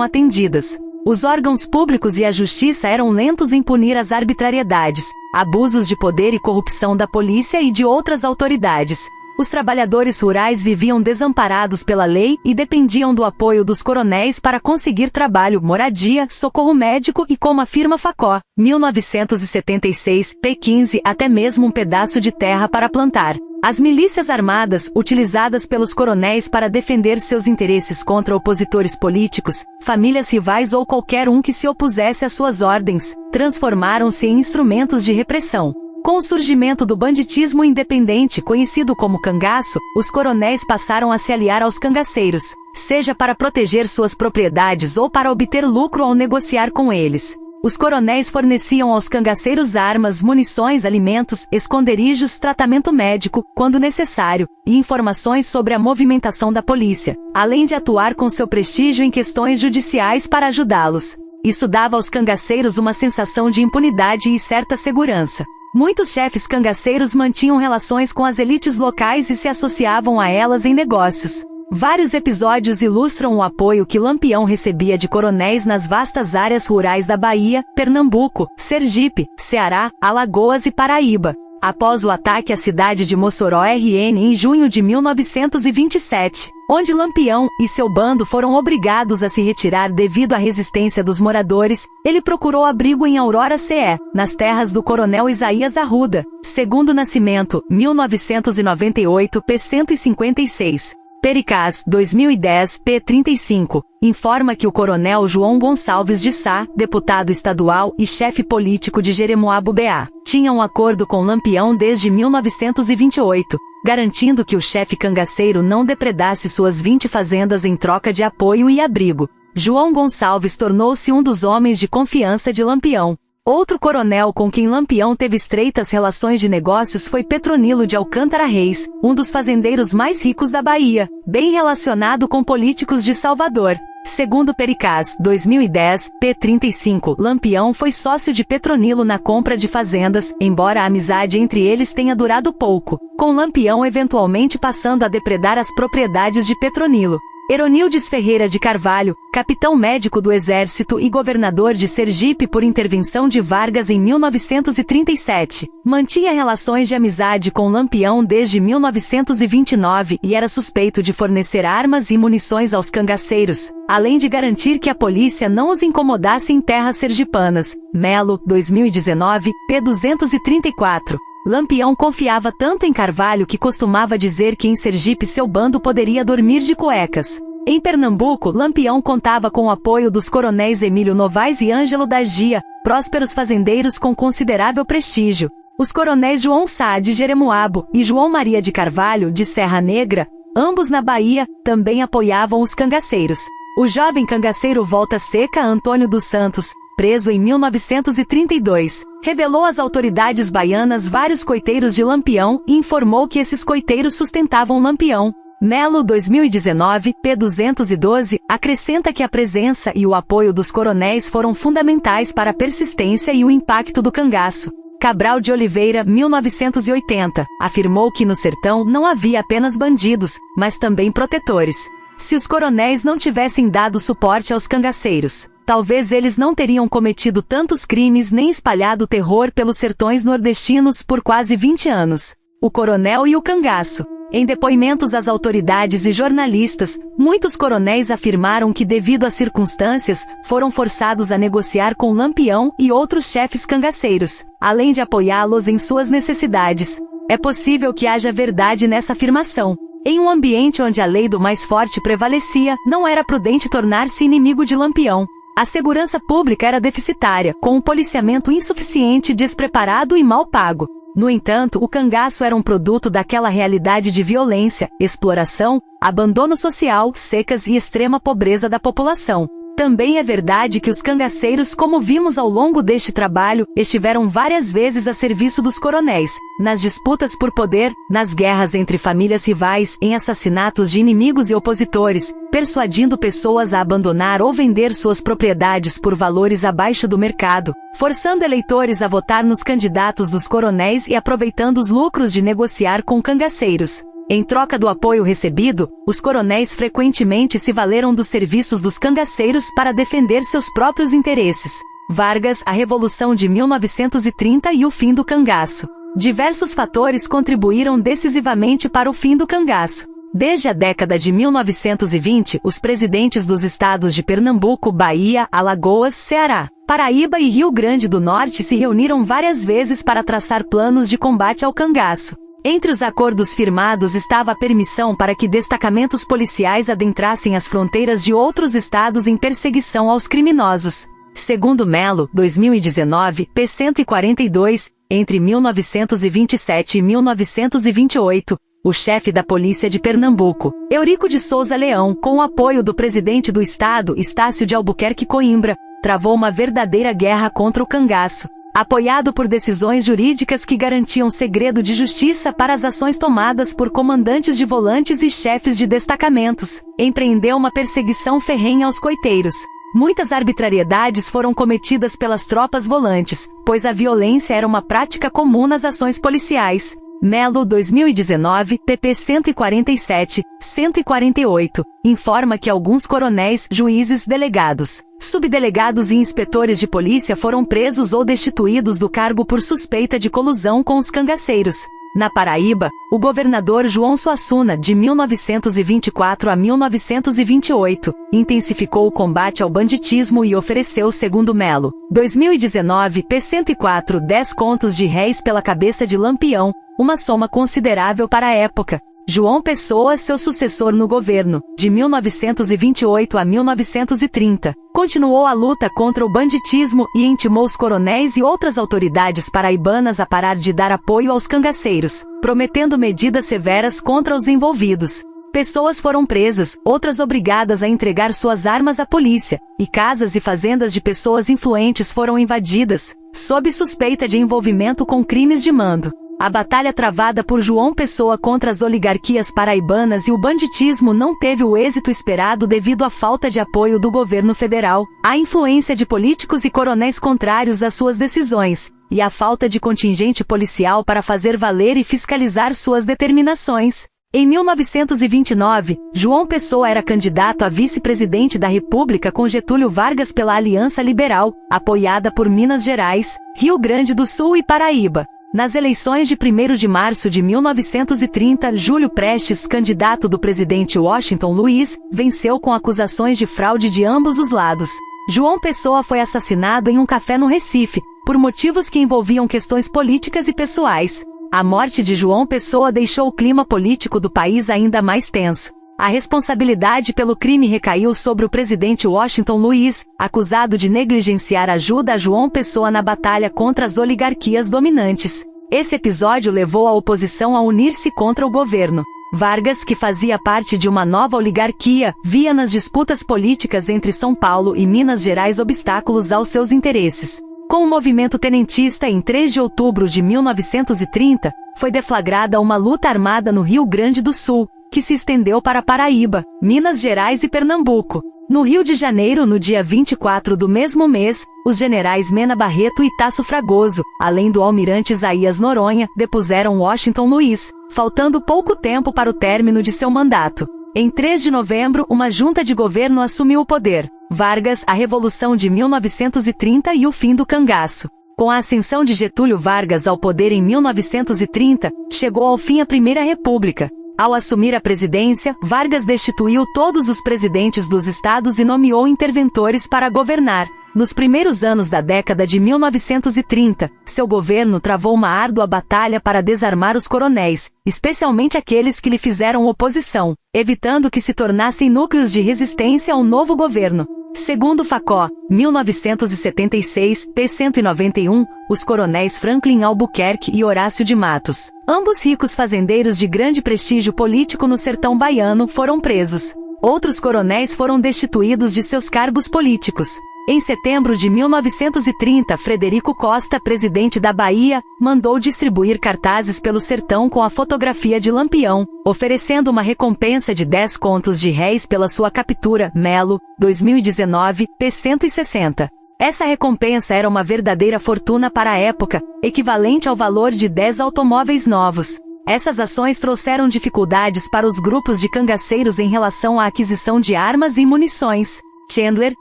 atendidas. Os órgãos públicos e a justiça eram lentos em punir as arbitrariedades, abusos de poder e corrupção da polícia e de outras autoridades. Os trabalhadores rurais viviam desamparados pela lei e dependiam do apoio dos coronéis para conseguir trabalho, moradia, socorro médico e, como afirma Facó, 1976, p. 15, até mesmo um pedaço de terra para plantar. As milícias armadas, utilizadas pelos coronéis para defender seus interesses contra opositores políticos, famílias rivais ou qualquer um que se opusesse às suas ordens, transformaram-se em instrumentos de repressão. Com o surgimento do banditismo independente conhecido como cangaço, os coronéis passaram a se aliar aos cangaceiros, seja para proteger suas propriedades ou para obter lucro ao negociar com eles. Os coronéis forneciam aos cangaceiros armas, munições, alimentos, esconderijos, tratamento médico, quando necessário, e informações sobre a movimentação da polícia, além de atuar com seu prestígio em questões judiciais para ajudá-los. Isso dava aos cangaceiros uma sensação de impunidade e certa segurança. Muitos chefes cangaceiros mantinham relações com as elites locais e se associavam a elas em negócios. Vários episódios ilustram o apoio que Lampião recebia de coronéis nas vastas áreas rurais da Bahia, Pernambuco, Sergipe, Ceará, Alagoas e Paraíba. Após o ataque à cidade de Mossoró RN em junho de 1927, onde Lampião e seu bando foram obrigados a se retirar devido à resistência dos moradores, ele procurou abrigo em Aurora CE, nas terras do coronel Isaías Arruda, segundo Nascimento, 1998, p. 156. Pericaz, 2010, p. 35, informa que o coronel João Gonçalves de Sá, deputado estadual e chefe político de Jeremoabo BA, tinha um acordo com Lampião desde 1928. garantindo que o chefe cangaceiro não depredasse suas 20 fazendas em troca de apoio e abrigo. João Gonçalves tornou-se um dos homens de confiança de Lampião. Outro coronel com quem Lampião teve estreitas relações de negócios foi Petronilo de Alcântara Reis, um dos fazendeiros mais ricos da Bahia, bem relacionado com políticos de Salvador. Segundo Pericaz, 2010, p. 35, Lampião foi sócio de Petronilo na compra de fazendas, embora a amizade entre eles tenha durado pouco, com Lampião eventualmente passando a depredar as propriedades de Petronilo. Heronildes Ferreira de Carvalho, capitão médico do Exército e governador de Sergipe por intervenção de Vargas em 1937, mantinha relações de amizade com Lampião desde 1929 e era suspeito de fornecer armas e munições aos cangaceiros, além de garantir que a polícia não os incomodasse em terras sergipanas. Melo, 2019, p. 234. Lampião confiava tanto em Carvalho que costumava dizer que em Sergipe seu bando poderia dormir de cuecas. Em Pernambuco, Lampião contava com o apoio dos coronéis Emílio Novaes e Ângelo da Gia, prósperos fazendeiros com considerável prestígio. Os coronéis João Sá de Jeremoabo e João Maria de Carvalho de Serra Negra, ambos na Bahia, também apoiavam os cangaceiros. O jovem cangaceiro Volta Seca Antônio dos Santos, preso em 1932, revelou às autoridades baianas vários coiteiros de Lampião e informou que esses coiteiros sustentavam Lampião. Melo, 2019, p. 212, acrescenta que a presença e o apoio dos coronéis foram fundamentais para a persistência e o impacto do cangaço. Cabral de Oliveira, 1980, afirmou que no sertão não havia apenas bandidos, mas também protetores. Se os coronéis não tivessem dado suporte aos cangaceiros, talvez eles não teriam cometido tantos crimes nem espalhado terror pelos sertões nordestinos por quase 20 anos. O coronel e o cangaço. Em depoimentos às autoridades e jornalistas, muitos coronéis afirmaram que, devido às circunstâncias, foram forçados a negociar com Lampião e outros chefes cangaceiros, além de apoiá-los em suas necessidades. É possível que haja verdade nessa afirmação. Em um ambiente onde a lei do mais forte prevalecia, não era prudente tornar-se inimigo de Lampião. A segurança pública era deficitária, com um policiamento insuficiente, despreparado e mal pago. No entanto, o cangaço era um produto daquela realidade de violência, exploração, abandono social, secas e extrema pobreza da população. Também é verdade que os cangaceiros, como vimos ao longo deste trabalho, estiveram várias vezes a serviço dos coronéis, nas disputas por poder, nas guerras entre famílias rivais, em assassinatos de inimigos e opositores, persuadindo pessoas a abandonar ou vender suas propriedades por valores abaixo do mercado, forçando eleitores a votar nos candidatos dos coronéis e aproveitando os lucros de negociar com cangaceiros. Em troca do apoio recebido, os coronéis frequentemente se valeram dos serviços dos cangaceiros para defender seus próprios interesses. Vargas, a Revolução de 1930 e o fim do cangaço. Diversos fatores contribuíram decisivamente para o fim do cangaço. Desde a década de 1920, os presidentes dos estados de Pernambuco, Bahia, Alagoas, Ceará, Paraíba e Rio Grande do Norte se reuniram várias vezes para traçar planos de combate ao cangaço. Entre os acordos firmados estava a permissão para que destacamentos policiais adentrassem as fronteiras de outros estados em perseguição aos criminosos. Segundo Melo, 2019, p. 142, entre 1927 e 1928, o chefe da polícia de Pernambuco, Eurico de Souza Leão, com o apoio do presidente do estado, Estácio de Albuquerque Coimbra, travou uma verdadeira guerra contra o cangaço. Apoiado por decisões jurídicas que garantiam segredo de justiça para as ações tomadas por comandantes de volantes e chefes de destacamentos, empreendeu uma perseguição ferrenha aos coiteiros. Muitas arbitrariedades foram cometidas pelas tropas volantes, pois a violência era uma prática comum nas ações policiais. Melo, 2019, pp. 147, 148, informa que alguns coronéis, juízes, delegados, subdelegados e inspetores de polícia foram presos ou destituídos do cargo por suspeita de colusão com os cangaceiros. Na Paraíba, o governador João Suassuna, de 1924 a 1928, intensificou o combate ao banditismo e ofereceu, segundo Melo, 2019, p. 104, 10 contos de réis pela cabeça de Lampião, uma soma considerável para a época. João Pessoa, seu sucessor no governo, de 1928 a 1930, continuou a luta contra o banditismo e intimou os coronéis e outras autoridades paraibanas a parar de dar apoio aos cangaceiros, prometendo medidas severas contra os envolvidos. Pessoas foram presas, outras obrigadas a entregar suas armas à polícia, e casas e fazendas de pessoas influentes foram invadidas, sob suspeita de envolvimento com crimes de mando. A batalha travada por João Pessoa contra as oligarquias paraibanas e o banditismo não teve o êxito esperado devido à falta de apoio do governo federal, à influência de políticos e coronéis contrários às suas decisões, e à falta de contingente policial para fazer valer e fiscalizar suas determinações. Em 1929, João Pessoa era candidato a vice-presidente da República com Getúlio Vargas pela Aliança Liberal, apoiada por Minas Gerais, Rio Grande do Sul e Paraíba. Nas eleições de 1º de março de 1930, Júlio Prestes, candidato do presidente Washington Luiz, venceu com acusações de fraude de ambos os lados. João Pessoa foi assassinado em um café no Recife, por motivos que envolviam questões políticas e pessoais. A morte de João Pessoa deixou o clima político do país ainda mais tenso. A responsabilidade pelo crime recaiu sobre o presidente Washington Luiz, acusado de negligenciar ajuda a João Pessoa na batalha contra as oligarquias dominantes. Esse episódio levou a oposição a unir-se contra o governo. Vargas, que fazia parte de uma nova oligarquia, via nas disputas políticas entre São Paulo e Minas Gerais obstáculos aos seus interesses. Com o movimento tenentista, em 3 de outubro de 1930, foi deflagrada uma luta armada no Rio Grande do Sul, que se estendeu para Paraíba, Minas Gerais e Pernambuco. No Rio de Janeiro, no dia 24 do mesmo mês, os generais Mena Barreto e Tasso Fragoso, além do almirante Isaías Noronha, depuseram Washington Luiz, faltando pouco tempo para o término de seu mandato. Em 3 de novembro, uma junta de governo assumiu o poder. Vargas, a Revolução de 1930 e o fim do cangaço. Com a ascensão de Getúlio Vargas ao poder em 1930, chegou ao fim a Primeira República. Ao assumir a presidência, Vargas destituiu todos os presidentes dos estados e nomeou interventores para governar. Nos primeiros anos da década de 1930, seu governo travou uma árdua batalha para desarmar os coronéis, especialmente aqueles que lhe fizeram oposição, evitando que se tornassem núcleos de resistência ao novo governo. Segundo Facó, 1976, p. 191, os coronéis Franklin Albuquerque e Horácio de Matos, ambos ricos fazendeiros de grande prestígio político no sertão baiano, foram presos. Outros coronéis foram destituídos de seus cargos políticos. Em setembro de 1930, Frederico Costa, presidente da Bahia, mandou distribuir cartazes pelo sertão com a fotografia de Lampião, oferecendo uma recompensa de 10 contos de réis pela sua captura. Melo, 2019, p. 160. Essa recompensa era uma verdadeira fortuna para a época, equivalente ao valor de 10 automóveis novos. Essas ações trouxeram dificuldades para os grupos de cangaceiros em relação à aquisição de armas e munições. Chandler,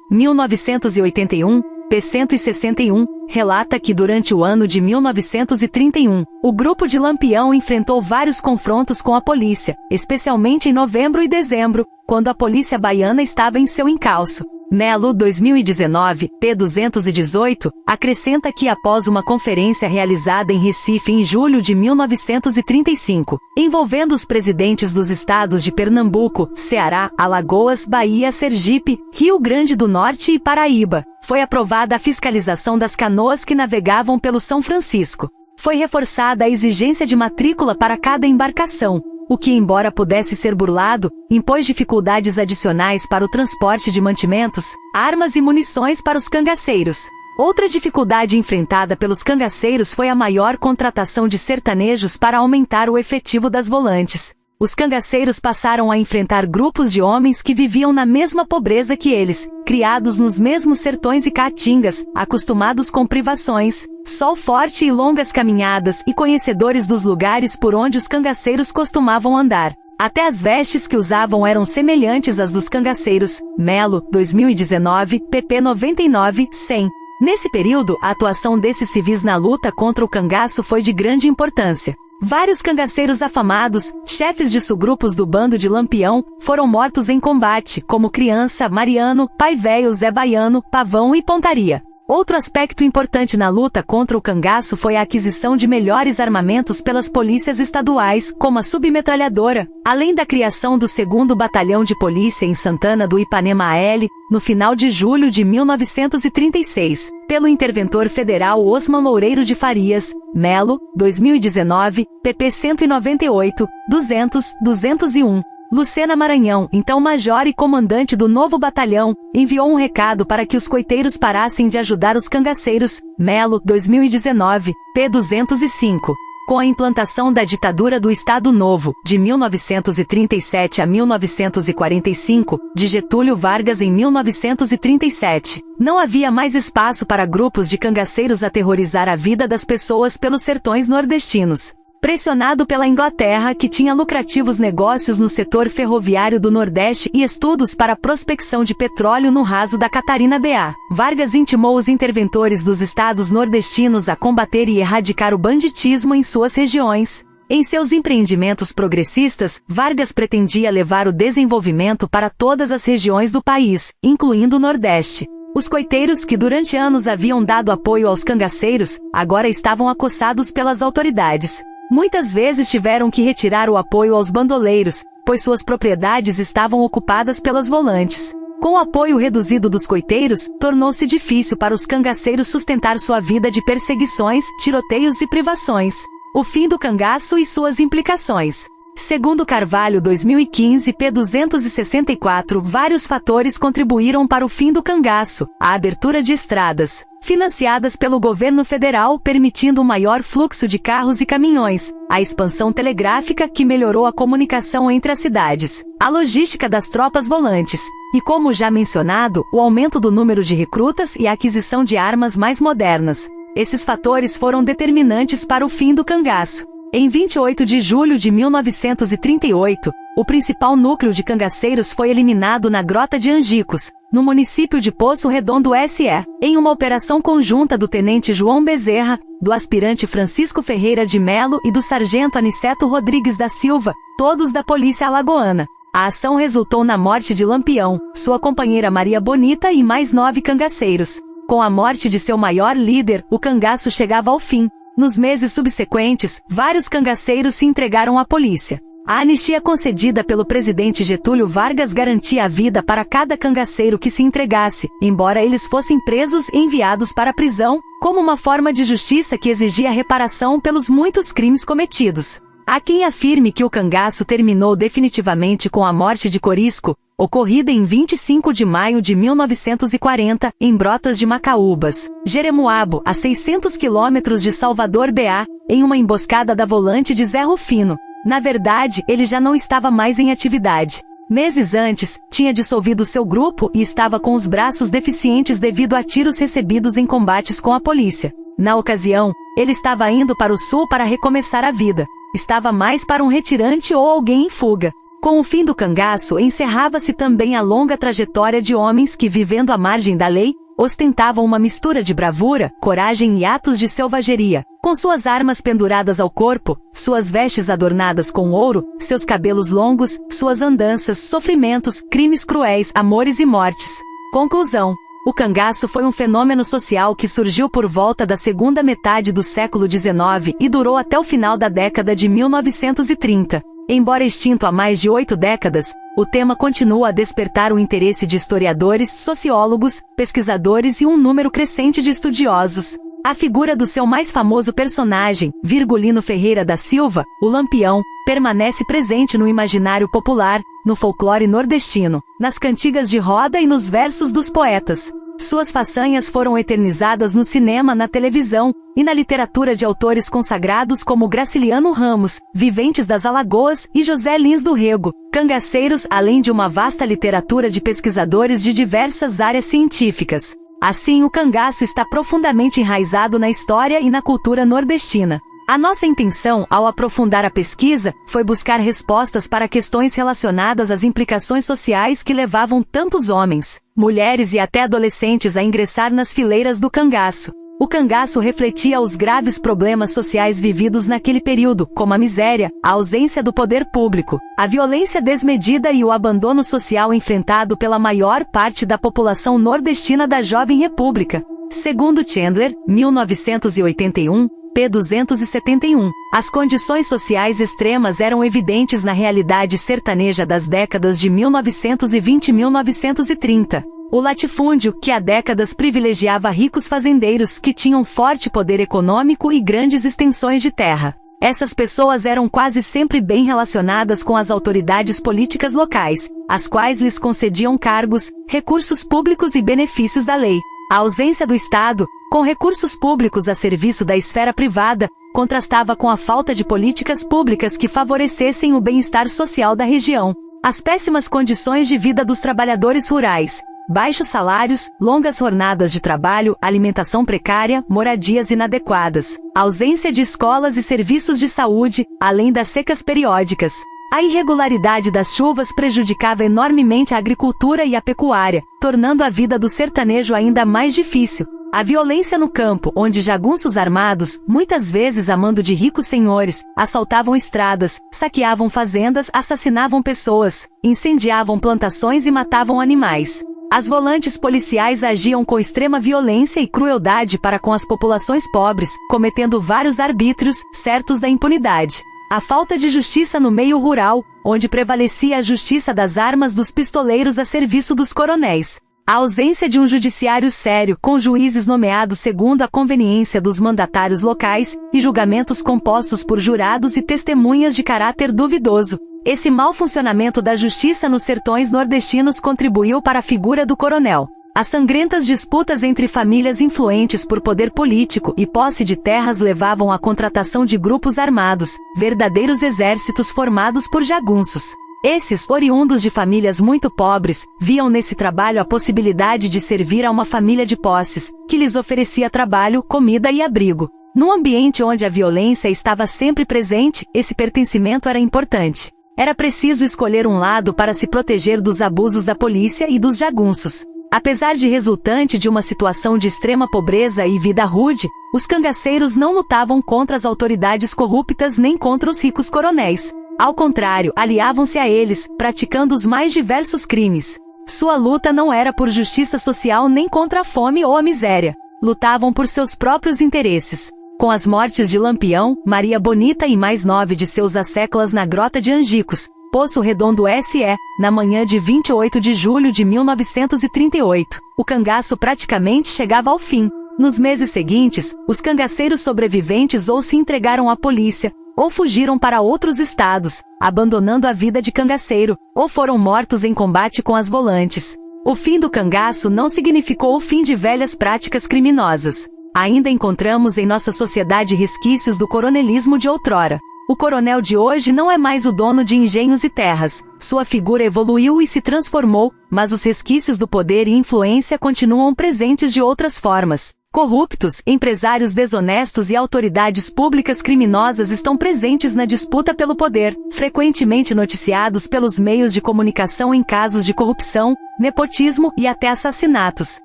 1981, p. 161, relata que durante o ano de 1931, o grupo de Lampião enfrentou vários confrontos com a polícia, especialmente em novembro e dezembro, quando a polícia baiana estava em seu encalço. Melo, 2019, p. 218, acrescenta que após uma conferência realizada em Recife em julho de 1935, envolvendo os presidentes dos estados de Pernambuco, Ceará, Alagoas, Bahia, Sergipe, Rio Grande do Norte e Paraíba, foi aprovada a fiscalização das canoas que navegavam pelo São Francisco. Foi reforçada a exigência de matrícula para cada embarcação, o que, embora pudesse ser burlado, impôs dificuldades adicionais para o transporte de mantimentos, armas e munições para os cangaceiros. Outra dificuldade enfrentada pelos cangaceiros foi a maior contratação de sertanejos para aumentar o efetivo das volantes. Os cangaceiros passaram a enfrentar grupos de homens que viviam na mesma pobreza que eles, criados nos mesmos sertões e caatingas, acostumados com privações, sol forte e longas caminhadas e conhecedores dos lugares por onde os cangaceiros costumavam andar. Até as vestes que usavam eram semelhantes às dos cangaceiros. Melo, 2019, pp. 99-100. Nesse período, a atuação desses civis na luta contra o cangaço foi de grande importância. Vários cangaceiros afamados, chefes de subgrupos do bando de Lampião, foram mortos em combate, como Criança, Mariano, Pai Velho, Zé Baiano, Pavão e Pontaria. Outro aspecto importante na luta contra o cangaço foi a aquisição de melhores armamentos pelas polícias estaduais, como a submetralhadora, além da criação do 2º Batalhão de Polícia em Santana do Ipanema AL, no final de julho de 1936, pelo interventor federal Osman Loureiro de Farias, Melo, 2019, pp 198, 200, 201. Lucena Maranhão, então major e comandante do novo batalhão, enviou um recado para que os coiteiros parassem de ajudar os cangaceiros, Melo, 2019, p. 205. Com a implantação da ditadura do Estado Novo, de 1937 a 1945, de Getúlio Vargas em 1937, não havia mais espaço para grupos de cangaceiros aterrorizar a vida das pessoas pelos sertões nordestinos. Pressionado pela Inglaterra, que tinha lucrativos negócios no setor ferroviário do Nordeste e estudos para a prospecção de petróleo no raso da Catarina BA, Vargas intimou os interventores dos estados nordestinos a combater e erradicar o banditismo em suas regiões. Em seus empreendimentos progressistas, Vargas pretendia levar o desenvolvimento para todas as regiões do país, incluindo o Nordeste. Os coiteiros que durante anos haviam dado apoio aos cangaceiros, agora estavam acossados pelas autoridades. Muitas vezes tiveram que retirar o apoio aos bandoleiros, pois suas propriedades estavam ocupadas pelas volantes. Com o apoio reduzido dos coiteiros, tornou-se difícil para os cangaceiros sustentar sua vida de perseguições, tiroteios e privações. O fim do cangaço e suas implicações. Segundo Carvalho 2015 p. 264, vários fatores contribuíram para o fim do cangaço: a abertura de estradas, financiadas pelo governo federal, permitindo um maior fluxo de carros e caminhões, a expansão telegráfica que melhorou a comunicação entre as cidades, a logística das tropas volantes, e como já mencionado, o aumento do número de recrutas e a aquisição de armas mais modernas. Esses fatores foram determinantes para o fim do cangaço. Em 28 de julho de 1938, o principal núcleo de cangaceiros foi eliminado na Grota de Angicos, no município de Poço Redondo SE, em uma operação conjunta do tenente João Bezerra, do aspirante Francisco Ferreira de Melo e do sargento Aniceto Rodrigues da Silva, todos da polícia alagoana. A ação resultou na morte de Lampião, sua companheira Maria Bonita e mais 9 cangaceiros. Com a morte de seu maior líder, o cangaço chegava ao fim. Nos meses subsequentes, vários cangaceiros se entregaram à polícia. A anistia concedida pelo presidente Getúlio Vargas garantia a vida para cada cangaceiro que se entregasse, embora eles fossem presos e enviados para a prisão, como uma forma de justiça que exigia reparação pelos muitos crimes cometidos. Há quem afirme que o cangaço terminou definitivamente com a morte de Corisco, ocorrida em 25 de maio de 1940, em Brotas de Macaúbas, Jeremoabo, a 600 quilômetros de Salvador BA, em uma emboscada da volante de Zé Rufino. Na verdade, ele já não estava mais em atividade. Meses antes, tinha dissolvido seu grupo e estava com os braços deficientes devido a tiros recebidos em combates com a polícia. Na ocasião, ele estava indo para o sul para recomeçar a vida. Estava mais para um retirante ou alguém em fuga. Com o fim do cangaço, encerrava-se também a longa trajetória de homens que, vivendo à margem da lei, ostentavam uma mistura de bravura, coragem e atos de selvageria, com suas armas penduradas ao corpo, suas vestes adornadas com ouro, seus cabelos longos, suas andanças, sofrimentos, crimes cruéis, amores e mortes. Conclusão. O cangaço foi um fenômeno social que surgiu por volta da segunda metade do século XIX e durou até o final da década de 1930. Embora extinto há mais de 8 décadas, o tema continua a despertar o interesse de historiadores, sociólogos, pesquisadores e um número crescente de estudiosos. A figura do seu mais famoso personagem, Virgulino Ferreira da Silva, o Lampião, permanece presente no imaginário popular, no folclore nordestino, nas cantigas de roda e nos versos dos poetas. Suas façanhas foram eternizadas no cinema, na televisão, e na literatura de autores consagrados como Graciliano Ramos, Viventes das Alagoas e José Lins do Rego, cangaceiros, além de uma vasta literatura de pesquisadores de diversas áreas científicas. Assim, o cangaço está profundamente enraizado na história e na cultura nordestina. A nossa intenção, ao aprofundar a pesquisa, foi buscar respostas para questões relacionadas às implicações sociais que levavam tantos homens, mulheres e até adolescentes a ingressar nas fileiras do cangaço. O cangaço refletia os graves problemas sociais vividos naquele período, como a miséria, a ausência do poder público, a violência desmedida e o abandono social enfrentado pela maior parte da população nordestina da jovem república. Segundo Chandler, 1981, p. 271, as condições sociais extremas eram evidentes na realidade sertaneja das décadas de 1920 e 1930. O latifúndio, que há décadas privilegiava ricos fazendeiros que tinham forte poder econômico e grandes extensões de terra. Essas pessoas eram quase sempre bem relacionadas com as autoridades políticas locais, as quais lhes concediam cargos, recursos públicos e benefícios da lei. A ausência do Estado, com recursos públicos a serviço da esfera privada, contrastava com a falta de políticas públicas que favorecessem o bem-estar social da região. As péssimas condições de vida dos trabalhadores rurais, baixos salários, longas jornadas de trabalho, alimentação precária, moradias inadequadas, ausência de escolas e serviços de saúde, além das secas periódicas. A irregularidade das chuvas prejudicava enormemente a agricultura e a pecuária, tornando a vida do sertanejo ainda mais difícil. A violência no campo, onde jagunços armados, muitas vezes a mando de ricos senhores, assaltavam estradas, saqueavam fazendas, assassinavam pessoas, incendiavam plantações e matavam animais. As volantes policiais agiam com extrema violência e crueldade para com as populações pobres, cometendo vários arbítrios, certos da impunidade. A falta de justiça no meio rural, onde prevalecia a justiça das armas dos pistoleiros a serviço dos coronéis. A ausência de um judiciário sério, com juízes nomeados segundo a conveniência dos mandatários locais, e julgamentos compostos por jurados e testemunhas de caráter duvidoso. Esse mau funcionamento da justiça nos sertões nordestinos contribuiu para a figura do coronel. As sangrentas disputas entre famílias influentes por poder político e posse de terras levavam à contratação de grupos armados, verdadeiros exércitos formados por jagunços. Esses, oriundos de famílias muito pobres, viam nesse trabalho a possibilidade de servir a uma família de posses, que lhes oferecia trabalho, comida e abrigo. Num ambiente onde a violência estava sempre presente, esse pertencimento era importante. Era preciso escolher um lado para se proteger dos abusos da polícia e dos jagunços. Apesar de resultante de uma situação de extrema pobreza e vida rude, os cangaceiros não lutavam contra as autoridades corruptas nem contra os ricos coronéis. Ao contrário, aliavam-se a eles, praticando os mais diversos crimes. Sua luta não era por justiça social nem contra a fome ou a miséria. Lutavam por seus próprios interesses. Com as mortes de Lampião, Maria Bonita e mais 9 de seus asseclas na Grota de Angicos, Poço Redondo S.E., na manhã de 28 de julho de 1938, o cangaço praticamente chegava ao fim. Nos meses seguintes, os cangaceiros sobreviventes ou se entregaram à polícia, ou fugiram para outros estados, abandonando a vida de cangaceiro, ou foram mortos em combate com as volantes. O fim do cangaço não significou o fim de velhas práticas criminosas. Ainda encontramos em nossa sociedade resquícios do coronelismo de outrora. O coronel de hoje não é mais o dono de engenhos e terras. Sua figura evoluiu e se transformou, mas os resquícios do poder e influência continuam presentes de outras formas. Corruptos, empresários desonestos e autoridades públicas criminosas estão presentes na disputa pelo poder, frequentemente noticiados pelos meios de comunicação em casos de corrupção, nepotismo e até assassinatos.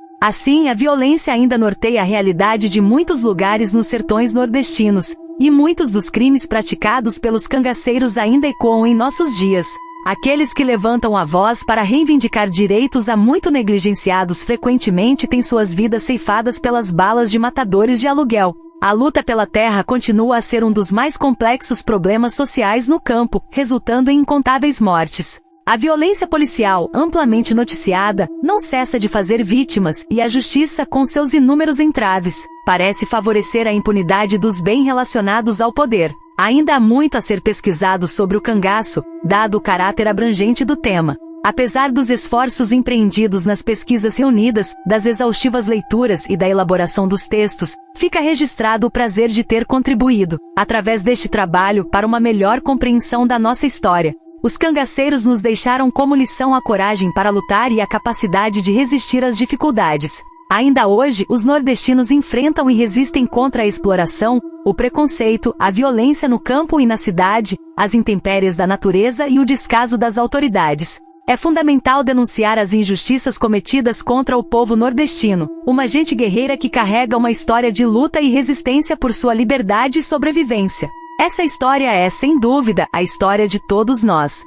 Assim, a violência ainda norteia a realidade de muitos lugares nos sertões nordestinos, e muitos dos crimes praticados pelos cangaceiros ainda ecoam em nossos dias. Aqueles que levantam a voz para reivindicar direitos há muito negligenciados frequentemente têm suas vidas ceifadas pelas balas de matadores de aluguel. A luta pela terra continua a ser um dos mais complexos problemas sociais no campo, resultando em incontáveis mortes. A violência policial, amplamente noticiada, não cessa de fazer vítimas, e a justiça, com seus inúmeros entraves, parece favorecer a impunidade dos bem relacionados ao poder. Ainda há muito a ser pesquisado sobre o cangaço, dado o caráter abrangente do tema. Apesar dos esforços empreendidos nas pesquisas reunidas, das exaustivas leituras e da elaboração dos textos, fica registrado o prazer de ter contribuído, através deste trabalho, para uma melhor compreensão da nossa história. Os cangaceiros nos deixaram como lição a coragem para lutar e a capacidade de resistir às dificuldades. Ainda hoje, os nordestinos enfrentam e resistem contra a exploração, o preconceito, a violência no campo e na cidade, as intempéries da natureza e o descaso das autoridades. É fundamental denunciar as injustiças cometidas contra o povo nordestino, uma gente guerreira que carrega uma história de luta e resistência por sua liberdade e sobrevivência. Essa história é, sem dúvida, a história de todos nós.